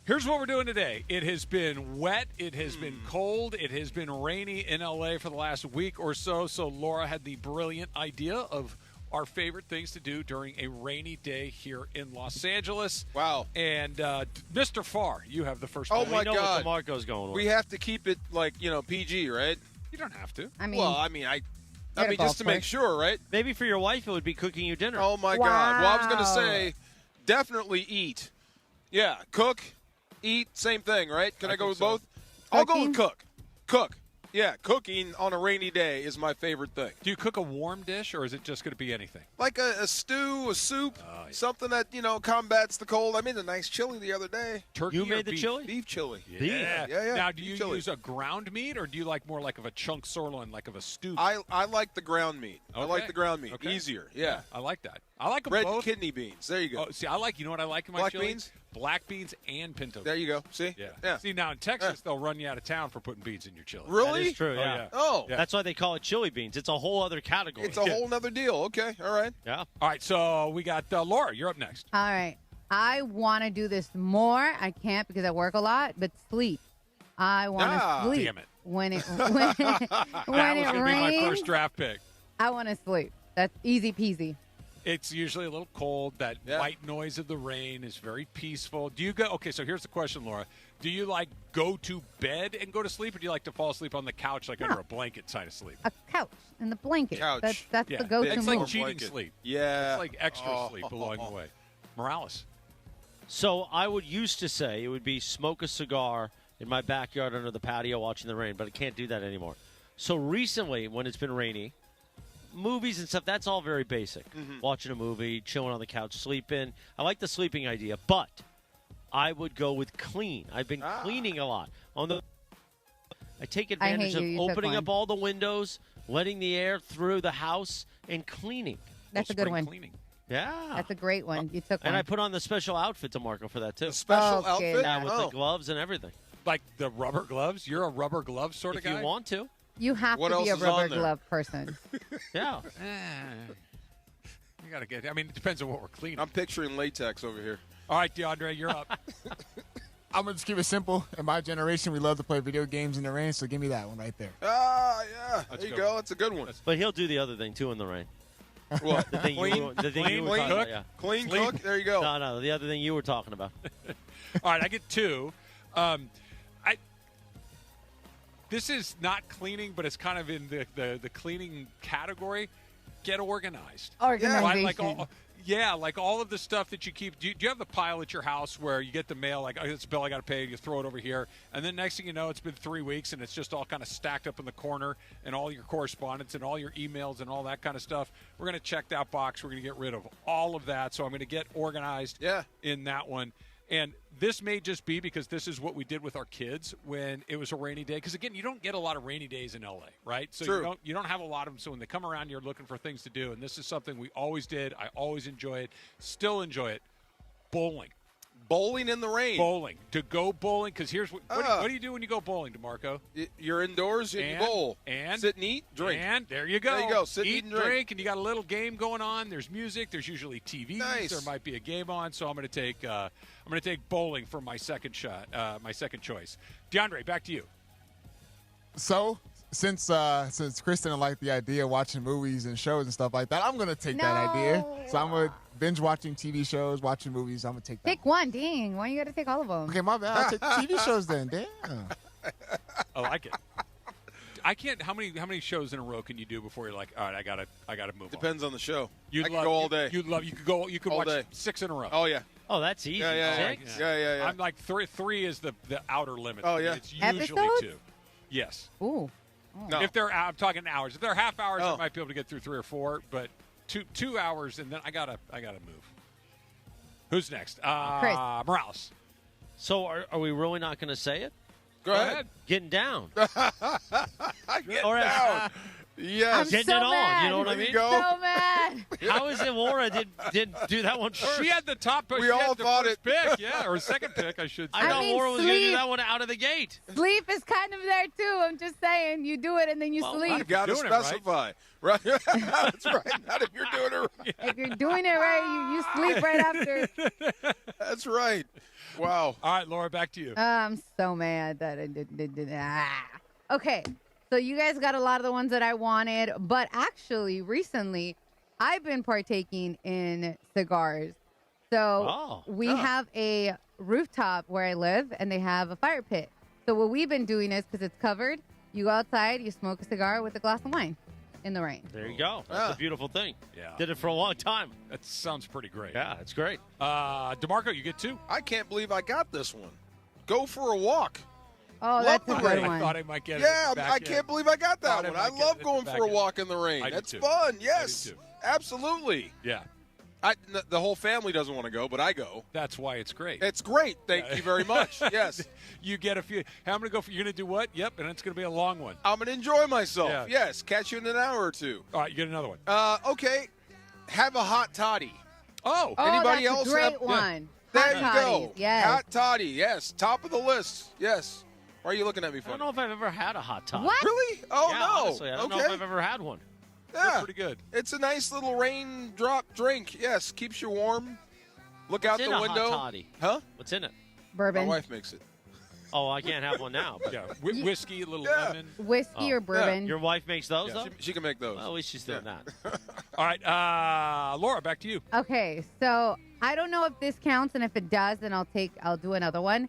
here's what we're doing today. It has been wet. It has been cold. It has been rainy in L.A. for the last week or so. So Laura had the brilliant idea of our favorite things to do during a rainy day here in Los Angeles. Wow. And Mr. Farr, you have the first Oh, one. my We know God. what DeMarco's going with. We have to keep it, PG, right? You don't have to. I mean, just to make sure, right? Maybe for your wife, it would be cooking you dinner. Oh, my God. Well, I was going to say, definitely eat. Yeah, cook, eat, same thing, right? Can I go with both? I'll go with cook. Cook. Yeah, cooking on a rainy day is my favorite thing. Do you cook a warm dish, or is it just going to be anything? Like a stew, a soup, something that, combats the cold. I made a nice chili the other day. Turkey You or made the beef? chili? Beef chili. Yeah. Yeah. Now, do you Beef chili. use a ground meat, or do you like more like of a chunk sirloin, like of a stew? I like the ground meat. I like Okay. the ground meat. Okay. Easier. Yeah. I like that. I like them Red both. kidney beans. There you go. Oh, see, you know what I like in my Black chili? beans? Black beans and pinto beans. There you go. See? Yeah. See, now in Texas, they'll run you out of town for putting beans in your chili. Really? That is true, yeah. Oh. Yeah. That's why they call it chili beans. It's a whole other category. It's a whole nother deal. Okay. All right. Yeah. All right, so we got Laura. You're up next. All right. I want to do this more. I can't because I work a lot, but sleep. I want to sleep. Damn it. When it That was going to be my rains, first draft pick. I want to sleep. That's easy peasy. It's usually a little cold. That white noise of the rain is very peaceful. Do you go? Okay, so here's the question, Laura. Do you go to bed and go to sleep, or do you like to fall asleep on the couch, under a blanket, side of sleep? A couch and the blanket. Couch. That's the go-to It's move. like cheating sleep. Yeah. It's like extra sleep along the way. Morales. So I would used to say it would be smoke a cigar in my backyard under the patio watching the rain, but I can't do that anymore. So recently, when it's been rainy, movies and stuff, that's all very basic. Watching a movie, chilling on the couch, sleeping. I like the sleeping idea, but I would go with clean. I've been cleaning a lot. I take advantage of opening up all the windows, letting the air through the house, and cleaning. That's a good one. Cleaning. Yeah. That's a great one. You took one. And I put on the special outfit to Marco for that, too. Special outfit? Yeah, with the gloves and everything. Like the rubber gloves? You're a rubber glove sort of guy? If you want to. You have to be a rubber glove person. Yeah. You got to get. I mean, it depends on what we're cleaning. I'm picturing latex over here. All right, DeAndre, you're up. I'm going to just keep it simple. In my generation, we love to play video games in the rain, so give me that one right there. Yeah. There you go. That's a good one. But he'll do the other thing, too, in the rain. What? The thing Clean? you were talking Cook? about, yeah. Clean cook? There you go. No, the other thing you were talking about. All right, I get two. This is not cleaning, but it's kind of in the cleaning category. Get organized. Organization. Like all of the stuff that you keep. Do you have the pile at your house where you get the mail, like, oh, it's a bill I got to pay, you throw it over here, and then next thing you know, it's been 3 weeks, and it's just all kind of stacked up in the corner, and all your correspondence and all your emails and all that kind of stuff. We're going to check that box. We're going to get rid of all of that, so I'm going to get organized in that one. And this may just be because this is what we did with our kids when it was a rainy day. Because, again, you don't get a lot of rainy days in L.A., right? So True. you don't have a lot of them. So when they come around, you're looking for things to do. And this is something we always did. I always enjoy it. Still enjoy it. Bowling. Bowling in the rain. Bowling. To go bowling. Because here's what do you do when you go bowling, DeMarco? You're indoors and you bowl. And sit and eat, drink. And there you go. There you go. Sit, eat and drink. And you got a little game going on. There's music. There's usually TVs. Nice. There might be a game on. So I'm going to take bowling for my second shot, my second choice. DeAndre, back to you. So, since Chris didn't like the idea of watching movies and shows and stuff like that, I'm going to take that idea. So I'm going to binge watching TV shows, watching movies. I'm going to take that. Pick one. Dang. Why you got to take all of them? Okay, my bad. I'll take TV shows then. Damn. I like it. I can't. How many shows in a row can you do before you're like, all right, I gotta move? Depends on the show. I could go all day. You could all watch day. 6 in a row. Oh yeah. Oh, that's easy. Yeah. I'm like three is the outer limit. Oh yeah. It's usually Episodes? 2. Yes. Ooh. No. If they're, I'm talking hours. If they're half hours, I might be able to get through 3 or 4. But 2 hours, and then I gotta move. Who's next? Chris. Morales. So are we really not going to say it? Go ahead. Getting down. Get down. Yes. I'm Getting so it on. mad. You know what I mean? So mad. How is it Laura did do that one first? She had the top. We all thought it. Pick, yeah, or second pick, I should say. I thought Laura was going to do sleep. that one out of the gate. Sleep is kind of there, too. I'm just saying. You do it, and then you You sleep. got to Doing it right. specify. Right? That's right. Not if you're doing it right. If you're doing it right, you sleep right after. That's right. Wow. All right, Laura, back to you. I'm so mad that I did. Okay, so you guys got a lot of the ones that I wanted, but actually, recently, I've been partaking in cigars. So we have a rooftop where I live, and they have a fire pit. So what we've been doing is, because it's covered, you go outside, you smoke a cigar with a glass of wine in the rain. There you go. That's a beautiful thing. Yeah. Did it for a long time. That sounds pretty great. Yeah, it's great. DeMarco, you get 2. I can't believe I got this one. Go for a walk. Oh, Love that's the a good rain. one. I thought I might get it. Yeah, back I in. can't believe I got that Thought I one. I might get love it going back for a in. walk in the rain. I do That's too. fun. I Yes, do too. absolutely. Yeah. The whole family doesn't want to go, but I go. That's why it's great. It's great. Thank you very much. Yes. You get a few. How I'm going to go for? You're going to do what? Yep, and it's going to be a long one. I'm going to enjoy myself. Yeah. Yes. Catch you in an hour or 2. All right, you get another one. Okay. Have a hot toddy. Oh. Anybody that's else a great have- one. There Hot you toddies, go. Yes. Hot toddy. Yes. Top of the list. Yes. Why are you looking at me I for? don't know if I've ever had a hot toddy. What? Really? Oh, Yeah, no. honestly, I don't know if I've ever had one. Yeah. Pretty good. It's a nice little raindrop drink. Yes. Keeps you warm. Look out What's in the a window. hot toddy? Huh? What's in it? Bourbon. My wife makes it. Oh, I can't have one now. But Yeah, whiskey, a little Yeah. lemon. Whiskey or bourbon. Your wife makes those, though? She can make those. Well, at least she's doing that. All right, Laura, back to you. Okay, so I don't know if this counts, and if it does, then I'll do another one.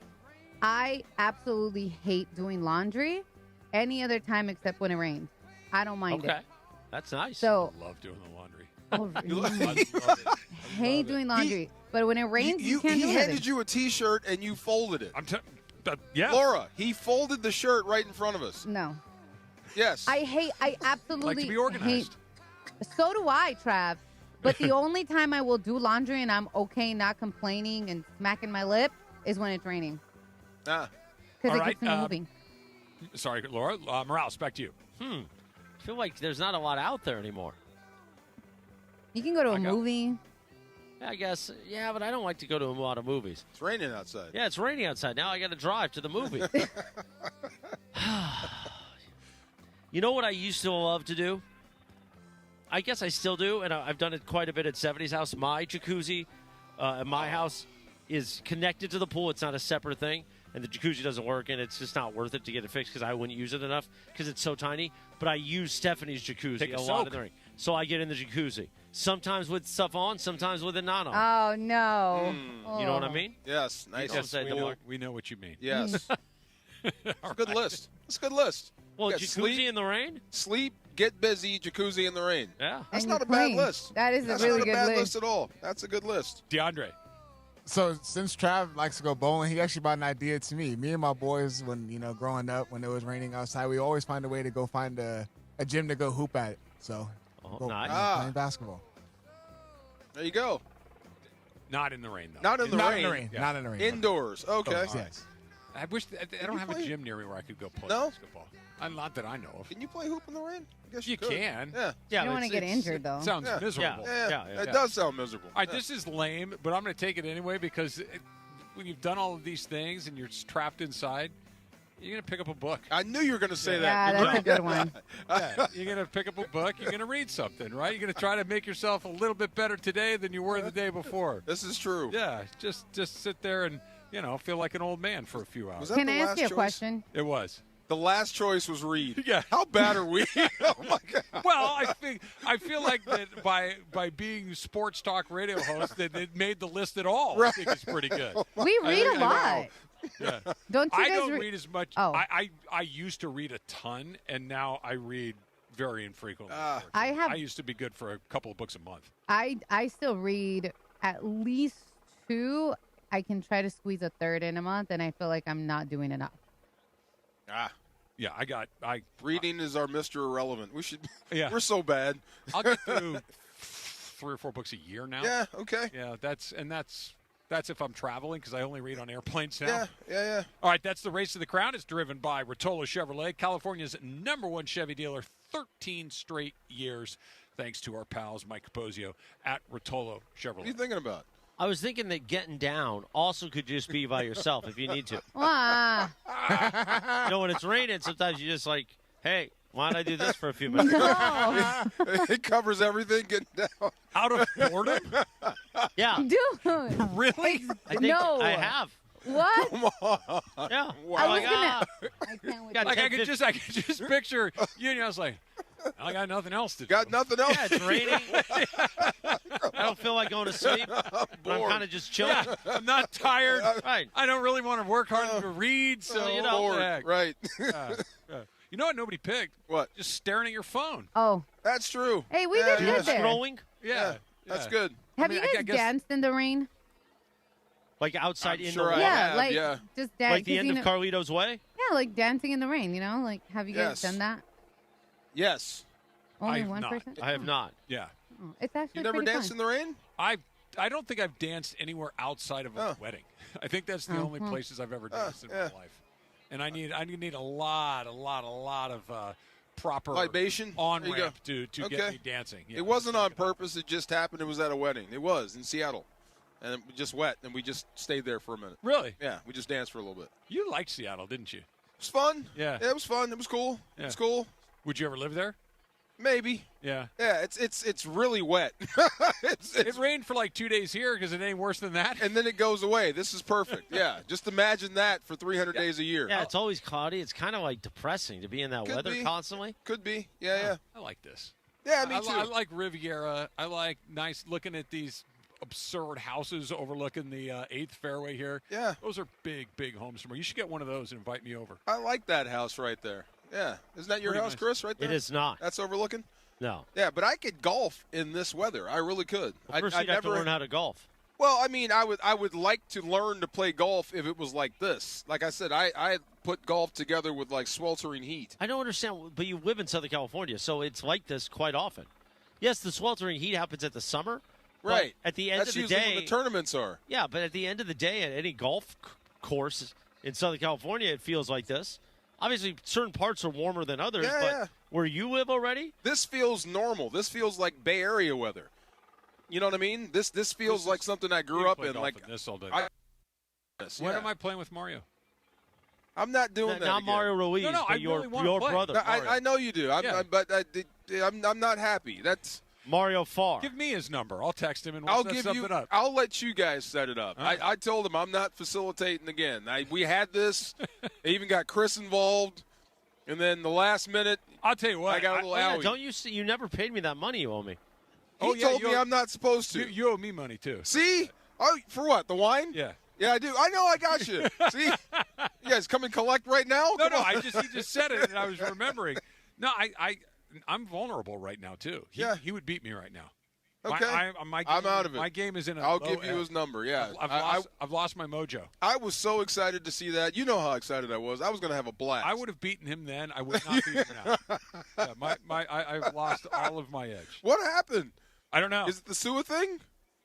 I absolutely hate doing laundry any other time except when it rains. I don't mind Okay. it. That's nice. So I love doing the laundry. oh, You really? hate doing laundry, but when it rains, you can't do He anything. handed you a T-shirt and you folded it. Yeah. Laura, he folded the shirt right in front of us. No. Yes. I absolutely Like to be organized. So do I, Trav. But the only time I will do laundry and I'm okay not complaining and smacking my lip is when it's raining. Ah. Because All it keeps me right, moving. Sorry, Laura. Morales, back to you. I feel like there's not a lot out there anymore. You can go to a movie. I guess. Yeah, but I don't like to go to a lot of movies. It's raining outside. Yeah, it's raining outside. Now I got to drive to the movie. You know what I used to love to do? I guess I still do, and I've done it quite a bit at 70's house. My jacuzzi at my house is connected to the pool. It's not a separate thing, and the jacuzzi doesn't work, and it's just not worth it to get it fixed because I wouldn't use it enough because it's so tiny. But I use Stephanie's jacuzzi a lot in the ring. So I get in the jacuzzi. Sometimes with stuff on, sometimes with it not on. Oh, no. You know what I mean? Yes. Nice. Yes, we know what you mean. Yes. It's a good list. It's a good list. Well, jacuzzi in the rain? Sleep, get busy, jacuzzi in the rain. Yeah. That's And not a you're clean. bad list. That is That's a really not good a bad list. list at all. That's a good list. DeAndre. So since Trav likes to go bowling, he actually brought an idea to me. Me and my boys, when growing up, when it was raining outside, we always find a way to go find a gym to go hoop at. So nice. Playing basketball. There you go. Not in the rain, though. Not in the Not rain. in the rain. Yeah. Not in the rain. Indoors. Okay. Yes. I wish I don't have a gym near me where I could go play No? basketball. Not that I know of. Can you play hoop in the rain? I guess You could. can. Yeah. You don't want to get injured, though. It sounds Yeah. miserable. Yeah. It does sound miserable. All right, this is lame, but I'm going to take it anyway because when you've done all of these things and you're just trapped inside, you're going to pick up a book. I knew you were going to say that. Yeah, that's a good one. Yeah, you're going to pick up a book. You're going to read something, right? You're going to try to make yourself a little bit better today than you were the day before. This is true. Yeah, just sit there and feel like an old man for a few hours. Was that Can the I ask last you a choice? question? It was. The last choice was Reed. Yeah. How bad are we? Oh my God. Well, I feel like that by being sports talk radio host that it made the list at all. Right. I think it's pretty good. We read a lot. Yeah. Don't you I guys don't read as much. Oh. I used to read a ton, and now I read very infrequently. I used to be good for a couple of books a month. I still read at least 2. I can try to squeeze a 3rd in a month, and I feel like I'm not doing enough. Yeah, Reading is our Mr. Irrelevant. We should. Yeah. We're so bad. I'll get through 3 or 4 books a year now. Yeah. Okay. Yeah, that's if I'm traveling because I only read on airplanes now. Yeah. All right, that's the Race to the Crown. It's driven by Rotolo Chevrolet, California's #1 Chevy dealer, 13 straight years, thanks to our pals Mike Capozio at Rotolo Chevrolet. What are you thinking about? I was thinking that getting down also could just be by yourself if you need to. Ah. When it's raining, sometimes you just like, hey, why don't I do this for a few minutes? No. It covers everything getting down. Out of boredom? Yeah. Dude. Really? I think No. I have. What? Come on. Yeah. Wow. I was Like, gonna. I can't wait. Got Like 10, I could just picture you and I was like, I got nothing else to do. Got nothing else. Yeah, it's raining. I don't feel like going to sleep. But I'm kind of just chilling. Yeah, I'm not tired. Right. I don't really want to work hard to read, so Bored. yeah. Right. You know what nobody picked? What? Just staring at your phone. Oh. That's true. Hey, we did good there. Scrolling? Yeah. That's good. Have I mean, you I guys guess- danced in the rain? Like outside I'm in sure the I rain? have, like yeah. just dance. Like the end of Carlito's Way? Yeah, like dancing in the rain. Like have you guys Yes. done that? Yes. Only I've one not. person. I have not. Yeah. Oh, it's actually You never pretty danced fun. in the rain? I don't think I've danced anywhere outside of a wedding. I think that's the only places I've ever danced in my life. And I need a lot of proper Libation? on There you ramp to Okay. get me dancing. Yeah, It wasn't on purpose. It just happened. It was at a wedding. It was in Seattle. And it was just wet, and we just stayed there for a minute. Really? Yeah, we just danced for a little bit. It You liked Seattle, didn't you? was fun. Yeah. It was fun. It was cool. Yeah. It was cool. Would you ever live there? Maybe. Yeah. Yeah, it's really wet. It rained for like 2 days here because it ain't worse than that. And then it goes away. This is perfect. Yeah, just imagine that for 300 days a year. Yeah, it's always cloudy. It's kind of like depressing to be in that Could weather be. constantly. Could be. Yeah. I like this. Yeah, me too. I like Riviera. I like nice looking at these absurd houses overlooking the 8th fairway here. Yeah. Those are big homes for me. You should get one of those and invite me over. I like that house right there. Yeah. Isn't that your Pretty house, nice. Chris, right there? It is not. That's overlooking? No. Yeah, but I could golf in this weather. I really could. Well, first, I you'd have to never learn how to golf. Well, I mean, I would like to learn to play golf if it was like this. Like I said, I put golf together with like sweltering heat. I don't understand, but you live in Southern California, so it's like this quite often. Yes, the sweltering heat happens at the summer. but Right. At the end That's of the usually day, when the tournaments are. Yeah, but at the end of the day, at any golf course in Southern California, it feels like this. Obviously, certain parts are warmer than others, Yeah, but yeah. where you live already? This feels normal. This feels like Bay Area weather. You know what I mean? This feels like something I grew up in. Like this all day. When am I playing with Mario? I'm not doing that. Not again. Mario Ruiz, No, but I your really wanna play. brother. No, I know you do. I'm not happy. That's Mario Farr. Give me his number. I'll text him and we'll set something up. I'll let you guys set it up. Right. I told him I'm not facilitating again. We had this. I even got Chris involved, and then the last minute, I'll tell you what. I got a little owie. Don't you see? You never paid me that money you owe me. He told me I'm not supposed to. You owe me money too. See? Oh, for what? The wine? Yeah. Yeah, I do. I know. I got you. See? You guys come and collect right now? No. He just said it, and I was remembering. No, I'm vulnerable right now too. He would beat me right now. Okay. I'm out of it. My game is in a I'll give you his number. Yeah. I've lost my mojo. I was so excited to see that. You know how excited I was. I was going to have a blast. I would have beaten him then. I would not beat him now. Yeah, I've lost all of my edge. What happened? I don't know. Is it the Sua thing?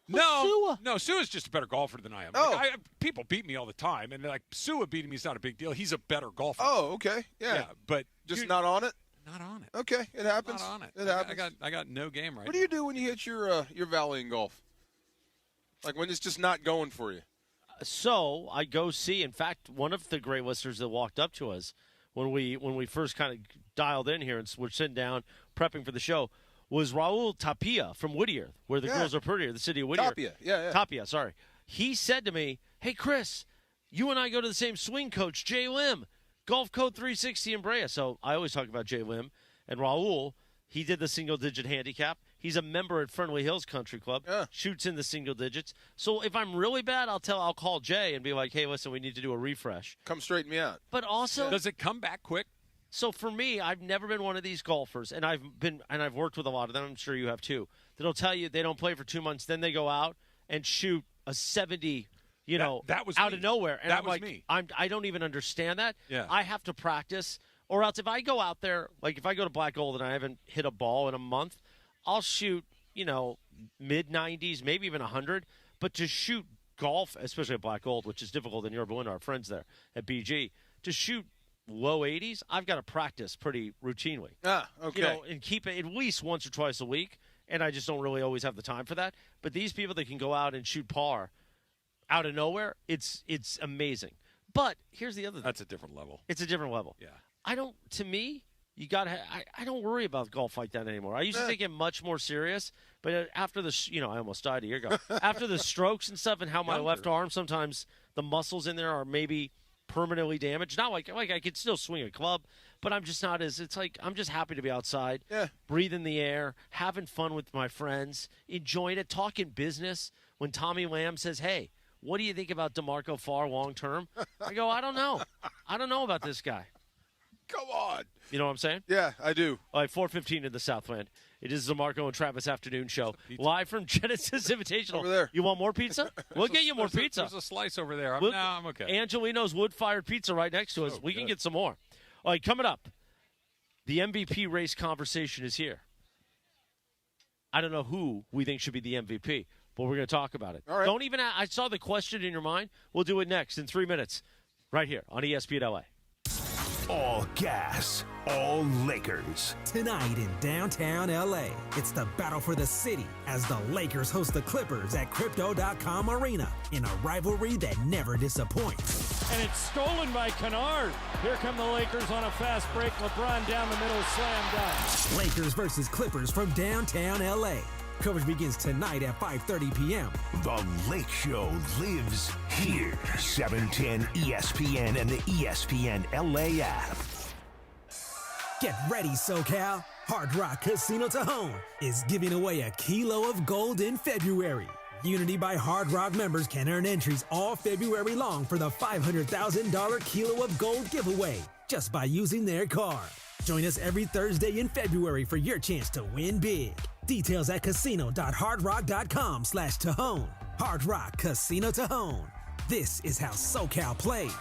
No, Sua's just a better golfer than I am. Oh. People beat me all the time, and like Sua beating me is not a big deal. He's a better golfer. Oh, okay. Yeah. But just not on it? Not on it. Okay, it happens. Not on it. It happens. I got no game right What do you do when you hit your valley in golf? Like when it's just not going for you? So I go see. In fact, one of the great listeners that walked up to us when we first kind of dialed in here and we're sitting down prepping for the show was Raul Tapia from Whittier, where the girls are prettier, the city of Whittier. Tapia, yeah. Tapia, sorry. He said to me, "Hey, Chris, you and I go to the same swing coach, Jay Lim, Golf Code 360 in Brea." So I always talk about Jay Lim. And Raul, he did the single-digit handicap. He's a member at Friendly Hills Country Club, shoots in the single digits. So if I'm really bad, I'll call Jay and be like, "Hey, listen, we need to do a refresh." Come straighten me out. But also, does it come back quick? So for me, I've never been one of these golfers, and I've worked with a lot of them. I'm sure you have too. That'll tell you they don't play for 2 months, then they go out and shoot a 70. That was out me. of nowhere, and that I'm was like, me. I don't even understand that. Yeah. I have to practice, or else if I go out there, like if I go to Black Gold and I haven't hit a ball in a month, I'll shoot mid 90s, maybe even 100. But to shoot golf, especially at Black Gold, which is difficult in Yorba Linda, our friends there at BG, to shoot low 80s, I've got to practice pretty routinely. Okay. And keep it at least once or twice a week, and I just don't really always have the time for that. But these people that can go out and shoot par out of nowhere, it's amazing. But here's the other thing. That's a different level. It's a different level. Yeah. To me, you got to I don't worry about golf like that anymore. I used to take it much more serious, but after the I almost died a year ago. After the strokes and stuff and how my left arm, sometimes the muscles in there are maybe permanently damaged. Not like I could still swing a club, but I'm just not as. It's like I'm just happy to be outside, breathing the air, having fun with my friends, enjoying it, talking business. When Tommy Lamb says, "Hey, what do you think about DeMarco Farr long term?" I go, "I don't know. I don't know about this guy." Come on. You know what I'm saying? Yeah, I do. All right, 4:15 in the Southland. It is the Marco and Travis afternoon show, live from Genesis Invitational. Over there. You want more pizza? We'll get you more pizza. There's a slice over there. I'm okay. Angelino's wood-fired pizza right next to us. We can get some more. All right, coming up, the MVP race conversation is here. I don't know who we think should be the MVP, but we're going to talk about it. All right. Don't even. I saw the question in your mind. We'll do it next in 3 minutes, right here on ESPN LA. All gas, all Lakers. Tonight in downtown LA, it's the battle for the city as the Lakers host the Clippers at Crypto.com Arena in a rivalry that never disappoints. And it's stolen by Kennard. Here come the Lakers on a fast break. LeBron down the middle, slam dunk. Lakers versus Clippers from downtown LA. Coverage begins tonight at 5:30 p.m. The Lake Show lives here. 710 ESPN and the ESPN LA app. Get ready, SoCal. Hard Rock Casino Tejon is giving away a kilo of gold in February. Unity by Hard Rock members can earn entries all February long for the $500,000 kilo of gold giveaway just by using their card. Join us every Thursday in February for your chance to win big. Details at casino.hardrock.com/Tejon. Hard Rock Casino Tejon. This is how SoCal plays.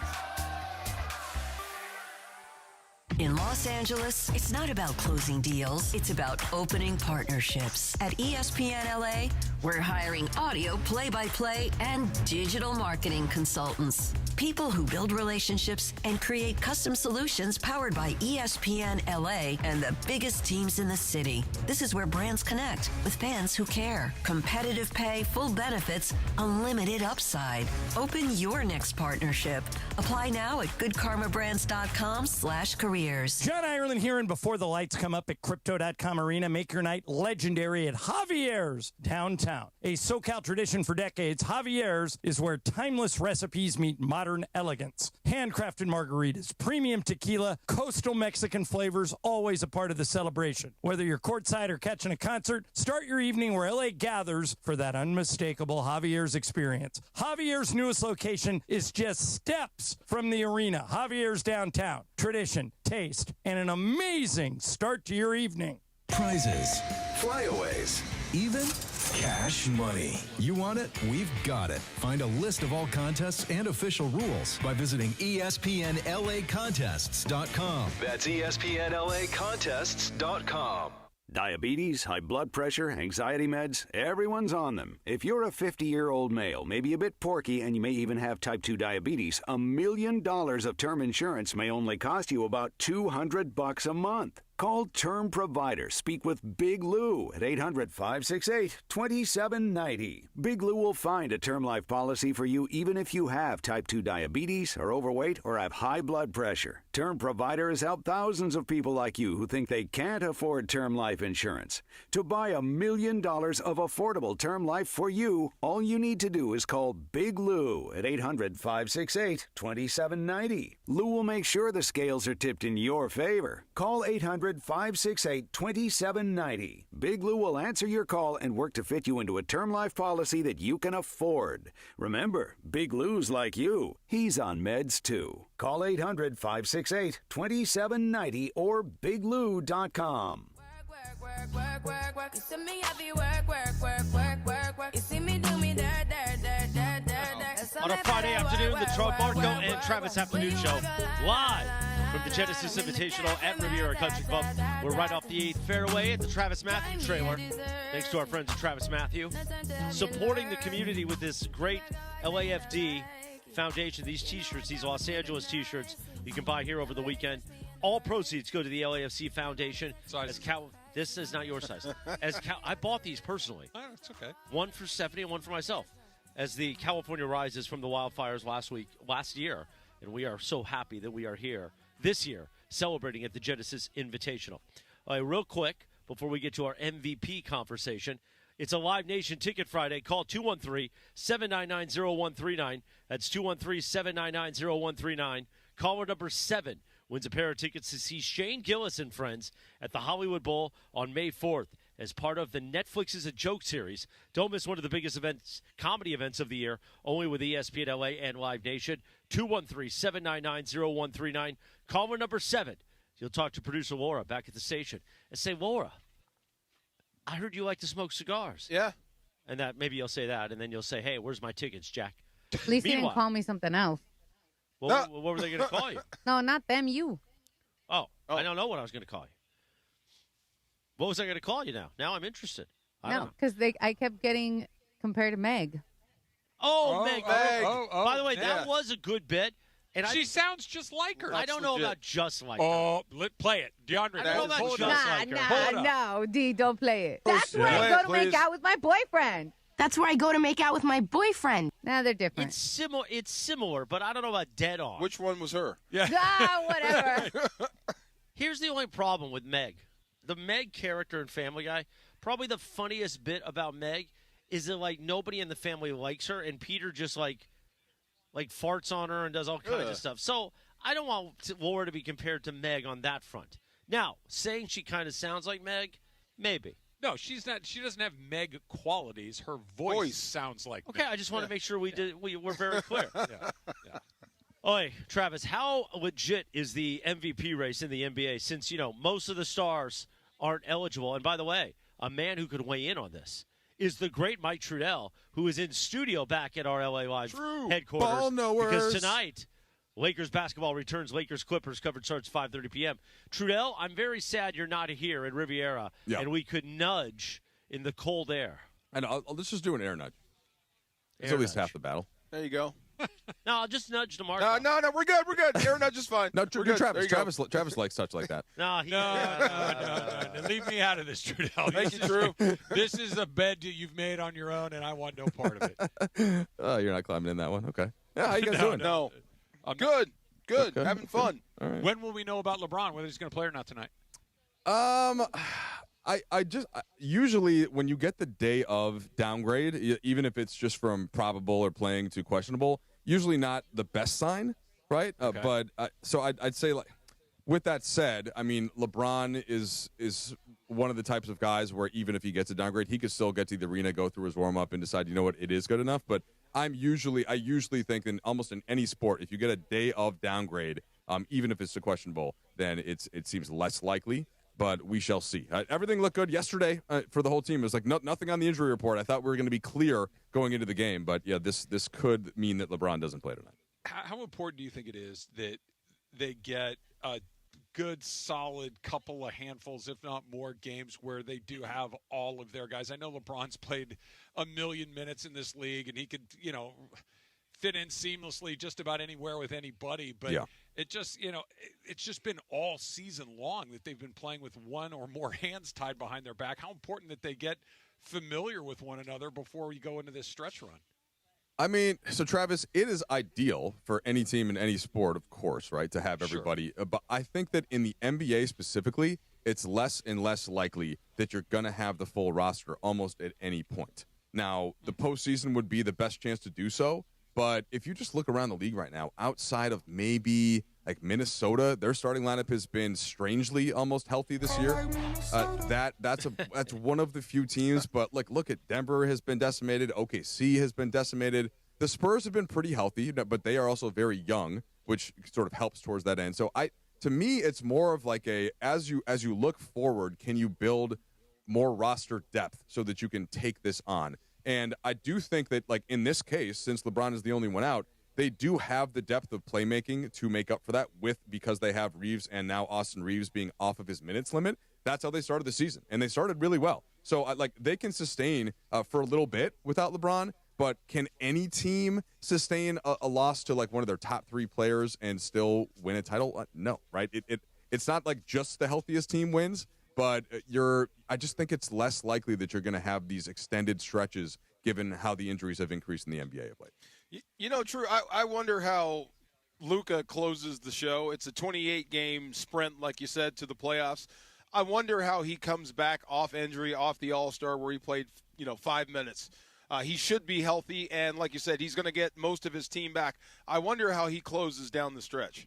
In Los Angeles, it's not about closing deals. It's about opening partnerships. At ESPN LA, We're hiring audio play-by-play and digital marketing consultants. People who build relationships and create custom solutions powered by ESPN LA and the biggest teams in the city. This is where brands connect with fans who care. Competitive pay, full benefits, unlimited upside. Open your next partnership. Apply now at goodkarmabrands.com/careers. John Ireland here, and before the lights come up at Crypto.com Arena, make your night legendary at Javier's downtown. A SoCal tradition for decades, Javier's is where timeless recipes meet modern elegance. Handcrafted margaritas, premium tequila, coastal Mexican flavors, always a part of the celebration. Whether you're courtside or catching a concert, start your evening where LA gathers for that unmistakable Javier's experience. Javier's newest location is just steps from the arena. Javier's downtown. Tradition, taste, and an amazing start to your evening. Prizes, flyaways, even cash money. You want it? We've got it. Find a list of all contests and official rules by visiting ESPNLAcontests.com. That's ESPNLAcontests.com. Diabetes, high blood pressure, anxiety meds, everyone's on them. If you're a 50-year-old male, maybe a bit porky, and you may even have type 2 diabetes, $1 million of term insurance may only cost you about $200 a month. Call Term Provider. Speak with Big Lou at 800-568-2790. Big Lou will find a term life policy for you even if you have type 2 diabetes, are overweight, or have high blood pressure. Term Provider has helped thousands of people like you who think they can't afford term life insurance. To buy $1 million of affordable term life for you, all you need to do is call Big Lou at 800-568-2790. Lou will make sure the scales are tipped in your favor. Call 800-568-2790. Big Lou will answer your call and work to fit you into a term life policy that you can afford. Remember, Big Lou's like you. He's on meds too. Call 800-568-2790 or biglou.com. You see me heavy work. You see me do me dirt. On a Friday afternoon, the Marco and Travis Afternoon Show, live from the Genesis Invitational at Riviera Country Club. We're right off the 8th fairway at the Travis Mathew trailer. Thanks to our friends at Travis Mathew. Supporting the community with this great LAFD Foundation. These T-shirts, these Los Angeles T-shirts, you can buy here over the weekend. All proceeds go to the LAFC Foundation. This is not your size. I bought these personally. Oh, it's okay. One for Stephanie and one for myself. As the California rises from the wildfires last year, and we are so happy that we are here this year celebrating at the Genesis Invitational. Real quick, before we get to our MVP conversation, it's a Live Nation Ticket Friday. Call 213-799-0139. That's 213-799-0139. Caller number 7 wins a pair of tickets to see Shane Gillis and friends at the Hollywood Bowl on May 4th as part of the Netflix's A Joke series. Don't miss one of the biggest comedy events of the year, only with ESPN LA and Live Nation. 213-799-0139. Caller number 7. You'll talk to producer Laura back at the station and say, Laura, I heard you like to smoke cigars. Yeah. And that maybe you'll say that, and then you'll say, hey, where's my tickets, Jack? At least you didn't call me something else. Well, what were they going to call you? No, not them, you. Oh, I don't know what I was going to call you. What was I going to call you now? Now I'm interested. No, because I kept getting compared to Meg. Meg. By the way, that was a good bit. And she sounds just like her. I don't know about just like her. Oh, play it. DeAndre, I don't know about just like her. No, D, don't play it. That's where I go to make out with my boyfriend. That's where I go to make out with my boyfriend. Nah, they're different. It's similar, but I don't know about dead on. Which one was her? Yeah. Whatever. Here's the only problem with Meg. The Meg character in Family Guy, probably the funniest bit about Meg is that, like, nobody in the family likes her, and Peter just, like farts on her and does all kinds of stuff. So I don't want Laura to be compared to Meg on that front. Now, saying she kind of sounds like Meg, maybe. No, she's not. She doesn't have Meg qualities. Her voice sounds like Okay, Meg. I just want to make sure we're very clear. Yeah. Oi, Travis, how legit is the MVP race in the NBA since, most of the stars aren't eligible? And by the way, a man who could weigh in on this is the great Mike Trudell, who is in studio back at our LA Live headquarters. Ball knowers. Because tonight, Lakers basketball returns. Lakers-Clippers coverage starts 5:30 p.m. Trudell, I'm very sad you're not here in Riviera, and we could nudge in the cold air. And let's just do an air nudge. It's at least half the battle. There you go. No, I'll just nudge DeMarco. No, we're good. We're good. Air nudge is fine. No, we're good. Travis likes touch like that. No, Leave me out of this, Trudell. Thank you, Drew. This is a bed that you've made on your own, and I want no part of it. Oh, you're not climbing in that one? Okay. Yeah, how you guys doing? No. Good. Okay. Having fun. All right. When will we know about LeBron, whether he's going to play or not tonight? I usually when you get the day of downgrade, even if it's just from probable or playing to questionable, usually not the best sign, right? Okay. But so I'd say, like, with that said, I mean, LeBron is one of the types of guys where even if he gets a downgrade, he could still get to the arena, go through his warm up, and decide, you know what, it is good enough. But I usually think in almost in any sport, if you get a day of downgrade, even if it's a questionable, then it seems less likely. But we shall see. Everything looked good yesterday for the whole team. It was like nothing on the injury report. I thought we were going to be clear going into the game. But, yeah, this could mean that LeBron doesn't play tonight. How important do you think it is that they get a good, solid couple of handfuls, if not more, games where they do have all of their guys? I know LeBron's played 1 million minutes in this league, and he could, fit in seamlessly just about anywhere with anybody. But it just, it's just been all season long that they've been playing with one or more hands tied behind their back. How important that they get familiar with one another before we go into this stretch run. I mean, so Travis, it is ideal for any team in any sport, of course, right, to have everybody. Sure. But I think that in the NBA specifically, it's less and less likely that you're going to have the full roster almost at any point. Now, the postseason would be the best chance to do so. But if you just look around the league right now, outside of maybe like Minnesota, their starting lineup has been strangely almost healthy this year. That's one of the few teams. But like, look at Denver has been decimated. OKC has been decimated. The Spurs have been pretty healthy, but they are also very young, which sort of helps towards that end. So to me, it's more of like as you look forward, can you build more roster depth so that you can take this on? And I do think that, like, in this case, since LeBron is the only one out, they do have the depth of playmaking to make up for that because they have Reeves and now Austin Reeves being off of his minutes limit. That's how they started the season, and they started really well. So, they can sustain for a little bit without LeBron, but can any team sustain a loss to, like, one of their top 3 players and still win a title? No, right? It's not like just the healthiest team wins. But I just think it's less likely that you're going to have these extended stretches given how the injuries have increased in the NBA of late. True. I wonder how Luka closes the show. It's a 28-game sprint, like you said, to the playoffs. I wonder how he comes back off injury, off the All-Star where he played, 5 minutes. He should be healthy, and like you said, he's going to get most of his team back. I wonder how he closes down the stretch.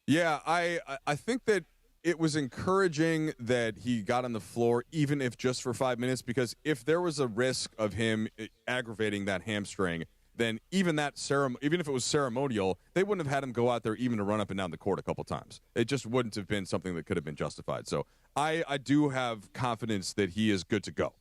Yeah, I think that it was encouraging that he got on the floor, even if just for 5 minutes, because if there was a risk of him aggravating that hamstring, then even if it was ceremonial, they wouldn't have had him go out there even to run up and down the court a couple times. It just wouldn't have been something that could have been justified. So I do have confidence that he is good to go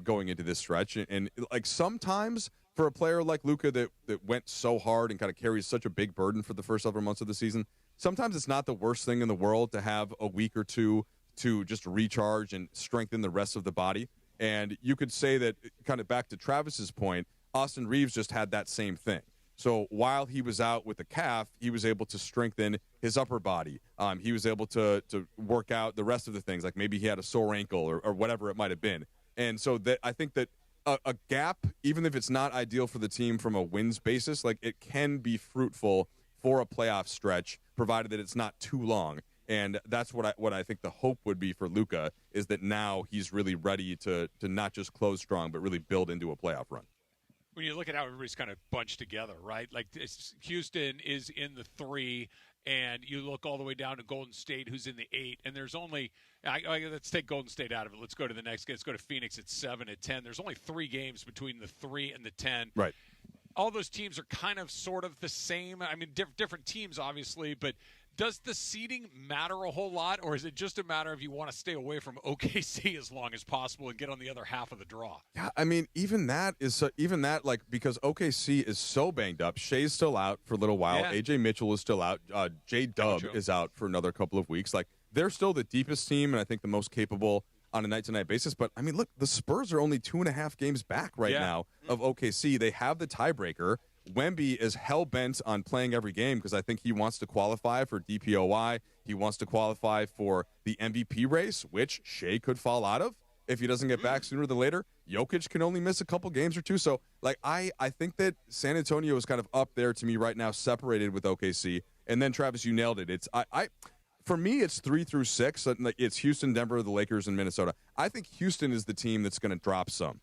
going into this stretch. And like sometimes for a player like Luka that went so hard and kind of carries such a big burden for the first several months of the season, sometimes it's not the worst thing in the world to have a week or two to just recharge and strengthen the rest of the body. And you could say that, kind of back to Travis's point, Austin Reeves just had that same thing. So while he was out with the calf, he was able to strengthen his upper body. He was able to work out the rest of the things, like maybe he had a sore ankle or whatever it might have been. And so that I think that a gap, even if it's not ideal for the team from a wins basis, like it can be fruitful for a playoff stretch, provided that it's not too long. And that's what I think the hope would be for Luka, is that now he's really ready to not just close strong, but really build into a playoff run. When you look at how everybody's kind of bunched together, right? Like Houston is in the 3, and you look all the way down to Golden State, who's in the 8, and there's only let's take Golden State out of it. Let's go to the next game. Let's go to Phoenix at 7 at 10. There's only 3 games between the 3 and the 10. Right. All those teams are kind of sort of the same. I mean, different teams, obviously, but does the seeding matter a whole lot, or is it just a matter of you want to stay away from OKC as long as possible and get on the other half of the draw? Yeah, I mean, even that, like, because OKC is so banged up. Shea's still out for a little while. Yeah. AJ Mitchell is still out. J-Dub is out for another couple of weeks. Like, they're still the deepest team and I think the most capable. on a night-to-night basis. But, I mean, look, the Spurs are only 2.5 games back right now of OKC. They have the tiebreaker. Wemby is hell-bent on playing every game because I think he wants to qualify for DPOY. He wants to qualify for the MVP race, which Shea could fall out of if he doesn't get back sooner than later. Jokic can only miss a couple games or two. So, like, I think that San Antonio is kind of up there to me right now, separated with OKC. And then, Travis, you nailed it. It's for me, it's 3 through 6. It's Houston, Denver, the Lakers, and Minnesota. I think Houston is the team that's going to drop some.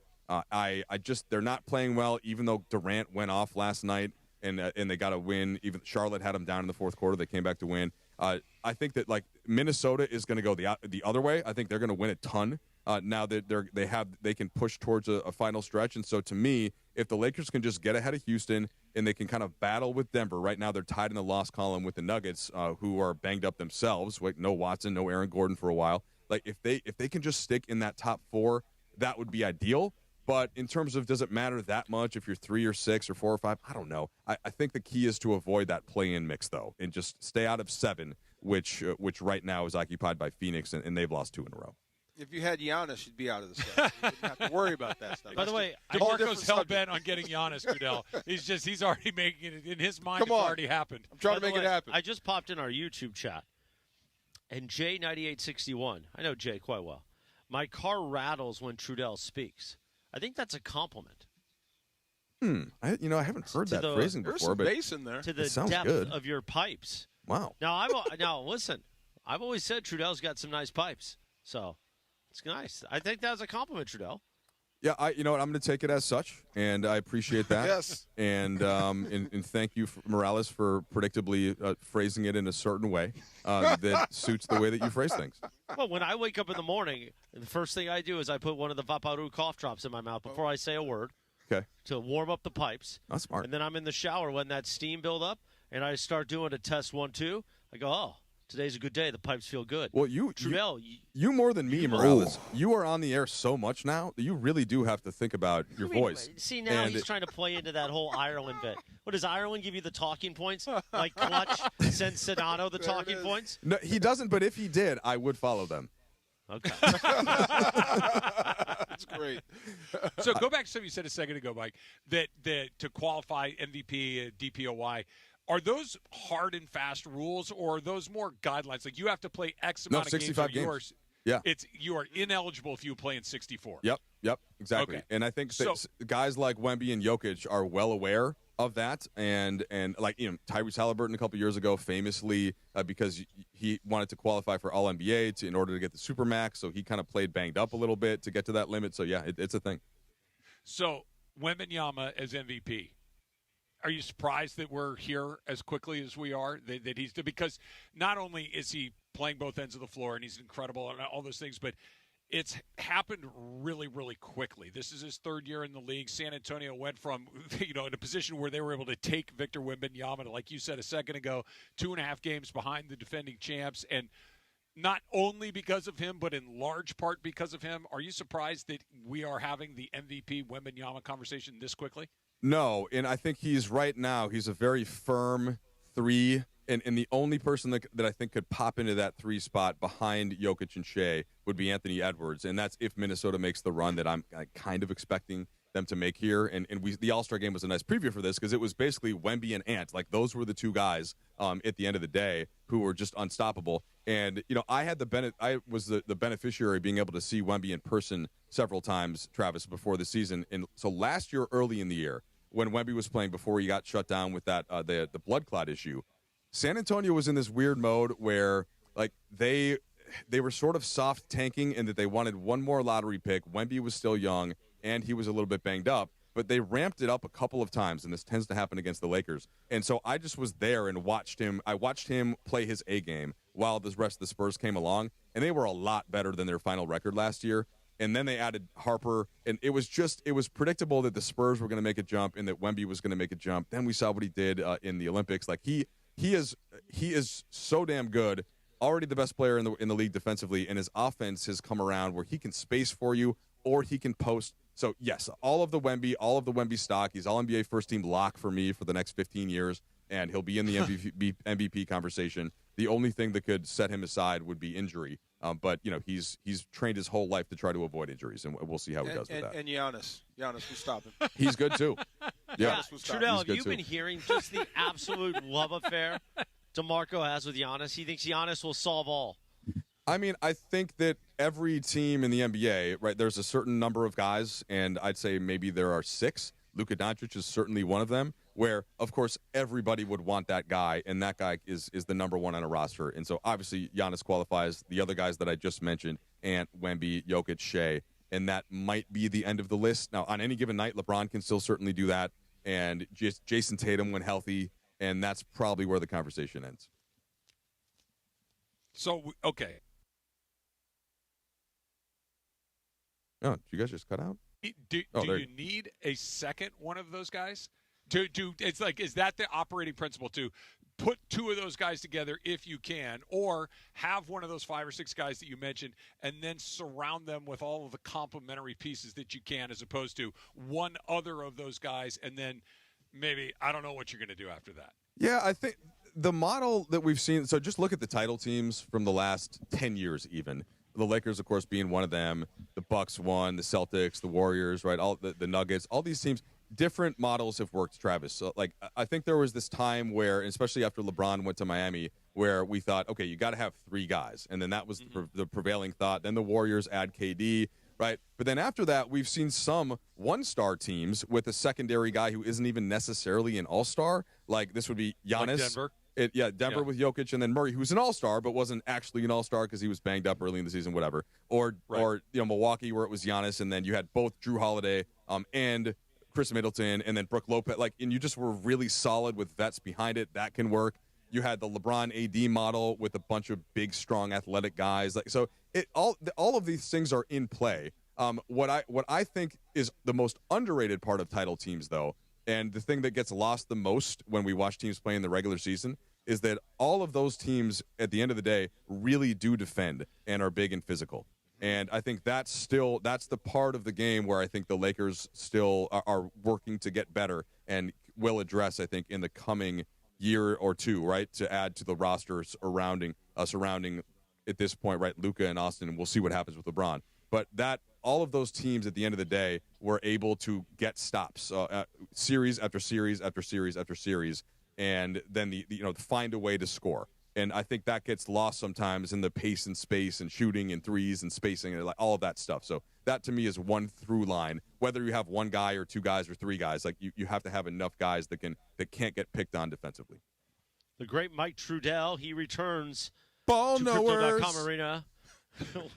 They're not playing well, even though Durant went off last night and they got a win. Even Charlotte had them down in the fourth quarter. They came back to win. I think that like Minnesota is going to go the other way. I think they're going to win a ton now that they can push towards a final stretch. And so to me, if the Lakers can just get ahead of Houston and they can kind of battle with Denver, right now they're tied in the loss column with the Nuggets, who are banged up themselves. Like no Watson, no Aaron Gordon for a while. Like if they can just stick in that top 4, that would be ideal. But in terms of does it matter that much if you're 3 or 6 or 4 or 5? I don't know. I think the key is to avoid that play-in mix, though, and just stay out of 7, which right now is occupied by Phoenix, and they've lost 2 in a row. If you had Giannis, you'd be out of the 7. You wouldn't have to worry about that stuff. By the way, DeMarco's hell-bent on getting Giannis, Goodell. He's already making it. In his mind, it's already happened. I'm trying to make it happen. I just popped in our YouTube chat, and J9861, I know Jay quite well. My car rattles when Trudell speaks. I think that's a compliment. I haven't heard that phrasing before, some but bass in there. To the sounds depth good. of your pipes. Wow. Now listen. I've always said Trudell's got some nice pipes, so it's nice. I think that was a compliment, Trudell. Yeah, you know what? I'm going to take it as such, and I appreciate that. Yes. And thank you, Morales, for predictably phrasing it in a certain way that suits the way that you phrase things. Well, when I wake up in the morning, the first thing I do is I put one of the Vaporu cough drops in my mouth before I say a word. Okay. To warm up the pipes. That's smart. And then I'm in the shower when that steam build up, and I start doing a test 1, 2. I go, oh, today's a good day. The pipes feel good. Well, Trudell, you more than me, Morales. You are on the air so much now that you really do have to think about your voice. See, now he's trying to play into that whole Ireland bit. What, does Ireland give you the talking points? Like Clutch sends Sonato the talking points? No, he doesn't, but if he did, I would follow them. Okay. That's great. So go back to something you said a second ago, Mike, that to qualify MVP, DPOY, are those hard and fast rules, or are those more guidelines? Like you have to play X amount of 65 games. You are ineligible if you play in 64. Yep, exactly. Okay. And I think guys like Wemby and Jokic are well aware of that, and like Tyrese Halliburton a couple years ago famously because he wanted to qualify for All-NBA in order to get the Supermax, so he kind of played banged up a little bit to get to that limit. So yeah, it's a thing. So Wembanyama as MVP. Are you surprised that we're here as quickly as we are? That he's because not only is he playing both ends of the floor and he's incredible and all those things, but it's happened really, really quickly. This is his 3rd year in the league. San Antonio went from in a position where they were able to take Victor Wembanyama, like you said a second ago, 2.5 games behind the defending champs, and not only because of him, but in large part because of him. Are you surprised that we are having the MVP Wembanyama conversation this quickly? No, and I think he's a very firm 3, and the only person that I think could pop into that 3 spot behind Jokic and Shea would be Anthony Edwards, and that's if Minnesota makes the run that I'm kind of expecting them to make here. And the All-Star game was a nice preview for this because it was basically Wemby and Ant. Like those were the 2 guys at the end of the day who were just unstoppable. And I had I was the beneficiary of being able to see Wemby in person several times, Travis, before the season. And so last year, early in the year, when Wemby was playing before he got shut down with that the blood clot issue, San Antonio was in this weird mode where like they were sort of soft tanking in that they wanted one more lottery pick. Wemby was still young and he was a little bit banged up, but they ramped it up a couple of times, and this tends to happen against the Lakers. And so I just was there and watched him. I watched him play his A game while the rest of the Spurs came along, and they were a lot better than their final record last year. And then they added Harper, and it was predictable that the Spurs were going to make a jump and that Wemby was going to make a jump. Then we saw what he did in the Olympics. Like he is so damn good. Already the best player in the league defensively, and his offense has come around where he can space for you or he can post. So yes, all of the Wemby stock. He's All NBA first team lock for me for the next 15 years. and he'll be in the MVP conversation. The only thing that could set him aside would be injury. But he's trained his whole life to try to avoid injuries, and we'll see how he does with that. And Giannis will stop him. He's good too. Yeah, Trudell, have you been hearing just the absolute love affair DeMarco has with Giannis? He thinks Giannis will solve all. I mean, I think that every team in the NBA, right, there's a certain number of guys, and I'd say maybe there are 6. Luka Doncic is certainly one of them, where, of course, everybody would want that guy, and that guy is the number one on a roster. And so, obviously, Giannis qualifies. The other guys that I just mentioned, Ant, Wemby, Jokic, Shea, and that might be the end of the list. Now, on any given night, LeBron can still certainly do that, and just Jason Tatum when healthy, and that's probably where the conversation ends. So, okay. Oh, did you guys just cut out? Do you need a second one of those guys? It's like, is that the operating principle to put 2 of those guys together if you can, or have one of those 5 or 6 guys that you mentioned and then surround them with all of the complementary pieces that you can, as opposed to one other of those guys and then maybe, I don't know what you're going to do after that. Yeah, I think the model that we've seen, so just look at the title teams from the last 10 years even. The Lakers, of course, being one of them. The Bucks won, the Celtics, the Warriors, right? All the Nuggets, all these teams, different models have worked, Travis. So, like, I think there was this time where, especially after LeBron went to Miami, where we thought, okay, you got to have 3 guys. And then that was the prevailing thought. Then the Warriors add KD, right? But then after that, we've seen some one-star teams with a secondary guy who isn't even necessarily an all-star. Like, this would be Giannis. Like Denver. Denver with Jokic, and then Murray, who's an all-star, but wasn't actually an all-star because he was banged up early in the season, whatever. Or Milwaukee, where it was Giannis, and then you had both Drew Holiday and Chris Middleton, and then Brook Lopez. And you just were really solid with vets behind it. That can work. You had the LeBron AD model with a bunch of big, strong, athletic guys. So all of these things are in play. What I think is the most underrated part of title teams, though, and the thing that gets lost the most when we watch teams play in the regular season, is that all of those teams, at the end of the day, really do defend and are big and physical. And I think that's the part of the game where I think the Lakers still are working to get better and will address, I think, in the coming year or two, right, to add to the roster surrounding at this point, right, Luka and Austin, and we'll see what happens with LeBron. But all of those teams at the end of the day were able to get stops, series after series after series after series, and then find a way to score. And I think that gets lost sometimes in the pace and space and shooting and threes and spacing and all of that stuff. So that to me is one through line. Whether you have one guy or 2 guys or 3 guys, like you have to have enough guys that can't get picked on defensively. The great Mike Trudell, he returns Ball to knowers. Crypto.com Arena.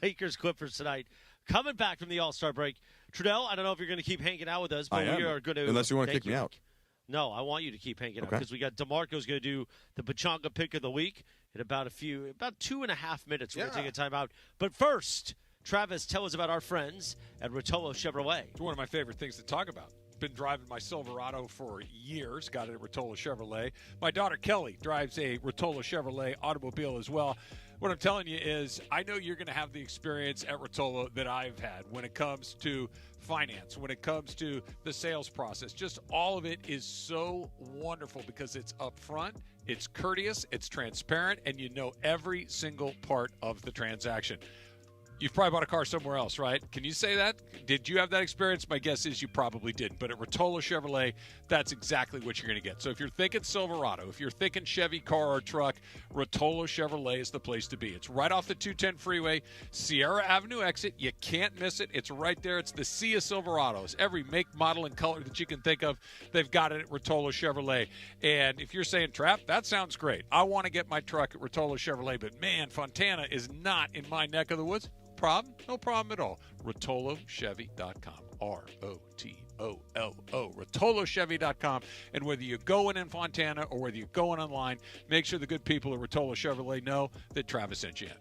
Lakers Clippers tonight. Coming back from the All-Star break. Trudell, I don't know if you're going to keep hanging out with us, but we are going to. Unless you want to kick me out. No, I want you to keep hanging out because we got DeMarco's going to do the Pachanga pick of the week in about 2.5 minutes. We're going to take a timeout. But first, Travis, tell us about our friends at Rotolo Chevrolet. It's one of my favorite things to talk about. Been driving my Silverado for years. Got it at Rotolo Chevrolet. My daughter Kelly drives a Rotolo Chevrolet automobile as well. What I'm telling you is I know you're going to have the experience at Rotolo that I've had when it comes to finance, when it comes to the sales process. Just all of it is so wonderful because it's upfront, it's courteous, it's transparent, and you know every single part of the transaction. You've probably bought a car somewhere else, right? Can you say that? Did you have that experience? My guess is you probably didn't. But at Rotolo Chevrolet, that's exactly what you're going to get. So if you're thinking Silverado, if you're thinking Chevy car or truck, Rotolo Chevrolet is the place to be. It's right off the 210 freeway, Sierra Avenue exit. You can't miss it. It's right there. It's the sea of Silverados. Every make, model, and color that you can think of, they've got it at Rotolo Chevrolet. And if you're saying, Trap, that sounds great. I want to get my truck at Rotolo Chevrolet, but man, Fontana is not in my neck of the woods. Problem? No problem at all. RotoloChevy.com. ROTOLO. RotoloChevy.com. And whether you're going in Fontana or whether you're going online, make sure the good people at Rotolo Chevrolet know that Travis sent you in.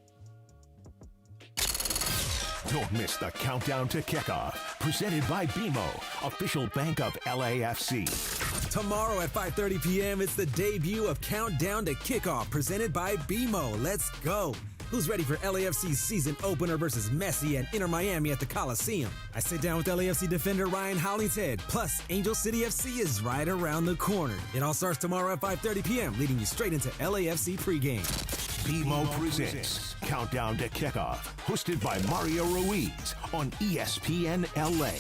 Don't miss the countdown to kickoff. Presented by BMO, official bank of LAFC. Tomorrow at 5:30 p.m., it's the debut of Countdown to Kickoff, presented by BMO. Let's go. Who's ready for LAFC's season opener versus Messi and Inter Miami at the Coliseum? I sit down with LAFC defender Ryan Hollingshead. Plus, Angel City FC is right around the corner. It all starts tomorrow at 5:30 p.m., leading you straight into LAFC pregame. BMO presents Countdown to Kickoff, hosted by Mario Ruiz on ESPN LA.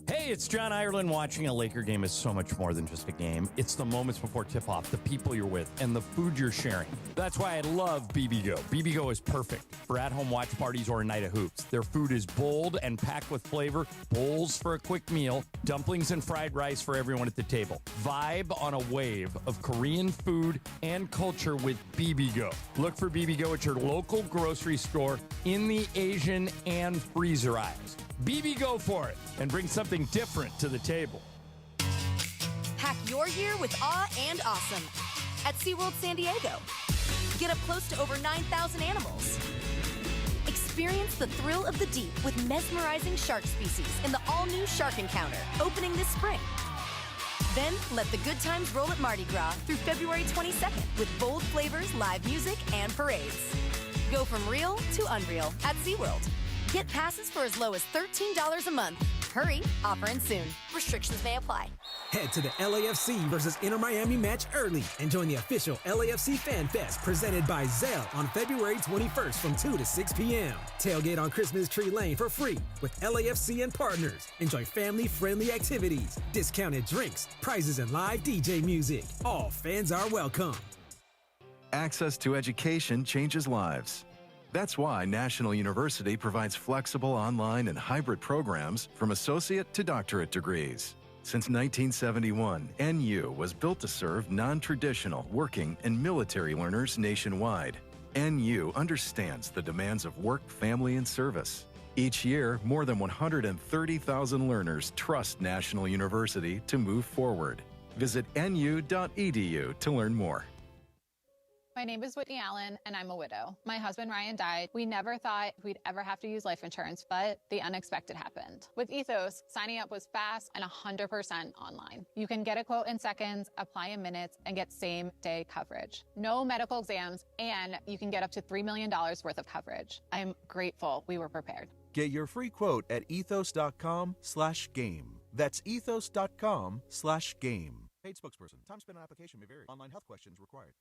Hey, it's John Ireland. Watching a Laker game is so much more than just a game. It's the moments before tip-off, the people you're with, and the food you're sharing. That's why I love BBGO. BBGO is perfect for at-home watch parties or a night of hoops. Their food is bold and packed with flavor, bowls for a quick meal, dumplings and fried rice for everyone at the table. Vibe on a wave of Korean food and culture with BBGO. Look for BBGO at your local grocery store in the Asian and freezer aisles. BB go for it and bring something different to the table. Pack your year with awe and awesome at SeaWorld San Diego. Get up close to over 9,000 animals. Experience the thrill of the deep with mesmerizing shark species in the all-new Shark Encounter, opening this spring. Then let the good times roll at Mardi Gras through February 22nd with bold flavors, live music, and parades. Go from real to unreal at SeaWorld. Get passes for as low as $13 a month. Hurry, offer ends soon. Restrictions may apply. Head to the LAFC versus Inter Miami match early and join the official LAFC Fan Fest presented by Zelle on February 21st from 2 to 6 p.m. Tailgate on Christmas Tree Lane for free with LAFC and partners. Enjoy family-friendly activities, discounted drinks, prizes, and live DJ music. All fans are welcome. Access to education changes lives. That's why National University provides flexible online and hybrid programs from associate to doctorate degrees. Since 1971, NU was built to serve non-traditional working and military learners nationwide. NU understands the demands of work, family, and service. Each year, more than 130,000 learners trust National University to move forward. Visit nu.edu to learn more. My name is Whitney Allen, and I'm a widow. My husband, Ryan, died. We never thought we'd ever have to use life insurance, but the unexpected happened. With Ethos, signing up was fast and 100% online. You can get a quote in seconds, apply in minutes, and get same-day coverage. No medical exams, and you can get up to $3 million worth of coverage. I'm grateful we were prepared. Get your free quote at ethos.com/game. That's ethos.com/game. Paid spokesperson. Time spent on application may vary. Online health questions required.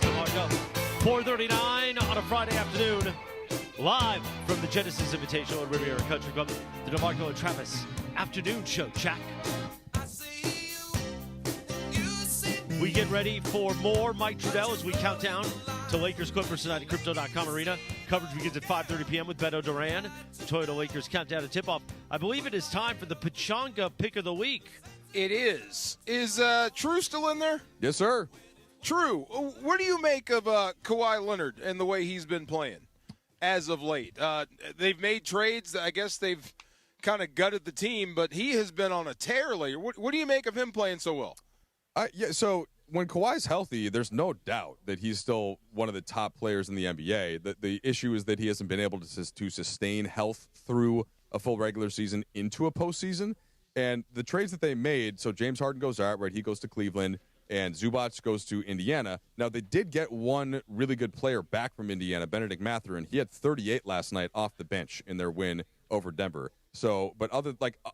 So mark up 4:39 on a Friday afternoon, live from the Genesis Invitational at Riviera Country Club, the DeMarco and Travis Afternoon Show. Jack. We get ready for more Mike Trudell as we count down to Lakers Clippers tonight at Crypto.com Arena. Coverage begins at 5:30 p.m. with Beto Duran. Toyota Lakers countdown to tip-off. I believe it is time for the Pachanga Pick of the Week. It is. Is True still in there? Yes, sir. True. What do you make of Kawhi Leonard and the way he's been playing as of late? They've made trades. I guess they've kind of gutted the team, but he has been on a tear lately. What do you make of him playing so well? So when Kawhi's healthy, there's no doubt that he's still one of the top players in the NBA. The issue is that he hasn't been able to sustain health through a full regular season into a postseason. And the trades that they made, so James Harden goes out, right? He goes to Cleveland, and Zubac goes to Indiana. Now, they did get one really good player back from Indiana, Benedict Mathew, and he had 38 last night off the bench in their win over Denver. So, but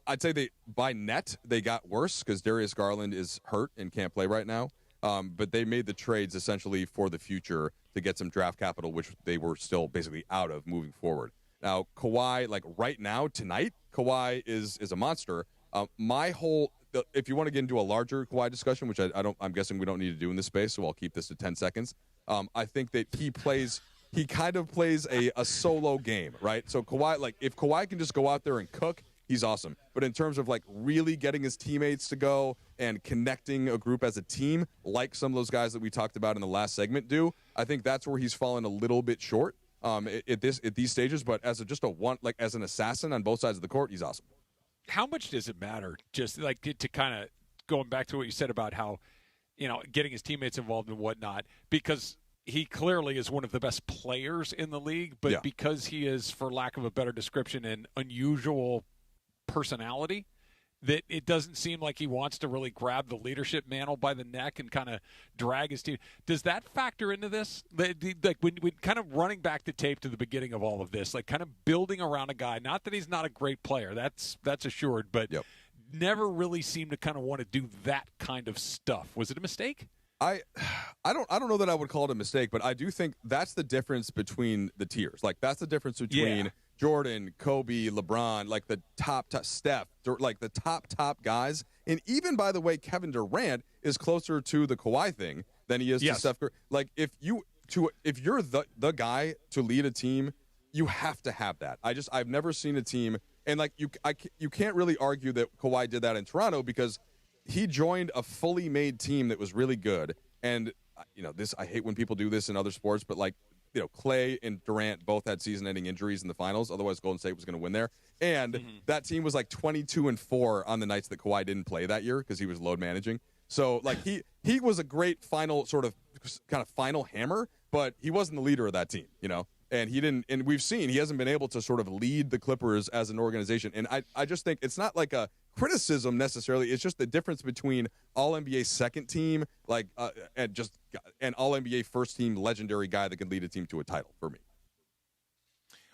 I'd say by net, they got worse because Darius Garland is hurt and can't play right now. But they made the trades essentially for the future to get some draft capital, which they were still basically out of moving forward. Now, Kawhi, right now, tonight, Kawhi is a monster. If you want to get into a larger Kawhi discussion, which I'm guessing we don't need to do in this space, so I'll keep this to 10 seconds. I think that he kind of plays a solo game, right? So Kawhi, if Kawhi can just go out there and cook, he's awesome. But in terms of really getting his teammates to go and connecting a group as a team, like some of those guys that we talked about in the last segment do, I think that's where he's fallen a little bit short at these stages. But as as an assassin on both sides of the court, he's awesome. How much does it matter? Just to kind of going back to what you said about how, getting his teammates involved and whatnot, because he clearly is one of the best players in the league, but because he is, for lack of a better description, an unusual personality, that it doesn't seem like he wants to really grab the leadership mantle by the neck and kind of drag his team. Does that factor into this? Like when kind of running back the tape to the beginning of all of this, like kind of building around a guy, not that he's not a great player, that's assured, but never really seemed to kind of want to do that kind of stuff. Was it a mistake? I don't know that I would call it a mistake, but I do think that's the difference between the tiers. Like that's the difference between Jordan, Kobe, LeBron, like the top Steph, like the top guys. And even, by the way, Kevin Durant is closer to the Kawhi thing than he is to Steph Curry. Like if you're the guy to lead a team, you have to have that. I've never seen a team, and like you can't really argue that Kawhi did that in Toronto because he joined a fully made team that was really good. And I hate when people do this in other sports, but like, Clay and Durant both had season-ending injuries in the finals. Otherwise, Golden State was going to win there. And that team was like 22-4 on the nights that Kawhi didn't play that year because he was load managing. So like he was a great final kind of final hammer, but he wasn't the leader of that team, And he didn't. And we've seen he hasn't been able to sort of lead the Clippers as an organization. And I just think it's not like a criticism necessarily. It's just the difference between All-NBA second team, and All-NBA first team legendary guy that can lead a team to a title for me.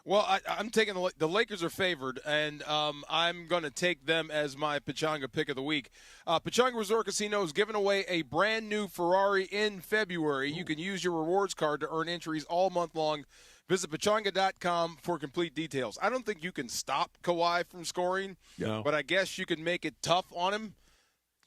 Well, I'm taking the Lakers are favored, and I'm going to take them as my Pechanga pick of the week. Pechanga Resort Casino is giving away a brand new Ferrari in February. You can use your rewards card to earn entries all month long. Visit Pechanga.com for complete details. I don't think you can stop Kawhi from scoring, but I guess you can make it tough on him.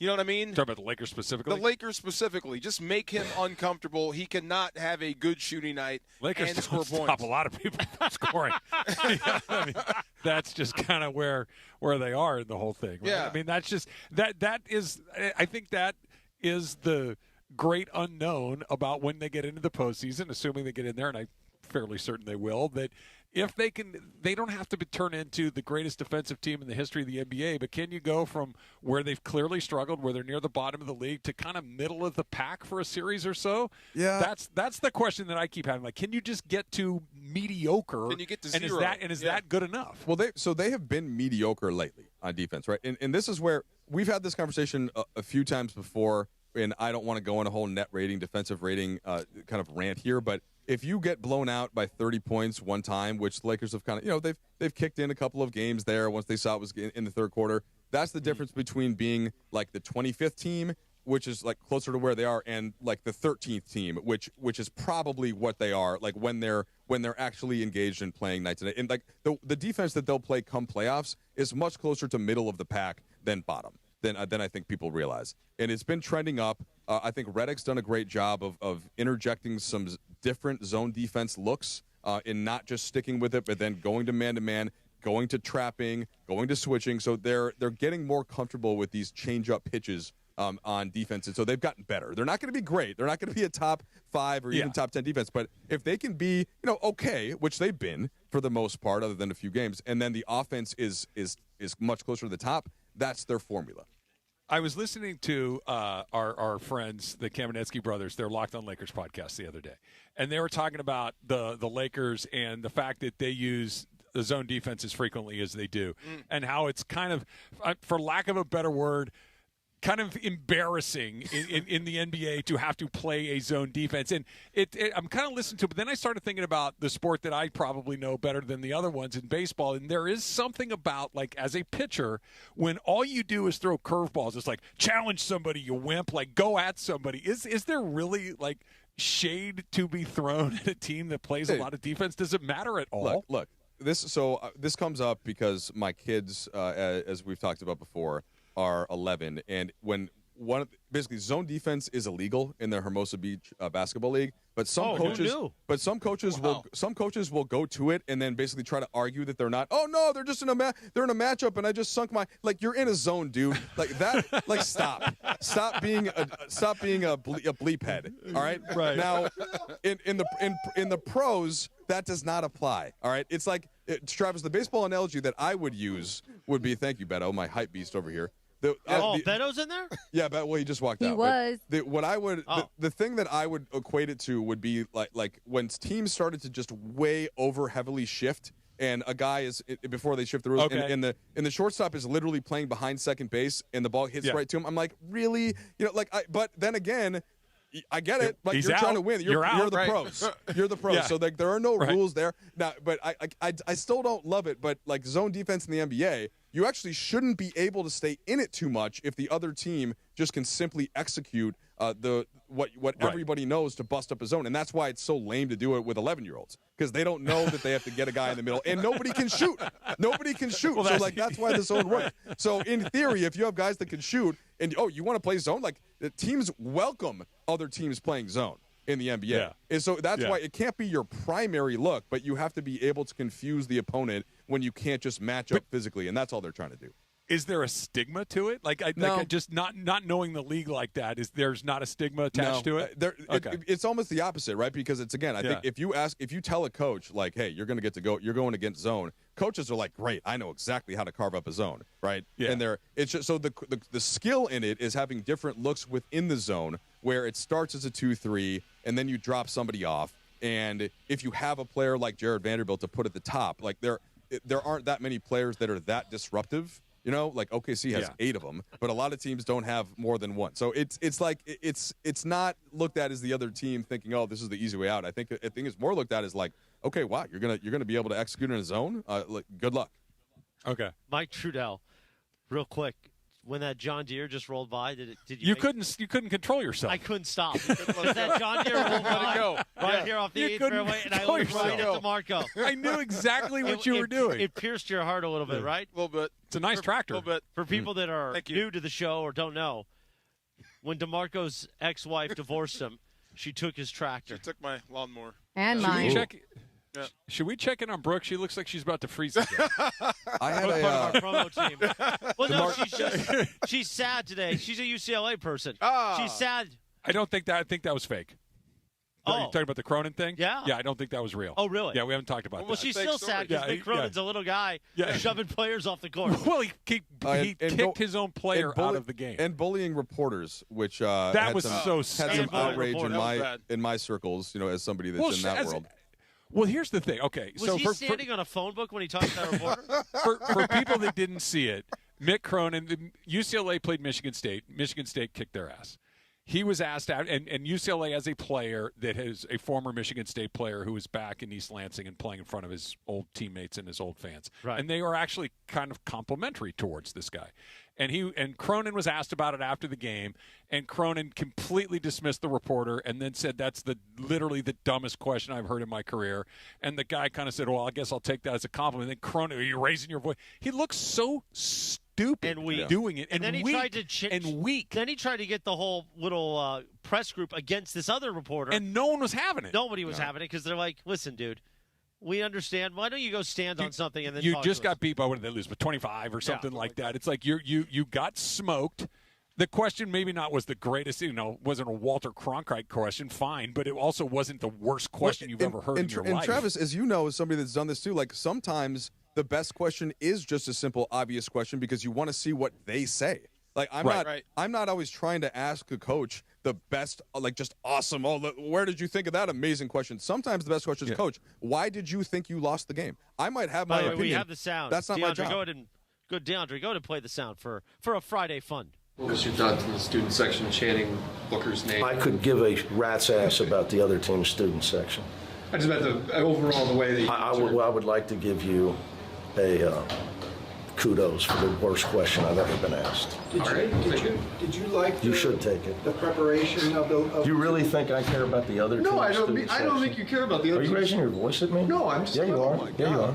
You know what I mean? Talking about the Lakers specifically? The Lakers specifically. Just make him uncomfortable. He cannot have a good shooting night Lakers and score points. Stop a lot of people from scoring. I mean, that's just kind of where they are in the whole thing. Right? Yeah. I mean, that's just that is. I think that is the great unknown about when they get into the postseason, assuming they get in there, and I'm fairly certain they will, that if they don't have to turn into the greatest defensive team in the history of the NBA, but can you go from where they've clearly struggled, where they're near the bottom of the league, to kind of middle of the pack for a series or so? Yeah. That's the question that I keep having. Like, can you just get to mediocre? Can you get to zero? Is that good enough? Well, they have been mediocre lately on defense, right? And this is where we've had this conversation a few times before, and I don't want to go on a whole net rating, defensive rating kind of rant here, but if you get blown out by 30 points one time, which the Lakers have kind of, they've kicked in a couple of games there once they saw it was in the third quarter. That's the difference between being like the 25th team, which is like closer to where they are, and like the 13th team, which is probably what they are, like when they're actually engaged in playing night to night. And like the defense that they'll play come playoffs is much closer to middle of the pack than bottom. Than I think people realize. And it's been trending up. I think Redick's done a great job of interjecting some different zone defense looks and not just sticking with it, but then going to man-to-man, going to trapping, going to switching. So they're getting more comfortable with these change-up pitches on defense. And so they've gotten better. They're not going to be great. They're not going to be a top 5 or even top 10 defense. But if they can be, okay, which they've been for the most part other than a few games, and then the offense is much closer to the top, that's their formula. I was listening to our friends, the Kamenetsky brothers, their Locked on Lakers podcast the other day, and they were talking about the Lakers and the fact that they use the zone defense as frequently as they do, and how it's kind of, for lack of a better word, kind of embarrassing in the NBA to have to play a zone defense. And I'm kind of listening to it, but then I started thinking about the sport that I probably know better than the other ones in baseball. And there is something about, like, as a pitcher, when all you do is throw curveballs, it's like, challenge somebody, you wimp, like, go at somebody. Is there really, like, shade to be thrown at a team that plays a lot of defense? Does it matter at all? Look, this comes up because my kids, as we've talked about before, are 11, and when basically zone defense is illegal in the Hermosa Beach basketball league, but some coaches will go to it and then basically try to argue that they're not. Oh no, they're just in a matchup, and I just sunk my, like, you're in a zone, dude. Like that. Like stop being a bleep head. All right. Right. Now, in the pros, that does not apply. All right. It's like Travis. The baseball analogy that I would use would be, thank you, Beto, my hype beast over here. Beto's in there? Yeah, well, he just walked out. He was. The thing that I would equate it to would be like when teams started to just way over heavily shift and a guy is before they shift the rules, and the shortstop is literally playing behind second base, and the ball hits right to him. I'm like, really? But then again, I get it. Like, you're trying to win. You're the pros. You're the pros. So like, there are no rules there now. But I still don't love it. But like zone defense in the NBA, you actually shouldn't be able to stay in it too much if the other team just can simply execute what everybody knows to bust up a zone. And that's why it's so lame to do it with 11-year-olds, because they don't know that they have to get a guy in the middle, and nobody can shoot. Nobody can shoot. Well, that's why the zone works. So in theory, if you have guys that can shoot, and you want to play zone, like the teams welcome other teams playing zone in the NBA. Yeah. And so that's why it can't be your primary look, but you have to be able to confuse the opponent when you can't just match up physically, and that's all they're trying to do. Is there a stigma to it? Just not knowing the league like that, there's not a stigma attached to it? It's almost the opposite, right? Because it's, again, I think if you tell a coach, like, hey, you're going against zone, coaches are like, great, I know exactly how to carve up a zone, right? Yeah. And it's just, so the skill in it is having different looks within the zone where it starts as a 2-3 and then you drop somebody off. And if you have a player like Jared Vanderbilt to put at the top, like there aren't that many players that are that disruptive. Like OKC has 8 of them, but a lot of teams don't have more than one. So it's like it's not looked at as the other team thinking, oh, this is the easy way out. I think it's more looked at as like, okay, wow, you're gonna be able to execute in a zone. Good luck. Okay, Mike Trudell, real quick. When that John Deere just rolled by, did you? You couldn't control yourself. I couldn't stop. That John Deere rolled by right here off the 8th fairway, and I went right into Marco. I knew exactly what you were doing. It pierced your heart a little bit, right? A little bit. It's a nice tractor. A little bit. For people that are new to the show or don't know, when DeMarco's ex-wife divorced him, she took his tractor. She took my lawnmower. And mine. Should we check in on Brooke? She looks like she's about to freeze again. I had part of our promo team. Well, no, she's sad today. She's a UCLA person. She's sad. I think that was fake. Oh. You're talking about the Cronin thing? Yeah. Yeah, I don't think that was real. Oh, really? Yeah, we haven't talked about that. Well, she's still sad because Nick Cronin's a little guy shoving players off the court. Well, he kicked his own player out of the game. And bullying reporters, which that was so had some outrage in my circles, as somebody that's in that world. Well, here's the thing. Okay, was he standing on a phone book when he talked to that reporter? For people that didn't see it, Mick Cronin, UCLA played Michigan State. Michigan State kicked their ass. He was asked out, and UCLA has a player that is a former Michigan State player who is back in East Lansing and playing in front of his old teammates and his old fans. Right. And they are actually kind of complimentary towards this guy. And Cronin was asked about it after the game, and Cronin completely dismissed the reporter and then said, that's literally the dumbest question I've heard in my career. And the guy kind of said, well, I guess I'll take that as a compliment. And then Cronin, are you raising your voice? He looks so stupid and weak doing it. And then he tried to and weak. Then he tried to get the whole little press group against this other reporter. And no one was having it. Nobody was having it because they're like, listen, dude. We understand. Why don't you go stand on something and then you talk just to got us? beat by what did they lose? But 25 or something like that. It's like you got smoked. The question maybe not was the greatest. Wasn't a Walter Cronkite question. Fine, but it also wasn't the worst question you've ever heard in your life. And Travis, as you know, as somebody that's done this too, like sometimes the best question is just a simple, obvious question because you want to see what they say. Like I'm not always trying to ask a coach the best, like just awesome. Oh, where did you think of that amazing question? Sometimes the best question is, Coach, why did you think you lost the game? I might have my opinion. We have the sound. That's not my job. DeAndre, go ahead and play the sound for a Friday fun. What was your thoughts in the student section chanting Booker's name? I could give a rat's ass about the other team's student section. I just meant overall the way that I would like to give you a kudos for the worst question I've ever been asked. Did you like you should take it. The preparation of the... Do you really think I care about the other team's student section? I don't think you care about the other team. Are you raising your voice at me? No, I'm just... Yeah, you are. Yeah, you are.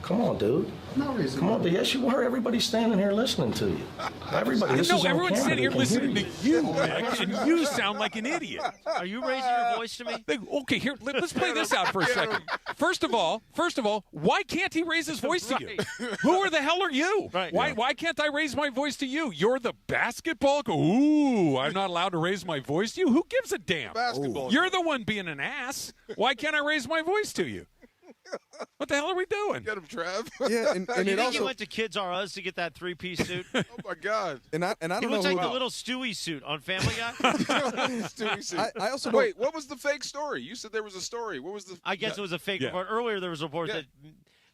Come on, dude. Not raising Come on, dude. Yes, you are. Everybody's standing here listening to you. Everybody. Everyone's sitting here listening to you, Nick, and you sound like an idiot. Are you raising your voice to me? Okay, here, let's play this out for a second. First of all, why can't he raise his voice to you? Who the hell are you? Right. Why can't I raise my voice to you? You're the basketball. Ooh, I'm not allowed to raise my voice to you? Who gives a damn? Basketball. You're the one being an ass. Why can't I raise my voice to you? What the hell are we doing? Get him, Trav. Yeah, and you it think also he went to Kids R Us to get that 3-piece suit? Oh my God! And I don't he know looks like who, the little Stewie suit on Family Guy. Stewie suit. I also wait. What was the fake story? You said there was a story. What was the? I guess it was a fake report. Earlier there was a report that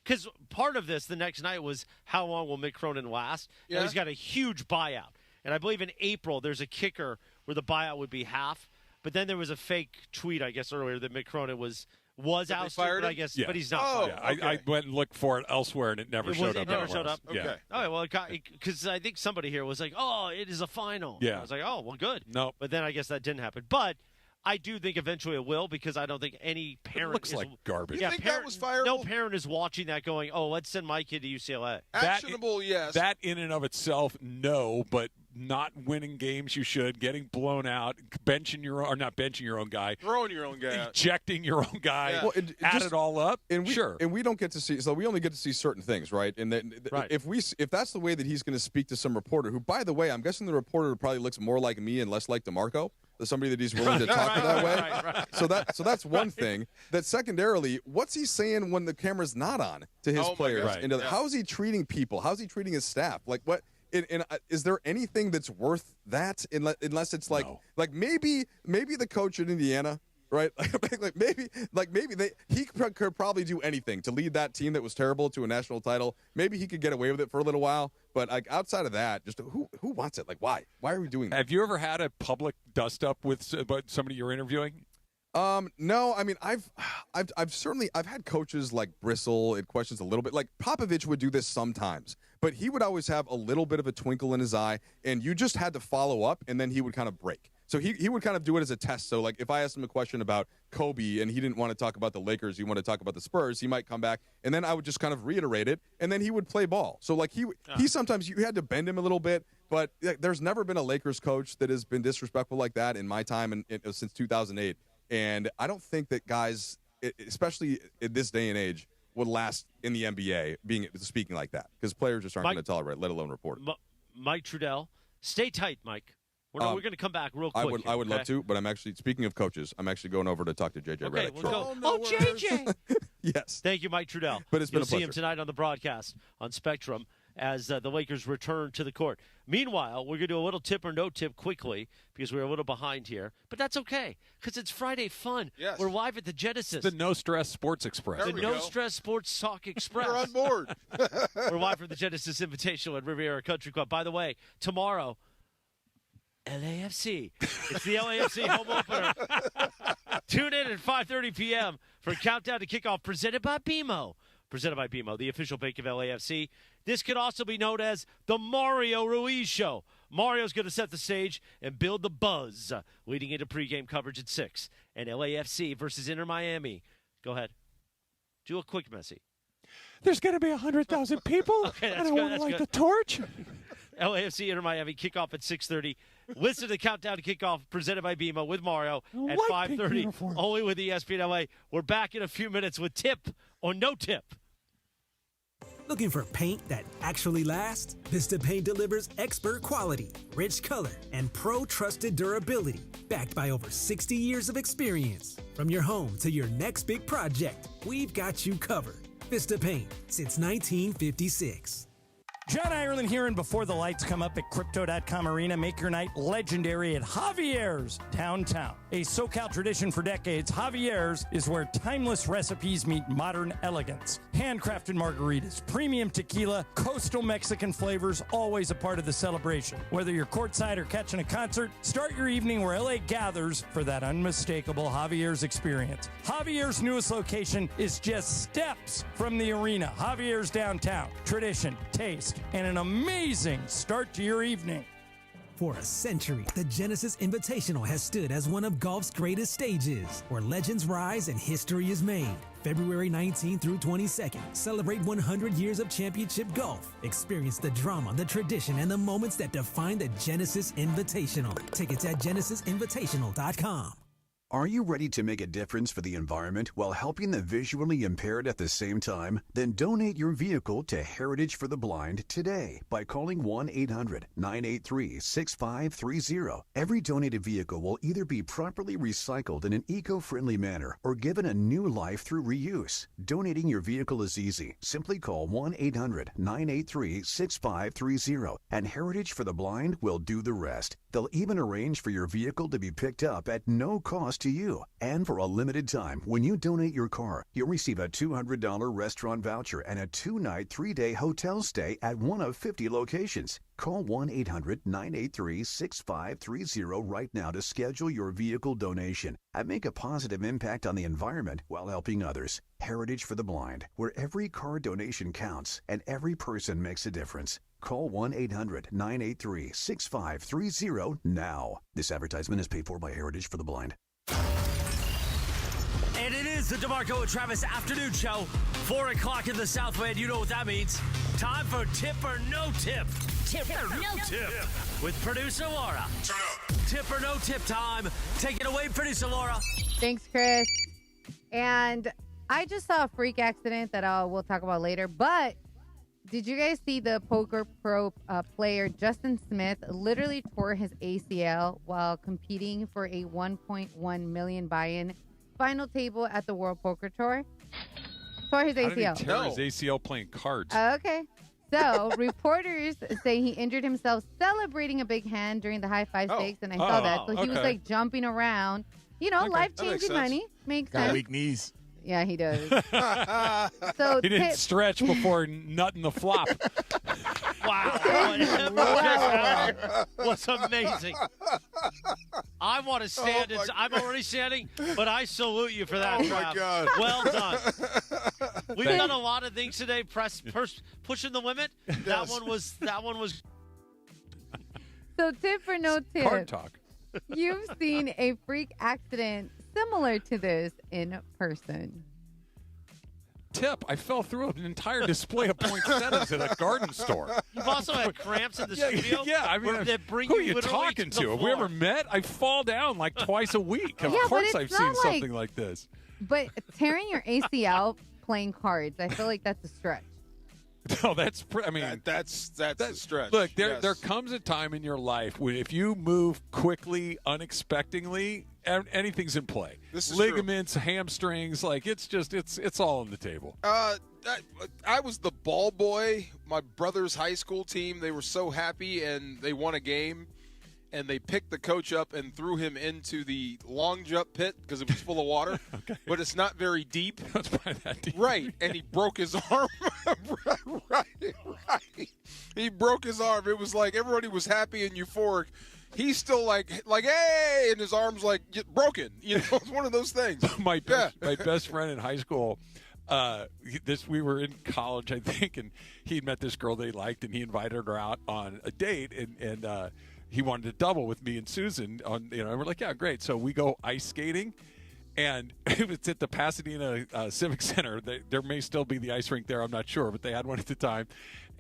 because part of this the next night was how long will Mick Cronin last? Yeah. Now he's got a huge buyout. And I believe in April there's a kicker where the buyout would be half. But then there was a fake tweet, I guess, earlier that Mick Cronin was ousted, but I guess, but he's not. Oh, fired. I went and looked for it elsewhere, and it never showed up. It never showed up. Okay. Yeah. All right, well, because I think somebody here was like, "Oh, it is a final." Yeah. I was like, "Oh, well, good." No, but then I guess that didn't happen. But I do think eventually it will, because I don't think any parent looks like garbage. You think that was fireable? No parent is watching that going, "Oh, let's send my kid to UCLA." Actionable, yes. That in and of itself, no, but not winning games you should, getting blown out, benching your own, or not benching your own guy, throwing your own guy out. ejecting your own guy, Yeah. Well, add it all up. And sure. And we don't get to see, so we only get to see certain things, right? And then if that's the way that he's going to speak to some reporter, who, by the way, I'm guessing the reporter probably looks more like me and less like DeMarco, somebody that he's willing to talk to that way. Right. So that's one thing. That secondarily, what's he saying when the camera's not on to his players? Right. And how is he treating people? How's he treating his staff? Like what? And is there anything that's worth that unless it's like maybe the coach in Indiana, right? He could probably do anything to lead that team that was terrible to a national title. Maybe he could get away with it for a little while, but like outside of that, just who wants it? Like why are we doing that? Have you ever had a public dust up with somebody you're interviewing? No, I mean, I've had coaches like bristle at questions a little bit. Like Popovich would do this sometimes, but he would always have a little bit of a twinkle in his eye, and you just had to follow up, and then he would kind of break. So he would kind of do it as a test. So like if I asked him a question about Kobe and he didn't want to talk about the Lakers, he wanted to talk about the Spurs, he might come back, and then I would just kind of reiterate it, and then he would play ball. So like he sometimes you had to bend him a little bit, but there's never been a Lakers coach that has been disrespectful like that in my time since 2008. And I don't think that guys, especially in this day and age, would last in the NBA speaking like that, because players just aren't going to tolerate it, let alone report it. Mike Trudell, stay tight, Mike. We're going to come back real quick. I would love to, but I'm actually, speaking of coaches, I'm actually going over to talk to JJ Redick. We'll go. JJ! Yes. Thank you, Mike Trudell. But it's been a pleasure. You'll see him tonight on the broadcast on Spectrum as the Lakers return to the court. Meanwhile, we're going to do a little tip or no tip quickly because we're a little behind here. But that's okay, because it's Friday fun. Yes. We're live at the Genesis. The No Stress Sports Express. The No Stress Sports Talk Express. You're on board. We're live from the Genesis Invitational at Riviera Country Club. By the way, tomorrow, LAFC. It's the LAFC home opener. Tune in at 5:30 p.m. for Countdown to Kickoff, presented by BMO. Presented by BMO, the official bank of LAFC. This could also be known as the Mario Ruiz Show. Mario's going to set the stage and build the buzz leading into pregame coverage at 6. And LAFC versus Inter Miami. Go ahead. Do a quick messy. There's going to be 100,000 people, Okay, and I want to light the torch. LAFC Inter Miami kickoff at 6:30. Listen to the Countdown to Kickoff presented by BMO with Mario at 5:30. Only with ESPN LA. We're back in a few minutes with tip or no tip. Looking for paint that actually lasts? Vista Paint delivers expert quality, rich color, and pro-trusted durability, backed by over 60 years of experience. From your home to your next big project, we've got you covered. Vista Paint, since 1956. John Ireland here, and before the lights come up at Crypto.com Arena, make your night legendary at Javier's downtown. A SoCal tradition for decades, Javier's is where timeless recipes meet modern elegance. Handcrafted margaritas, premium tequila, coastal Mexican flavors, always a part of the celebration. Whether you're courtside or catching a concert, start your evening where LA gathers for that unmistakable Javier's experience. Javier's newest location is just steps from the arena. Javier's downtown. Tradition, taste, and an amazing start to your evening. For a century, the Genesis Invitational has stood as one of golf's greatest stages, where legends rise and history is made. February 19th through 22nd, celebrate 100 years of championship golf. Experience the drama, the tradition, and the moments that define the Genesis Invitational. Tickets at genesisinvitational.com. Are you ready to make a difference for the environment while helping the visually impaired at the same time? Then donate your vehicle to Heritage for the Blind today by calling 1-800-983-6530. Every donated vehicle will either be properly recycled in an eco-friendly manner or given a new life through reuse. Donating your vehicle is easy. Simply call 1-800-983-6530 and Heritage for the Blind will do the rest. They'll even arrange for your vehicle to be picked up at no cost close to you. And for a limited time, when you donate your car, you'll receive a $200 restaurant voucher and a 2-night, 3-day hotel stay at one of 50 locations. Call 1-800-983-6530 right now to schedule your vehicle donation and make a positive impact on the environment while helping others. Heritage for the Blind, where every car donation counts and every person makes a difference. Call 1-800-983-6530 now. This advertisement is paid for by Heritage for the Blind. And it is the DeMarco and Travis Afternoon Show. 4 o'clock in the Southland. You know what that means. Time for Tip or No Tip. Tip or No Tip. With producer Laura. Tip or No Tip time. Take it away, producer Laura. Thanks, Chris. And I just saw a freak accident that we'll talk about later. But did you guys see the poker pro player Justin Smith literally tore his ACL while competing for a $1.1 million buy-in final table at the World Poker Tour? Tore his ACL. How did he tear his ACL playing cards? Okay. So, reporters say he injured himself celebrating a big hand during the high five stakes, and I saw that. So he was like jumping around. You know, life-changing money. Makes sense. Got weak knees. Yeah, he does. So he didn't stretch before nutting the flop. Wow. What's amazing. I want to stand. I'm already standing, but I salute you for that. Oh, my God. Well done. We've done a lot of things today. Pushing the limit. That one was. So, tip or no tip? Card talk. You've seen a freak accident similar to this in person. Tip, I fell through an entire display of poinsettias at a garden store. You've also had cramps in the studio? Yeah, I mean, who are you talking to? Have we ever met? I fall down like twice a week. Of course I've seen something like this. But tearing your ACL playing cards, I feel like that's a stretch. No, that's a stretch. Look, there comes a time in your life when if you move quickly, unexpectedly, anything's in play. This is ligaments, hamstrings, like it's all on the table. I was the ball boy. My brother's high school team, they were so happy and they won a game. And they picked the coach up and threw him into the long jump pit because it was full of water. Okay. But it's not very deep. It's probably that deep. Right. And he broke his arm. right. He broke his arm. It was like everybody was happy and euphoric. He's still like, hey, and his arm's like broken. You know, it's one of those things. My best friend in high school, we were in college, I think, and he'd met this girl that he liked, and he invited her out on a date, and he wanted to double with me and Susan and we're like, yeah, great. So we go ice skating, and it was at the Pasadena Civic Center. There may still be the ice rink there, I'm not sure, but they had one at the time.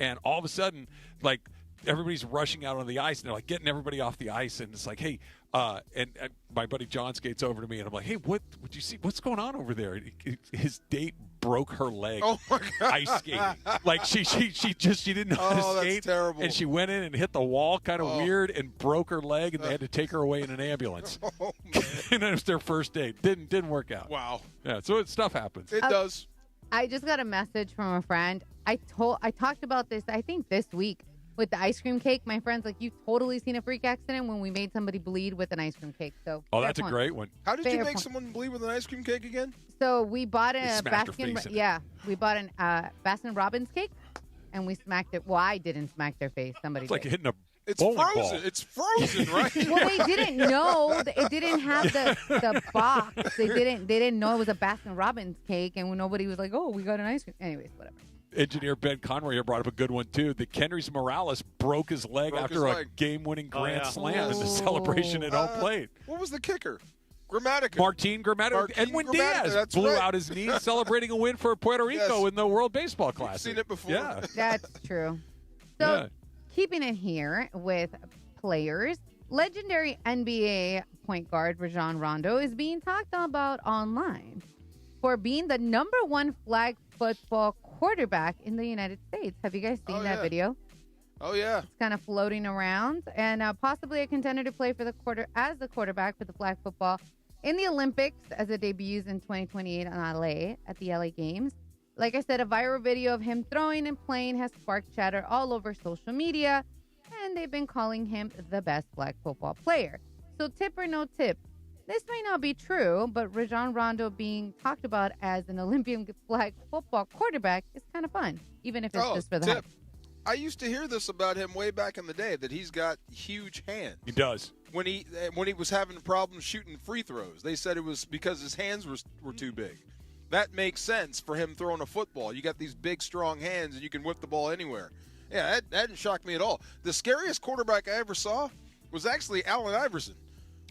And all of a sudden, like, everybody's rushing out on the ice, and they're like getting everybody off the ice, and it's like, hey, and my buddy John skates over to me, and I'm like, hey, what would you see? What's going on over there? And his date broke her leg. Oh my God. Ice skating. Like she didn't know how to skate. That's terrible. And she went in and hit the wall kind of weird and broke her leg, and they had to take her away in an ambulance. Oh, man. And it was their first date. Didn't work out. Wow. Yeah, so stuff happens. It does. I just got a message from a friend. I talked about this, I think, this week. With the ice cream cake, my friend's like, you've totally seen a freak accident when we made somebody bleed with an ice cream cake. So, that's a great one. How did you make someone bleed with an ice cream cake again? So we bought a we bought an Baskin Robbins cake, and we smacked it. Well, I didn't smack their face. Somebody It's like did. hitting a It's bowling frozen. ball. It's frozen, right? Well, they didn't know. It didn't have the box. They didn't know it was a Baskin Robbins cake, and nobody was like, "Oh, we got an ice cream." Anyways, whatever. Engineer Ben Conroy here brought up a good one, too. The Kendrys Morales broke his leg after a game-winning grand slam in the celebration at home plate. What was the kicker? Grammatica. Martin Grammatica. Edwin Diaz blew out his knee celebrating a win for Puerto Rico in the World Baseball Classic. You've seen it before. Yeah. That's true. So, keeping it here with players, legendary NBA point guard Rajon Rondo is being talked about online for being the #1 flag football quarterback in the United States. Have you guys seen that video? Oh, yeah. It's kind of floating around, and possibly a contender to play for the quarterback for the flag football in the Olympics as it debuts in 2028 in LA at the LA Games. Like I said, a viral video of him throwing and playing has sparked chatter all over social media, and they've been calling him the best flag football player. So tip or no tip, this may not be true, but Rajon Rondo being talked about as an Olympian flag football quarterback is kind of fun, even if it's just for the hype. I used to hear this about him way back in the day, that he's got huge hands. He does. When he was having problems shooting free throws, they said it was because his hands were too big. That makes sense for him throwing a football. You got these big, strong hands, and you can whip the ball anywhere. Yeah, that didn't shock me at all. The scariest quarterback I ever saw was actually Allen Iverson.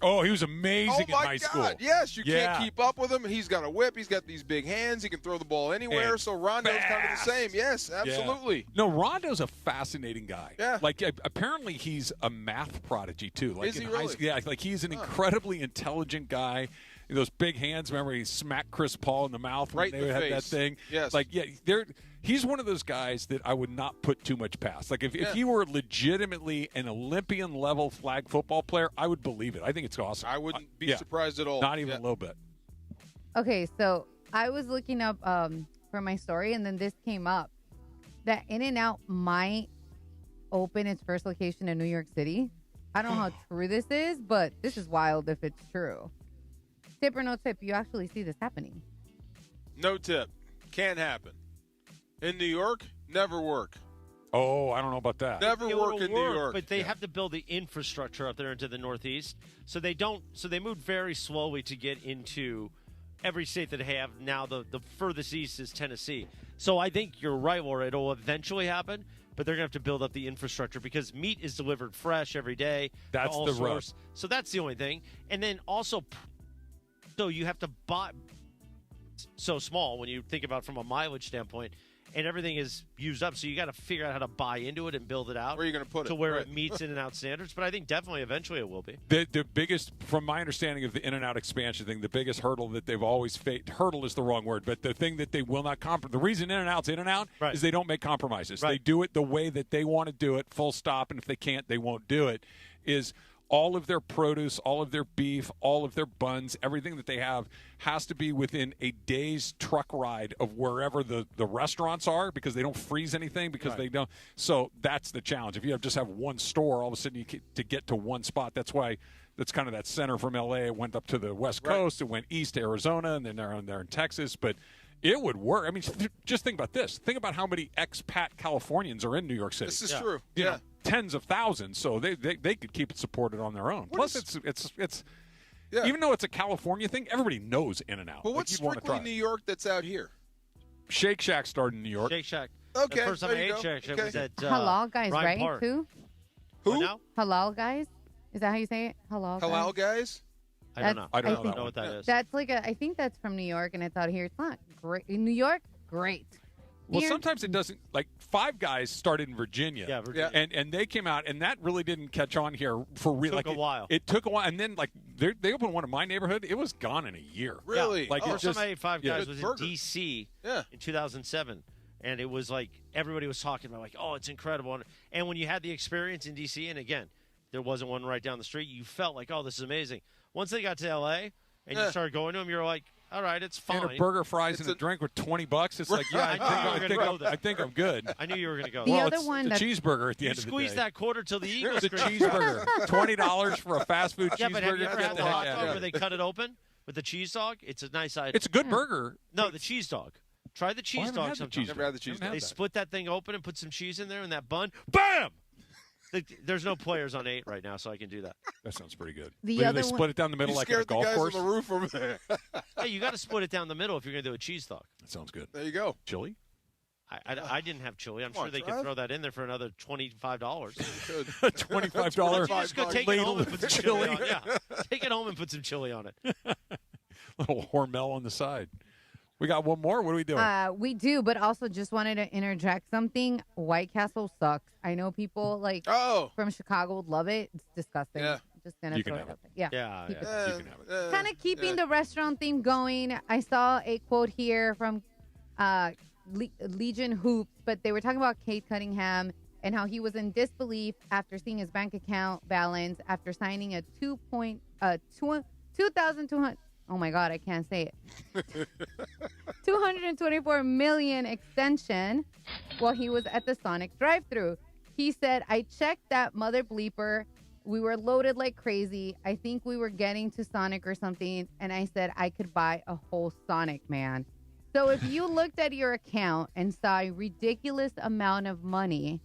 Oh, he was amazing in high school. Oh, my God. Yes, you can't keep up with him. He's got a whip. He's got these big hands. He can throw the ball anywhere. And so Rondo's kind of the same. Yes, absolutely. Yeah. No, Rondo's a fascinating guy. Yeah. Like, apparently he's a math prodigy, too. Like, is he really? Yeah, like he's an incredibly intelligent guy. Those big hands, remember he smacked Chris Paul in the mouth when they had that thing? Yes. Like, yeah, he's one of those guys that I would not put too much past. Like, if he were legitimately an Olympian-level flag football player, I would believe it. I think it's awesome. I wouldn't be surprised at all. Not even a little bit. Okay, so I was looking up for my story, and then this came up, that In-N-Out might open its first location in New York City. I don't know how true this is, but this is wild if it's true. Tip or no tip, you actually see this happening. No tip. Can't happen. In New York, never work. Oh, I don't know about that. Never work in New York. But they have to build the infrastructure up there into the Northeast. So they don't. So they move very slowly to get into every state that they have. Now the furthest east is Tennessee. So I think you're right, Laura. It'll eventually happen, but they're going to have to build up the infrastructure because meat is delivered fresh every day. That's the rub. So that's the only thing. And then also, so you have to buy so small when you think about from a mileage standpoint, and everything is used up. So you got to figure out how to buy into it and build it out. Where are you going to put it? To where it meets In-N-Out standards. But I think definitely eventually it will be. The biggest, from my understanding of the In-N-Out expansion thing, the biggest hurdle that they've always faced, hurdle is the wrong word, but the thing that they will not compromise, the reason In-N-Out's In-N-Out is they don't make compromises. Right. They do it the way that they want to do it, full stop, and if they can't, they won't do it, is all of their produce, all of their beef, all of their buns, everything that they have has to be within a day's truck ride of wherever the restaurants are, because they don't freeze anything, because they don't. So that's the challenge. If you just have one store, all of a sudden to get to one spot. That's why that's kind of that center from L.A. It went up to the West Coast. It went east to Arizona, and then they're in Texas. But it would work. I mean, just think about this. Think about how many expat Californians are in New York City. This is true. You know, tens of thousands. So they could keep it supported on their own. Plus, it's even though it's a California thing, everybody knows In-N-Out. But what's strictly New York that's out here? Shake Shack started in New York. Shake Shack. Okay, the first time I ate Shake Shack was at Halal Guys, Ryan right? Park. Who? Halal Guys? Is that how you say it? Halal Guys? I don't know. I don't know what that is. That's I think that's from New York, and it's out here. It's not great. In New York, great. Well, Here- sometimes it doesn't. Like Five Guys started in Virginia. Yeah, Virginia. And they came out, and that really didn't catch on here for real. Took a while. It took a while, and then they opened one in my neighborhood. It was gone in a year. Really? Yeah. Like First it just, time I ate Five Guys was in burger. D.C. in 2007. And it was like everybody was talking about like, oh, it's incredible. And when you had the experience in D.C., and again, there wasn't one right down the street, you felt like, oh, this is amazing. Once they got to L.A. and you started going to them, you're like, all right, it's fine. And a burger, fries, and a drink with $20. It's like, yeah, I think I'm good. I knew you were going to go. The Well, other it's one the that's- cheeseburger at the You end of the day. squeeze that quarter till the Eagles. The cheeseburger, $20 for a fast food Yeah, cheeseburger. but have you ever Get had the the heck hot out of dog here. where they cut it open with the cheese dog? It's a nice item. It's a good burger. No, the cheese dog. Try the cheese haven't dog had the sometime. cheese Never dog. had the cheese Haven't dog. They had that. split that thing open and put some cheese in there and that bun. Bam! There's no players on 8 right now, so I can do that. That sounds pretty good. The Really, other they one- split it down the middle You like in a scared the golf guys course. on the roof over there. Hey, you got to split it down the middle if you're going to do a cheese dog. That sounds good. There you go. Chili? I didn't have chili. I'm Come sure on, they could Trav. throw that in there for another $25. Good. $25 You just go take it home and put some chili on it. Yeah, take it home and put some chili on it. Little Hormel on the side. We got one more. What are we doing? We do, but also just wanted to interject something. White Castle sucks. I know people from Chicago would love it. It's disgusting. Yeah. Just gonna You throw can it have out there. Yeah. Yeah, keep it. You can have it. Kind of keeping the restaurant theme going. I saw a quote here from Legion Hoops, but they were talking about Kate Cunningham and how he was in disbelief after seeing his bank account balance after signing a 2,200. Oh my God, I can't say it. 224 million extension while he was at the Sonic drive-thru. He said, "I checked that mother bleeper We were loaded like crazy. I think we were getting to Sonic or something, and I said I could buy a whole Sonic, man. So if you looked at your account and saw a ridiculous amount of money,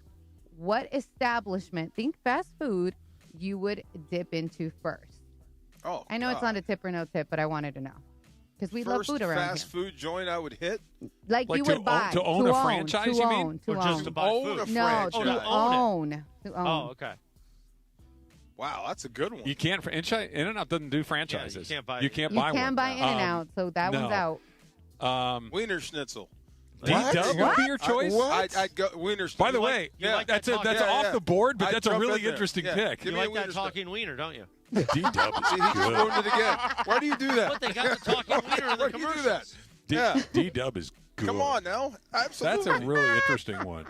what establishment, think fast food, you would dip into first? Oh, I know it's not a tip or no tip, but I wanted to know. Because we love food around here. Fast food joint I would hit? Like you would buy. To own a franchise, you mean? To Or just to buy own food? a No, franchise. to own. To own. Oh, okay. Wow, that's a good one. You can't. In-N-Out doesn't do franchises. Yeah, you can't buy. You can't You buy can one. buy In-N-Out, so that one's out. Wiener Schnitzel. D-Dub would be your choice? I'd go Wiener Schnitzel. By the way, like that's that off the board, but I'd that's a jump really in there. interesting Yeah. pick. Give You me a like that wiener talking wiener, don't you? D-Dub See, he just ruined it again. Why do you do that? But they got the talking wiener in the Why do you do commercials. that? Yeah. D-Dub is good. Come on now. Absolutely. That's a really interesting one.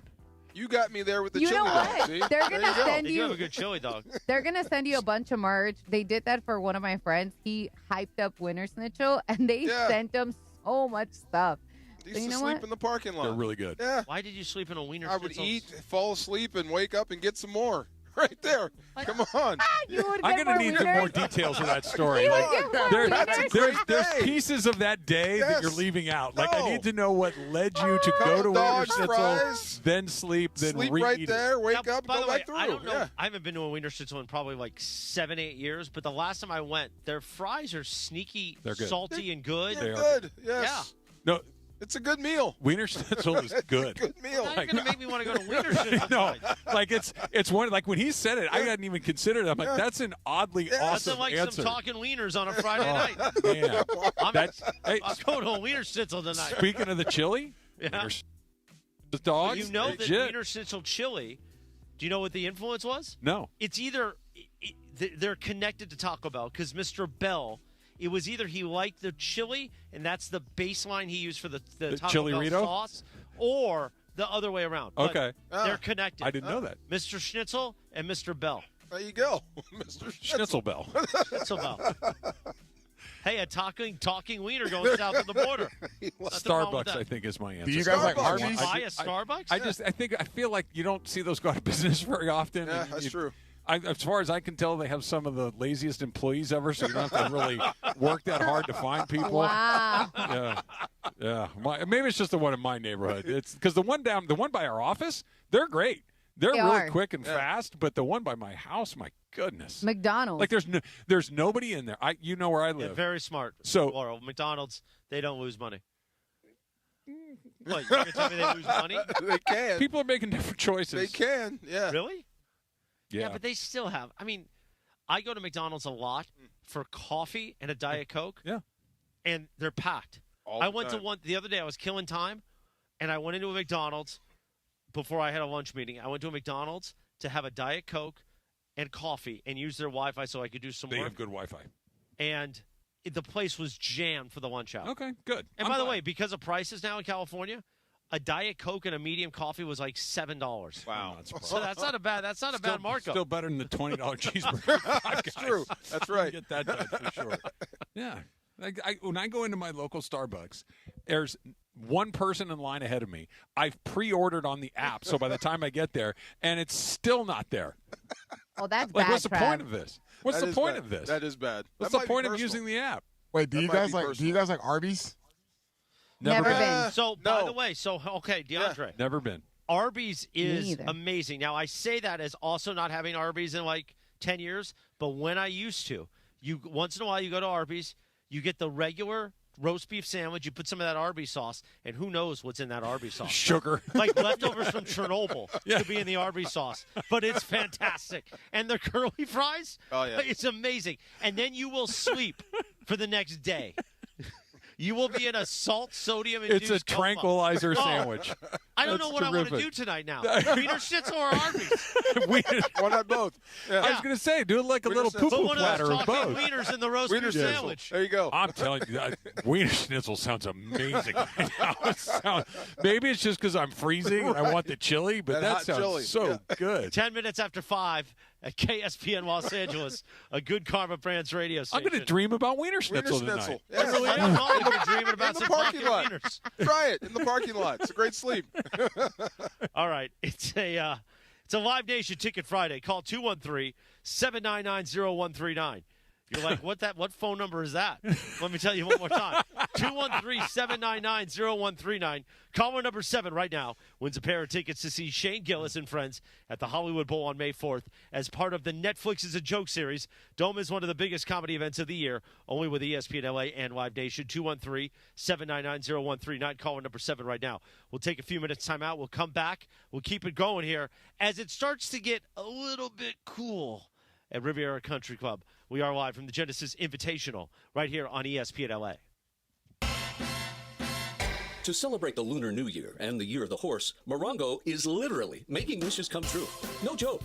You got me there with the You chili know dog. what? See? They're There gonna you go. send They do you. have a good chili dog. They're gonna send you a bunch of merch. They did that for one of my friends. He hyped up Winter Schnitzel, and they sent him so much stuff. I used So you to know sleep what? in the parking lot. They're really good. Yeah. Why did you sleep in a wiener I would schnitzel? eat, fall asleep, and wake up and get some more. Right there. Come on. You would I'm get going to more need some wieners? more details of that story. You Like, would get more there- wieners? there's day. pieces of that day that you're Yes. leaving out. Like, I No. need to know what led you to go Couple to Wiener dogs, Schnitzel, fries. then sleep, then Sleep read right it. there, wake Now, up, by go the way, back through. I don't know. Yeah. I haven't been to a wiener schnitzel in probably like 7-8 years, but the last time I went, their fries are sneaky, They're good. salty, and good. They're They are good. Yes. No, It's a good meal. Wiener Schnitzel is good. Good meal. Now you're going to make me want to go to wiener schnitzel. No, tonight. like it's one like when he said it, I hadn't even considered it. I'm like, that's an oddly That's awesome like answer. some talking wieners on a Friday night. Man, that's hey, I'm going to a wiener schnitzel tonight. speaking of the chili, Yeah. Wiener the dogs. You know that legit. wiener schnitzel chili, do you know what the influence was? No. It's either they're connected to Taco Bell because Mr. Bell, it was either he liked the chili and that's the baseline he used for the Taco chili Bell Rito? sauce, or the other way around. But Okay. they're connected. I didn't know that. Mr. Schnitzel and Mr. Bell. There you go, Mr. Schnitzel Bell. Schnitzel Bell. Hey, a talking wiener going south of the border. Nothing wrong with Starbucks, that. I think, is my answer. Do you guys like Starbucks. Arby's? Buy a Starbucks? I feel like you don't see those go out of business very often. Yeah, and that's true. As far as I can tell, they have some of the laziest employees ever, so you don't have to really work that hard to find people. Wow. Yeah. Maybe it's just the one in my neighborhood. It's because the one by our office, they're great. They're They really are. quick and fast, but the one by my house, my goodness. McDonald's. Like there's nobody in there. You know where I Yeah, live. very smart. So- Laurel, McDonald's, they don't lose money. What, you're going to tell me they lose money? They can. People are making different choices. They can. Yeah. Really? Yeah. But they still have. I mean, I go to McDonald's a lot for coffee and a Diet Coke. Yeah. And they're packed. All I the went to time. one the other day. I was killing time, and I went into a McDonald's before I had a lunch meeting. I went to a McDonald's to have a Diet Coke and coffee and use their Wi-Fi so I could do some They work. have good Wi-Fi. And the place was jammed for the lunch hour. Okay, good. And I'm by the glad. way, because of prices now in California, a Diet Coke and a medium coffee was like $7. Wow. So that's not a bad markup. Still better than the $20 cheeseburger. That's true. That's right. Get that done for sure. Yeah. When I go into my local Starbucks, there's one person in line ahead of me. I've pre-ordered on the app, so by the time I get there, and it's still not there. Oh, that's Like, bad. what's the Trav. point of this? What's That the is point bad. of this? That is bad. What's That the might be point of personal. using the app? Wait, do That you might guys be like? Do personal. you guys like Arby's? Never been. So, by the way, okay, DeAndre. Never been. Arby's is neither. amazing. Now, I say that as also not having Arby's in like 10 years, but when I used to, once in a while you go to Arby's, you get the regular roast beef sandwich, you put some of that Arby's sauce, and who knows what's in that Arby's sauce. Sugar. Like leftovers from Chernobyl to be in the Arby's sauce. But it's fantastic. And the curly fries, it's amazing. And then you will sleep for the next day. You will be in a salt sodium induced It's a tranquilizer sandwich. I don't That's know what I want to terrific. do tonight now. Wiener Schnitzel or Arby's? Why not both? Yeah. I was going to say, do it like a Wiener little Schnitzel. poo-poo Put one of platter those of talking both. wieners in the roast Wiener beef Schnitzel. sandwich. There you go. I'm telling you, Wiener Schnitzel sounds amazing right now. Maybe it's just because I'm freezing and I want the chili, but That that hot sounds chili. so good. 10 minutes after 5 at KSPN Los Angeles, a Good Karma Brands radio I'm station. going to dream about Wiener Wiener Schnitzel Schnitzel. tonight. Yeah. Really, I'm not even dreaming about In the some parking talking lot. wieners. Try it in the parking lot. It's a great sleep. All right, it's It's a Live Nation Ticket Friday. Call 213-799-0139. You're like, what phone number is that? Let me tell you one more time. 213-799-0139. Caller number 7 right now wins a pair of tickets to see Shane Gillis and friends at the Hollywood Bowl on May 4th as part of the Netflix is a Joke series. Dome is one of the biggest comedy events of the year, only with ESPN LA and Live Nation. 213-799-0139. Caller number 7 right now. We'll take a few minutes time out. We'll come back. We'll keep it going here as it starts to get a little bit cool at Riviera Country Club. We are live from the Genesis Invitational right here on ESPN LA. To celebrate the Lunar New Year and the Year of the Horse, Morongo is literally making wishes come true. No joke.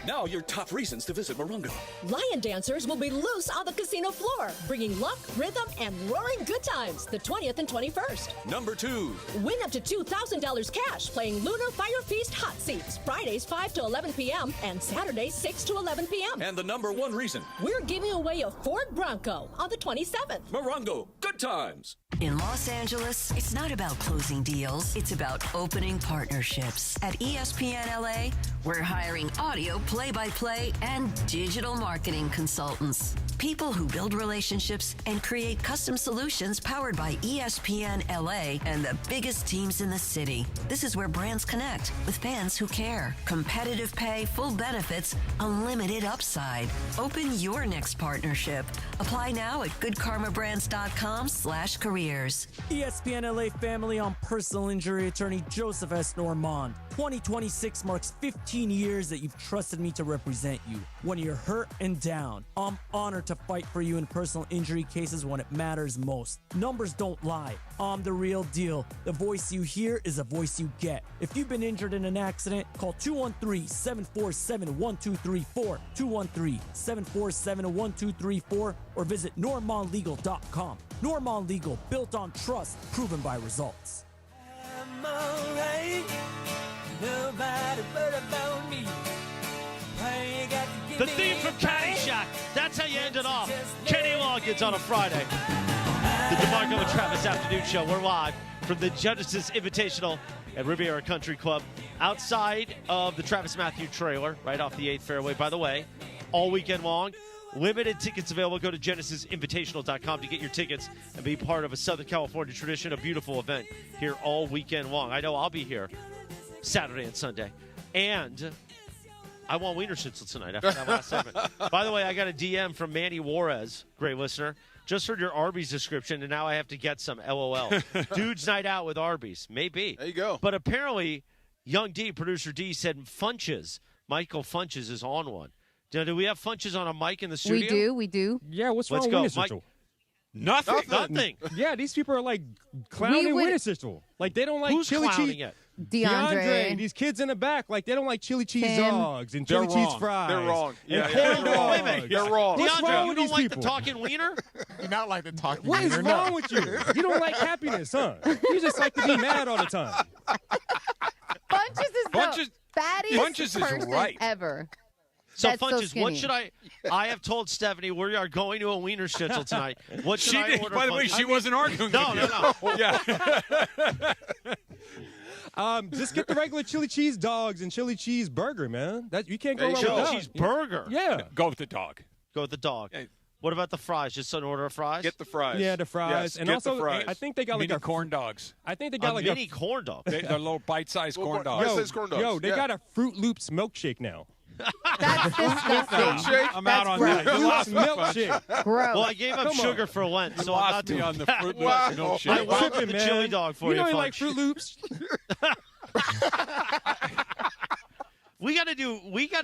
Now your top reasons to visit Morongo. Lion dancers will be loose on the casino floor, bringing luck, rhythm, and roaring good times the 20th and 21st. Number 2. Win up to $2,000 cash playing Lunar Fire Feast Hot Seats, Fridays 5 to 11 p.m. and Saturdays 6 to 11 p.m. And the number 1 reason. We're giving away a Ford Bronco on the 27th. Morongo, good times. In Los Angeles, it's not about closing deals. It's about opening partnerships. At ESPN LA, we're hiring audio play-by-play and digital marketing consultants. People who build relationships and create custom solutions powered by ESPN LA and the biggest teams in the city. This is where brands connect with fans who care. Competitive pay, full benefits, unlimited upside. Open your next partnership. Apply now at goodkarmabrands.com/careers. ESPN LA family on personal injury attorney Joseph S. Normand. 2026 marks 15 years that you've trusted me to represent you. When you're hurt and down, I'm honored to fight for you in personal injury cases when it matters most. Numbers don't lie. I'm the real deal. The voice you hear is the voice you get. If you've been injured in an accident, call 213-747-1234, 213-747-1234, or visit normandlegal.com. Normand Legal, built on trust, proven by results. I'm alright. Nobody but about me. The theme from Caddyshack. That's how you end it off. Kenny Loggins on a Friday. The DeMarco and Travis Afternoon Show. We're live from the Genesis Invitational at Riviera Country Club, outside of the Travis Mathew trailer, right off the 8th fairway. By the way, all weekend long, limited tickets available. Go to genesisinvitational.com to get your tickets and be part of a Southern California tradition, a beautiful event here all weekend long. I know I'll be here Saturday and Sunday. And I want Wiener Schnitzel tonight after that last segment. By the way, I got a DM from Manny Juarez, great listener. Just heard your Arby's description, and now I have to get some. LOL. Dude's night out with Arby's. Maybe. There you go. But apparently, Young D, producer D, said Funches. Michael Funches is on one. Now, do we have Funches on a mic in the studio? We do. Yeah, what's Let's wrong go. with Wiener Schnitzel? Nothing. Yeah, these people are like clowning Wiener Schnitzel. Like they don't like Who's chili clowning cheese. it? DeAndre. These kids in the back, like they don't like chili cheese Tim. dogs and chili cheese fries. They're wrong. And Yeah, corn they're wrong. dogs. You're wrong. What's DeAndre, wrong you with don't these like people? the talking wiener? You not like the talking What is wiener, wrong no. with you? You don't like happiness, huh? You just like to be mad all the time. Bunches is Bunches- the fattest Bunches is person right. ever. So, That's so Funches, what skinny. should I have told Stephanie we are going to a Wiener Schnitzel tonight. What should She I did. order? By the way, Funches? she wasn't arguing No, with you. no. Yeah. Just get the regular chili cheese dogs and chili cheese burger, man. That you can't go There you wrong go. with Chili that. cheese burger. Yeah. Go with the dog. Go with the dog. Hey. What about the fries? Just an order of fries? Get the fries. Yeah, the fries. Yes, and get also, the fries. I think they got Mini like a corn dogs. I think they a got like mini corn dog. They're little bite-sized corn dogs. Bite-sized corn dogs. Yo, they Yeah. got a Fruit Loops milkshake now. That's disgusting. I'm out on gross. that. You lost me, milkshake. Gross. Well, I gave up Come on. sugar for Lent, You so I'm not lost me doing on the that. Fruit Wow. Loops I milkshake. went Tripping, with the man. chili dog for you, know you like Funch. Fruit Loops. We got to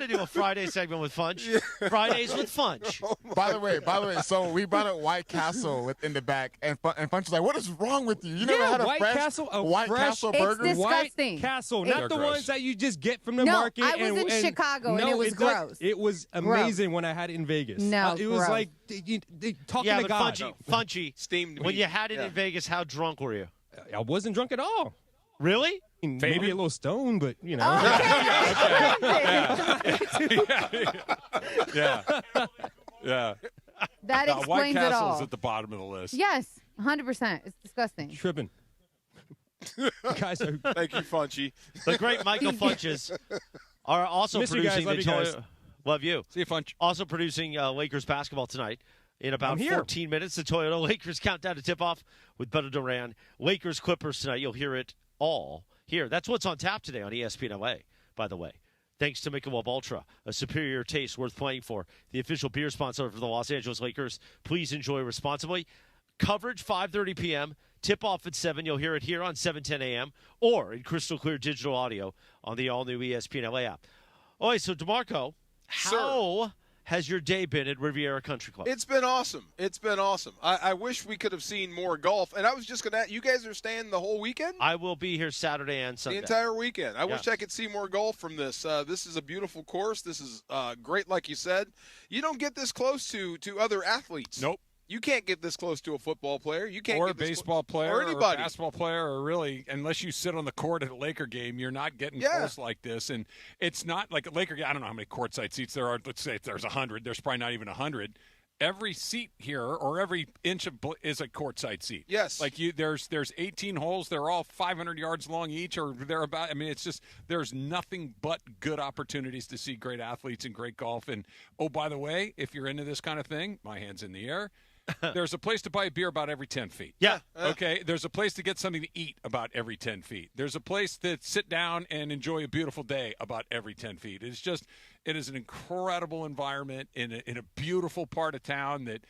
do a Friday segment with Funch. Fridays with Funch. By the way, so we brought up White Castle in the back, and Funch was like, "What is wrong with you? You never had a White fresh Castle, a White fresh- Castle It's burger?" disgusting. White Castle, They're not the gross. ones that you just get from the No, market. I was in Chicago, and it was gross. It was amazing when I had it in Vegas. No, it was gross. like talking Yeah, to but God. Funchy. Steamed When meat. you had it Yeah. in Vegas, how drunk were you? I wasn't drunk at all. Really? Maybe a little stoned, but you know. Yeah. Yeah. That White explains it Castle's all. at the bottom of the list. Yes, 100%. It's disgusting. Tripping. Guys are Thank you, Funchy. The great Michael Funches Are also Miss you producing guys. Love you guys. Love you. See you, Funch. Also producing Lakers basketball tonight. In about I'm here. 14 minutes, the Toyota Lakers countdown to tip-off with Beto Duran. Lakers Clippers tonight. You'll hear it all here. That's what's on tap today on ESPN LA, by the way. Thanks to Michelob Ultra, a superior taste worth playing for. The official beer sponsor for the Los Angeles Lakers. Please enjoy responsibly. Coverage 5:30 p.m. Tip-off at 7. You'll hear it here on 7:10 a.m. or in crystal clear digital audio on the all-new ESPN LA app. All right, so DeMarco, how has your day been at Riviera Country Club? It's been awesome. It's been awesome. I wish we could have seen more golf. And I was just going to – you guys are staying the whole weekend? I will be here Saturday and Sunday. The entire weekend. I wish I could see more golf from this. This is a beautiful course. This is great, like you said. You don't get this close to other athletes. Nope. You can't get this close to a football player. You can't or get a baseball player or anybody. Or a basketball player, or really, unless you sit on the court at a Laker game, you're not getting close like this. And it's not like a Laker game. I don't know how many courtside seats there are. Let's say there's 100. There's probably not even 100. Every seat here, or every inch is a courtside seat. Yes. Like there's 18 holes. They're all 500 yards long each, or they're about. I mean, it's just there's nothing but good opportunities to see great athletes and great golf. And oh, by the way, if you're into this kind of thing, my hand's in the air. There's a place to buy a beer about every 10 feet. Yeah. Okay. There's a place to get something to eat about every 10 feet. There's a place to sit down and enjoy a beautiful day about every 10 feet. It is an incredible environment in a beautiful part of town that,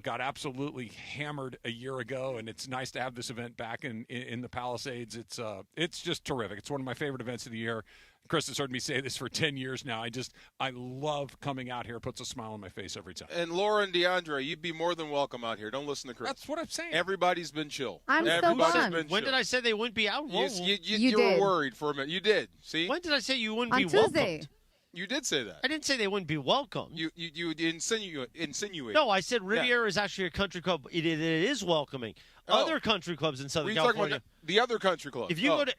got absolutely hammered a year ago. And it's nice to have this event back in the Palisades. It's just terrific. It's one of my favorite events of the year. Chris has heard me say this for 10 years now. I love coming out here. It puts a smile on my face every time. And Laura and DeAndre, you'd be more than welcome out here. Don't listen to Chris. That's what I'm saying. Everybody's been chill. I'm so bummed. When did I say they wouldn't be out? You were worried for a minute. You did. See? When did I say you wouldn't On be Tuesday. welcomed? You did say that. I didn't say they wouldn't be welcomed. You insinuate. No, I said Riviera is actually a country club. It is welcoming. Other country clubs in Southern California. Talking about the other country club. If you go to,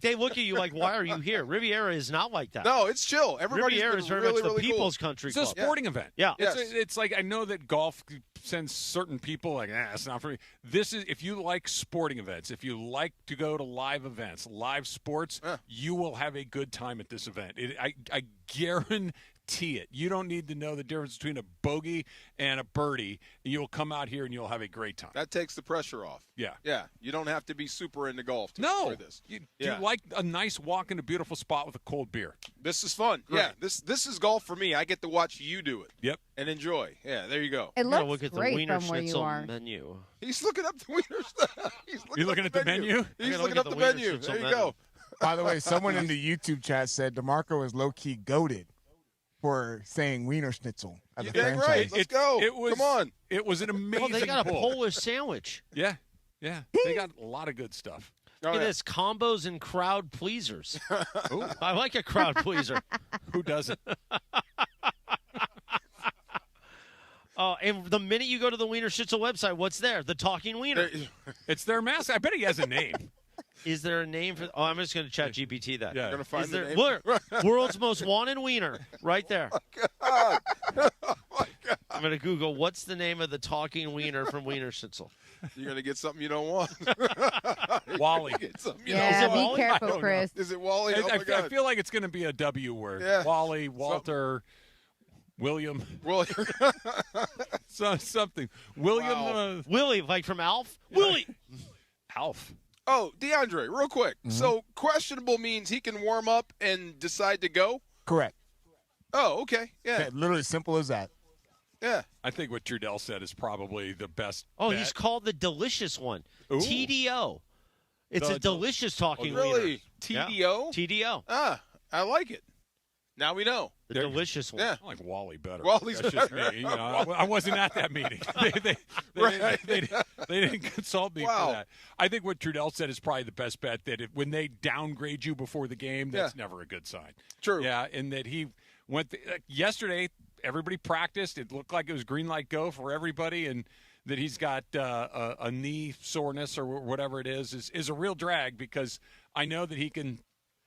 they look at you like, why are you here? Riviera is not like that. No, it's chill. Everybody's Riviera is very really, much the really people's cool. country It's club. a sporting event. Yeah. It's like, I know that golf sends certain people like, it's not for me. This is, if you like sporting events, if you like to go to live events, live sports, you will have a good time at this event. I guarantee it. You don't need to know the difference between a bogey and a birdie. You'll come out here and you'll have a great time. That takes the pressure off. Yeah. Yeah. You don't have to be super into golf to enjoy this. Do you like a nice walk in a beautiful spot with a cold beer? This is fun. Great. Yeah. This is golf for me. I get to watch you do it. Yep. And enjoy. Yeah, there you go. It looks look at great the Wiener from where you Schnitzel are. menu. He's looking up the Wiener stuff. You're looking at the menu? He's looking up the menu. There you go. By the way, someone in the YouTube chat said DeMarco is low-key goated for saying Wiener Schnitzel at the dang franchise. right. Let's go. Come on. It was an amazing They got a pull. Polish sandwich. Yeah. They got a lot of good stuff. Look at this, combos and crowd pleasers. I like a crowd pleaser. Who doesn't? And the minute you go to the Wiener Schnitzel website, what's there? The Talking Wiener. It's their mascot. I bet he has a name. Is there a name for? Oh, I'm just going to chat GPT that. Yeah. You're going to find Is the there, name. look, world's most wanted wiener, right there. Oh, my God. I'm going to Google what's the name of the talking wiener from Wiener Schnitzel. You're going to get something you don't want. Wally. Get something you Yeah, don't want. be careful, Chris. Is it Wally? Oh, my I God. feel like it's going to be a W word. Yeah. Wally, Walter, William. Something. William. Wow. Willie, like from Alf? Willie. Alf. Oh, DeAndre, real quick. So questionable means he can warm up and decide to go? Correct. Oh, okay. Yeah. Literally simple as that. Yeah. I think what Trudell said is probably the best. Oh, bet. he's called the delicious one. Ooh. TDO. It's a delicious talking wiener. Really? TDO? Yeah. TDO. Ah, I like it. Now we know. The delicious one. Yeah. I like Wally better. Wally's That's just better. me. I wasn't at that meeting. They didn't consult me for that. I think what Trudell said is probably the best bet, that when they downgrade you before the game, that's never a good sign. True. Yeah, and that he went yesterday, everybody practiced. It looked like it was green light go for everybody, and that he's got a knee soreness or whatever it is a real drag, because I know that he can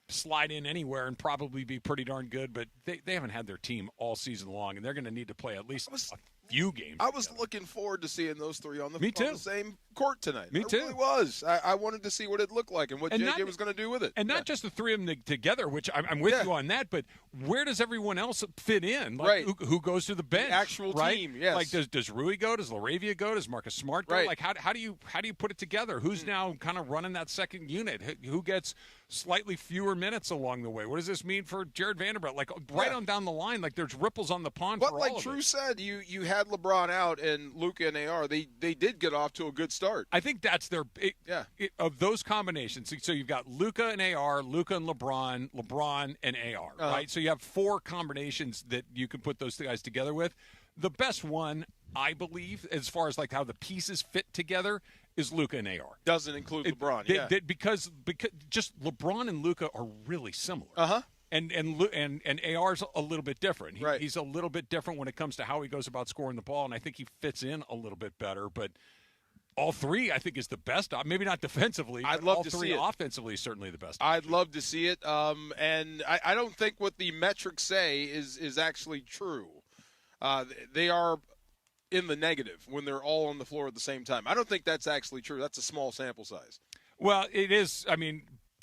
slide in anywhere and probably be pretty darn good, but they haven't had their team all season long, and they're going to need to play at least few games. I was looking forward to seeing those three on the same court tonight. Me too. Really was. I wanted to see what it looked like and what JJ was going to do with it. And not just the three of them together, which I'm with you on that, but where does everyone else fit in? Like, who goes to the bench? The actual team, yes. Like, does Rui go? Does LaRavia go? Does Marcus Smart go? Right. Like, how do you put it together? Who's now kind of running that second unit? Who gets slightly fewer minutes along the way? What does this mean for Jared Vanderbilt? Like, right on down the line, like there's ripples on the pond But for like all of Drew it. said, you had LeBron out and Luka and AR. They did get off to a good start. I think that's their of those combinations. So you've got Luka and AR, Luka and LeBron, LeBron and AR, right? So you have four combinations that you can put those guys together with. The best one, I believe, as far as like how the pieces fit together, is Luka and AR. Doesn't include LeBron, because just LeBron and Luka are really similar. And AR's a little bit different. He's a little bit different when it comes to how he goes about scoring the ball, and I think he fits in a little bit better. But all three, I think, is the best. Maybe not defensively. I'd love all to three see it. Offensively, certainly the best. I'd love to see it. And I don't think what the metrics say is actually true. They are in the negative when they're all on the floor at the same time. I don't think that's actually true. That's a small sample size. Well, it is. I mean,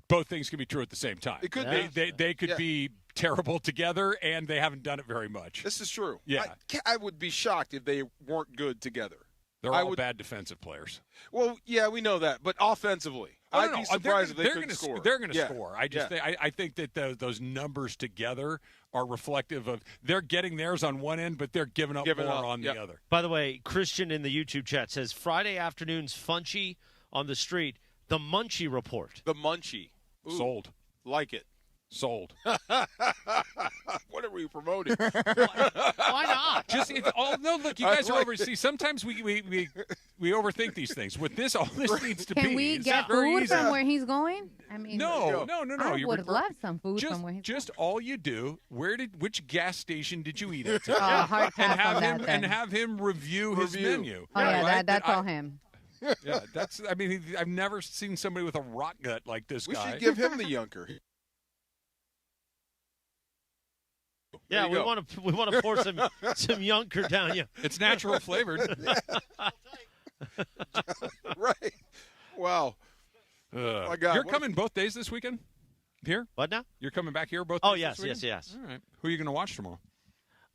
both things can be true at the same time. It could be. They could be terrible together, and they haven't done it very much. This is true. Yeah. I would be shocked if they weren't good together. They're all bad defensive players. Well, yeah, we know that. But offensively, I'd be surprised if they couldn't score. They're going to score. I think that those numbers together are reflective of they're getting theirs on one end, but they're giving up more on the other. By the way, Christian in the YouTube chat says, Friday afternoons, Funchy on the street, the Munchie Report. The Munchie. Ooh, sold. Like it. Sold. What are we promoting? Why not? Look, you guys are overseas. Sometimes we overthink these things. With this, all this needs to be. Can we get food from where he's going? I mean, no. I would love some food from where he's going. Just all you do. Which gas station did you eat at? Hard pass and have him review his menu. Oh yeah, that's all him. Yeah, that's. I mean, I've never seen somebody with a rock gut like this guy. We should give him the Yunker. Yeah, we want to pour some Yunker down you. It's natural flavored. Right. Wow. My God, you're coming both days this weekend? Here? What now? You're coming back here both days this weekend? yes. All right. Who are you going to watch tomorrow?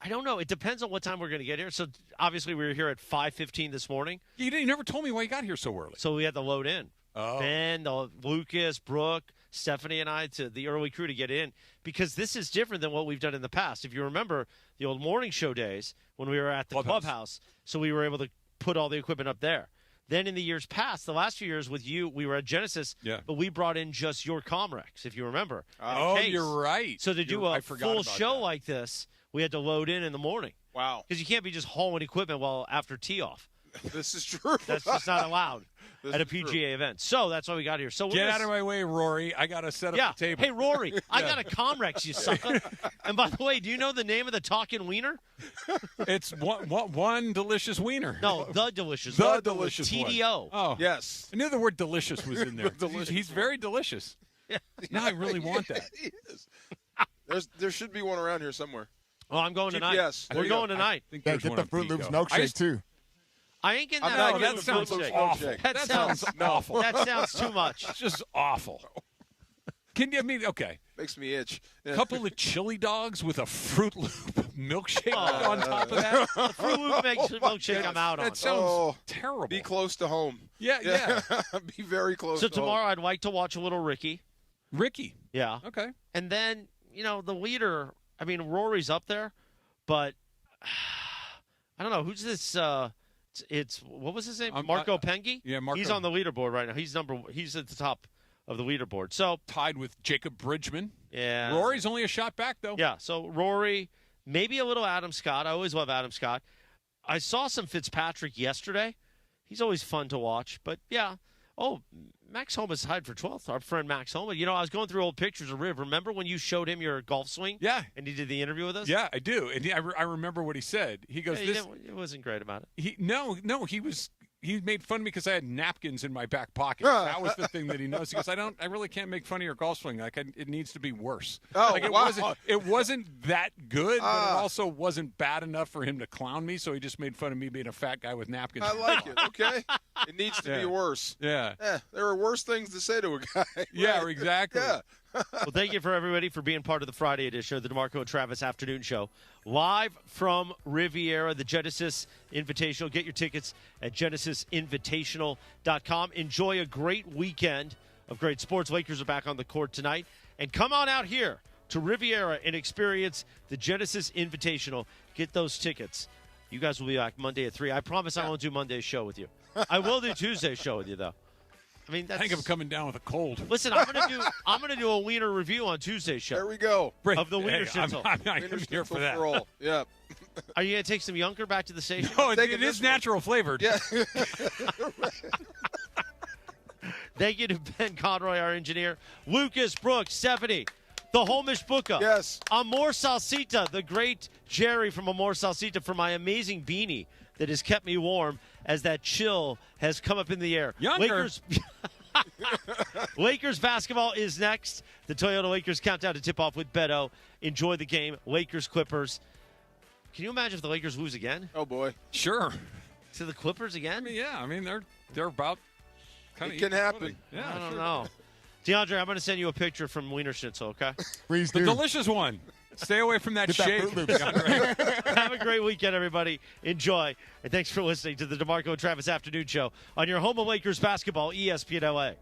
I don't know. It depends on what time we're going to get here. So, obviously, we were here at 5:15 this morning. You never told me why you got here so early. So, we had to load in. Oh. Ben, Lucas, Brooke, Stephanie, and I to the early crew to get in because this is different than what we've done in the past. If you remember the old morning show days when we were at the clubhouse, so we were able to put all the equipment up there. Then in the years past, the last few years with you, we were at Genesis, but we brought in just your Comrex, if you remember. Oh, you're right. So to do a full show like this, we had to load in the morning. Wow. Because you can't be just hauling equipment after tee off. This is true. That's just not allowed at a PGA event. So that's why we got here. So get out of my way, Rory. I got to set up the table. Hey, Rory, I got a Comrex, you sucker. And by the way, do you know the name of the talking wiener? It's one delicious wiener. No, the delicious the one. delicious TDO. Oh, yes. I knew the word delicious was in there. He's very delicious. Yeah. Now I really want that. He is. There should be one around here somewhere. Oh, I'm going tonight. Yes. We're going tonight. Get the Fruit Loops milkshake, too. I ain't getting that. I'm not getting getting the Fruit Loops awful. milkshake. That sounds awful. That sounds too much. It's just awful. Okay. Makes me itch. A couple of chili dogs with a Fruit Loop milkshake on top of that. The Fruit Loop milkshake I'm out on. That sounds terrible. Be close to home. Yeah. Be very close So to home. tomorrow I'd like to watch a little Ricky. Ricky. Yeah. Okay. And then, the leader, I mean, Rory's up there, but I don't know. Who's this? It's what was his name? Marco Penghi? Yeah, Marco. He's on the leaderboard right now. He's at the top of the leaderboard. So tied with Jacob Bridgman. Yeah. Rory's only a shot back, though. Yeah, so Rory, maybe a little Adam Scott. I always love Adam Scott. I saw some Fitzpatrick yesterday. He's always fun to watch. But, yeah. Oh, Max Homa is tied for 12th. Our friend Max Homa. I was going through old pictures of Riv. Remember when you showed him your golf swing? Yeah. And he did the interview with us? Yeah, I do. And I remember what he said. He goes, it wasn't great about it. He was he made fun of me because I had napkins in my back pocket. That was the thing that he knows. He goes, I really can't make fun of your golf swing. Like, it needs to be worse. Oh, like, wow. It wasn't that good, but it also wasn't bad enough for him to clown me, so he just made fun of me being a fat guy with napkins. I like it, okay? It needs to be worse. Yeah. There are worse things to say to a guy. Right? Yeah, exactly. Yeah. Well, thank you for everybody for being part of the Friday edition of the DeMarco and Travis Afternoon Show. Live from Riviera, the Genesis Invitational. Get your tickets at genesisinvitational.com. Enjoy a great weekend of great sports. Lakers are back on the court tonight. And come on out here to Riviera and experience the Genesis Invitational. Get those tickets. You guys will be back Monday at 3. I promise I won't do Monday's show with you. I will do Tuesday's show with you, though. I mean, I think I'm coming down with a cold. Listen, I'm gonna do a wiener review on Tuesday's show. There we go. Of the wiener schnitzel. I'm here for that. Yeah. Are you gonna take some Junker back to the station? No, it is natural flavored. Yeah. Thank you to Ben Conroy, our engineer. Lucas Brooks, Stephanie, the Holmish Booker. Yes. Amor Salsita, the great Jerry from Amor Salsita, for my amazing beanie that has kept me warm as that chill has come up in the air. Younger. Lakers basketball is next. The Toyota Lakers countdown to tip off with Beto. Enjoy the game. Lakers Clippers. Can you imagine if the Lakers lose again? Oh boy. Sure. To the Clippers again? I mean, they're about kind of. It can happen. Yeah, I don't know. DeAndre, I'm going to send you a picture from Wiener Schnitzel, okay? Please The do. delicious one. Stay away from that shake. Have a great weekend, everybody. Enjoy. And thanks for listening to the DeMarco and Travis Afternoon Show on your home of Lakers basketball, ESPN LA.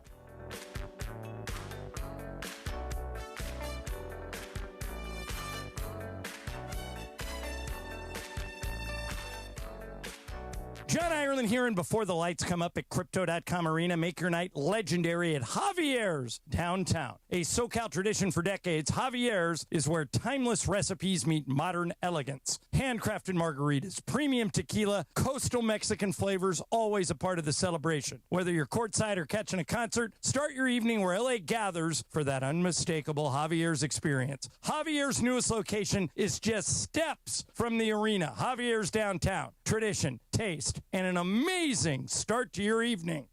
John Ireland here, and before the lights come up at Crypto.com Arena, make your night legendary at Javier's downtown. A SoCal tradition for decades, Javier's is where timeless recipes meet modern elegance. Handcrafted margaritas, premium tequila, coastal Mexican flavors, always a part of the celebration. Whether you're courtside or catching a concert, start your evening where LA gathers for that unmistakable Javier's experience. Javier's newest location is just steps from the arena. Javier's downtown. Tradition, taste, and an amazing start to your evening.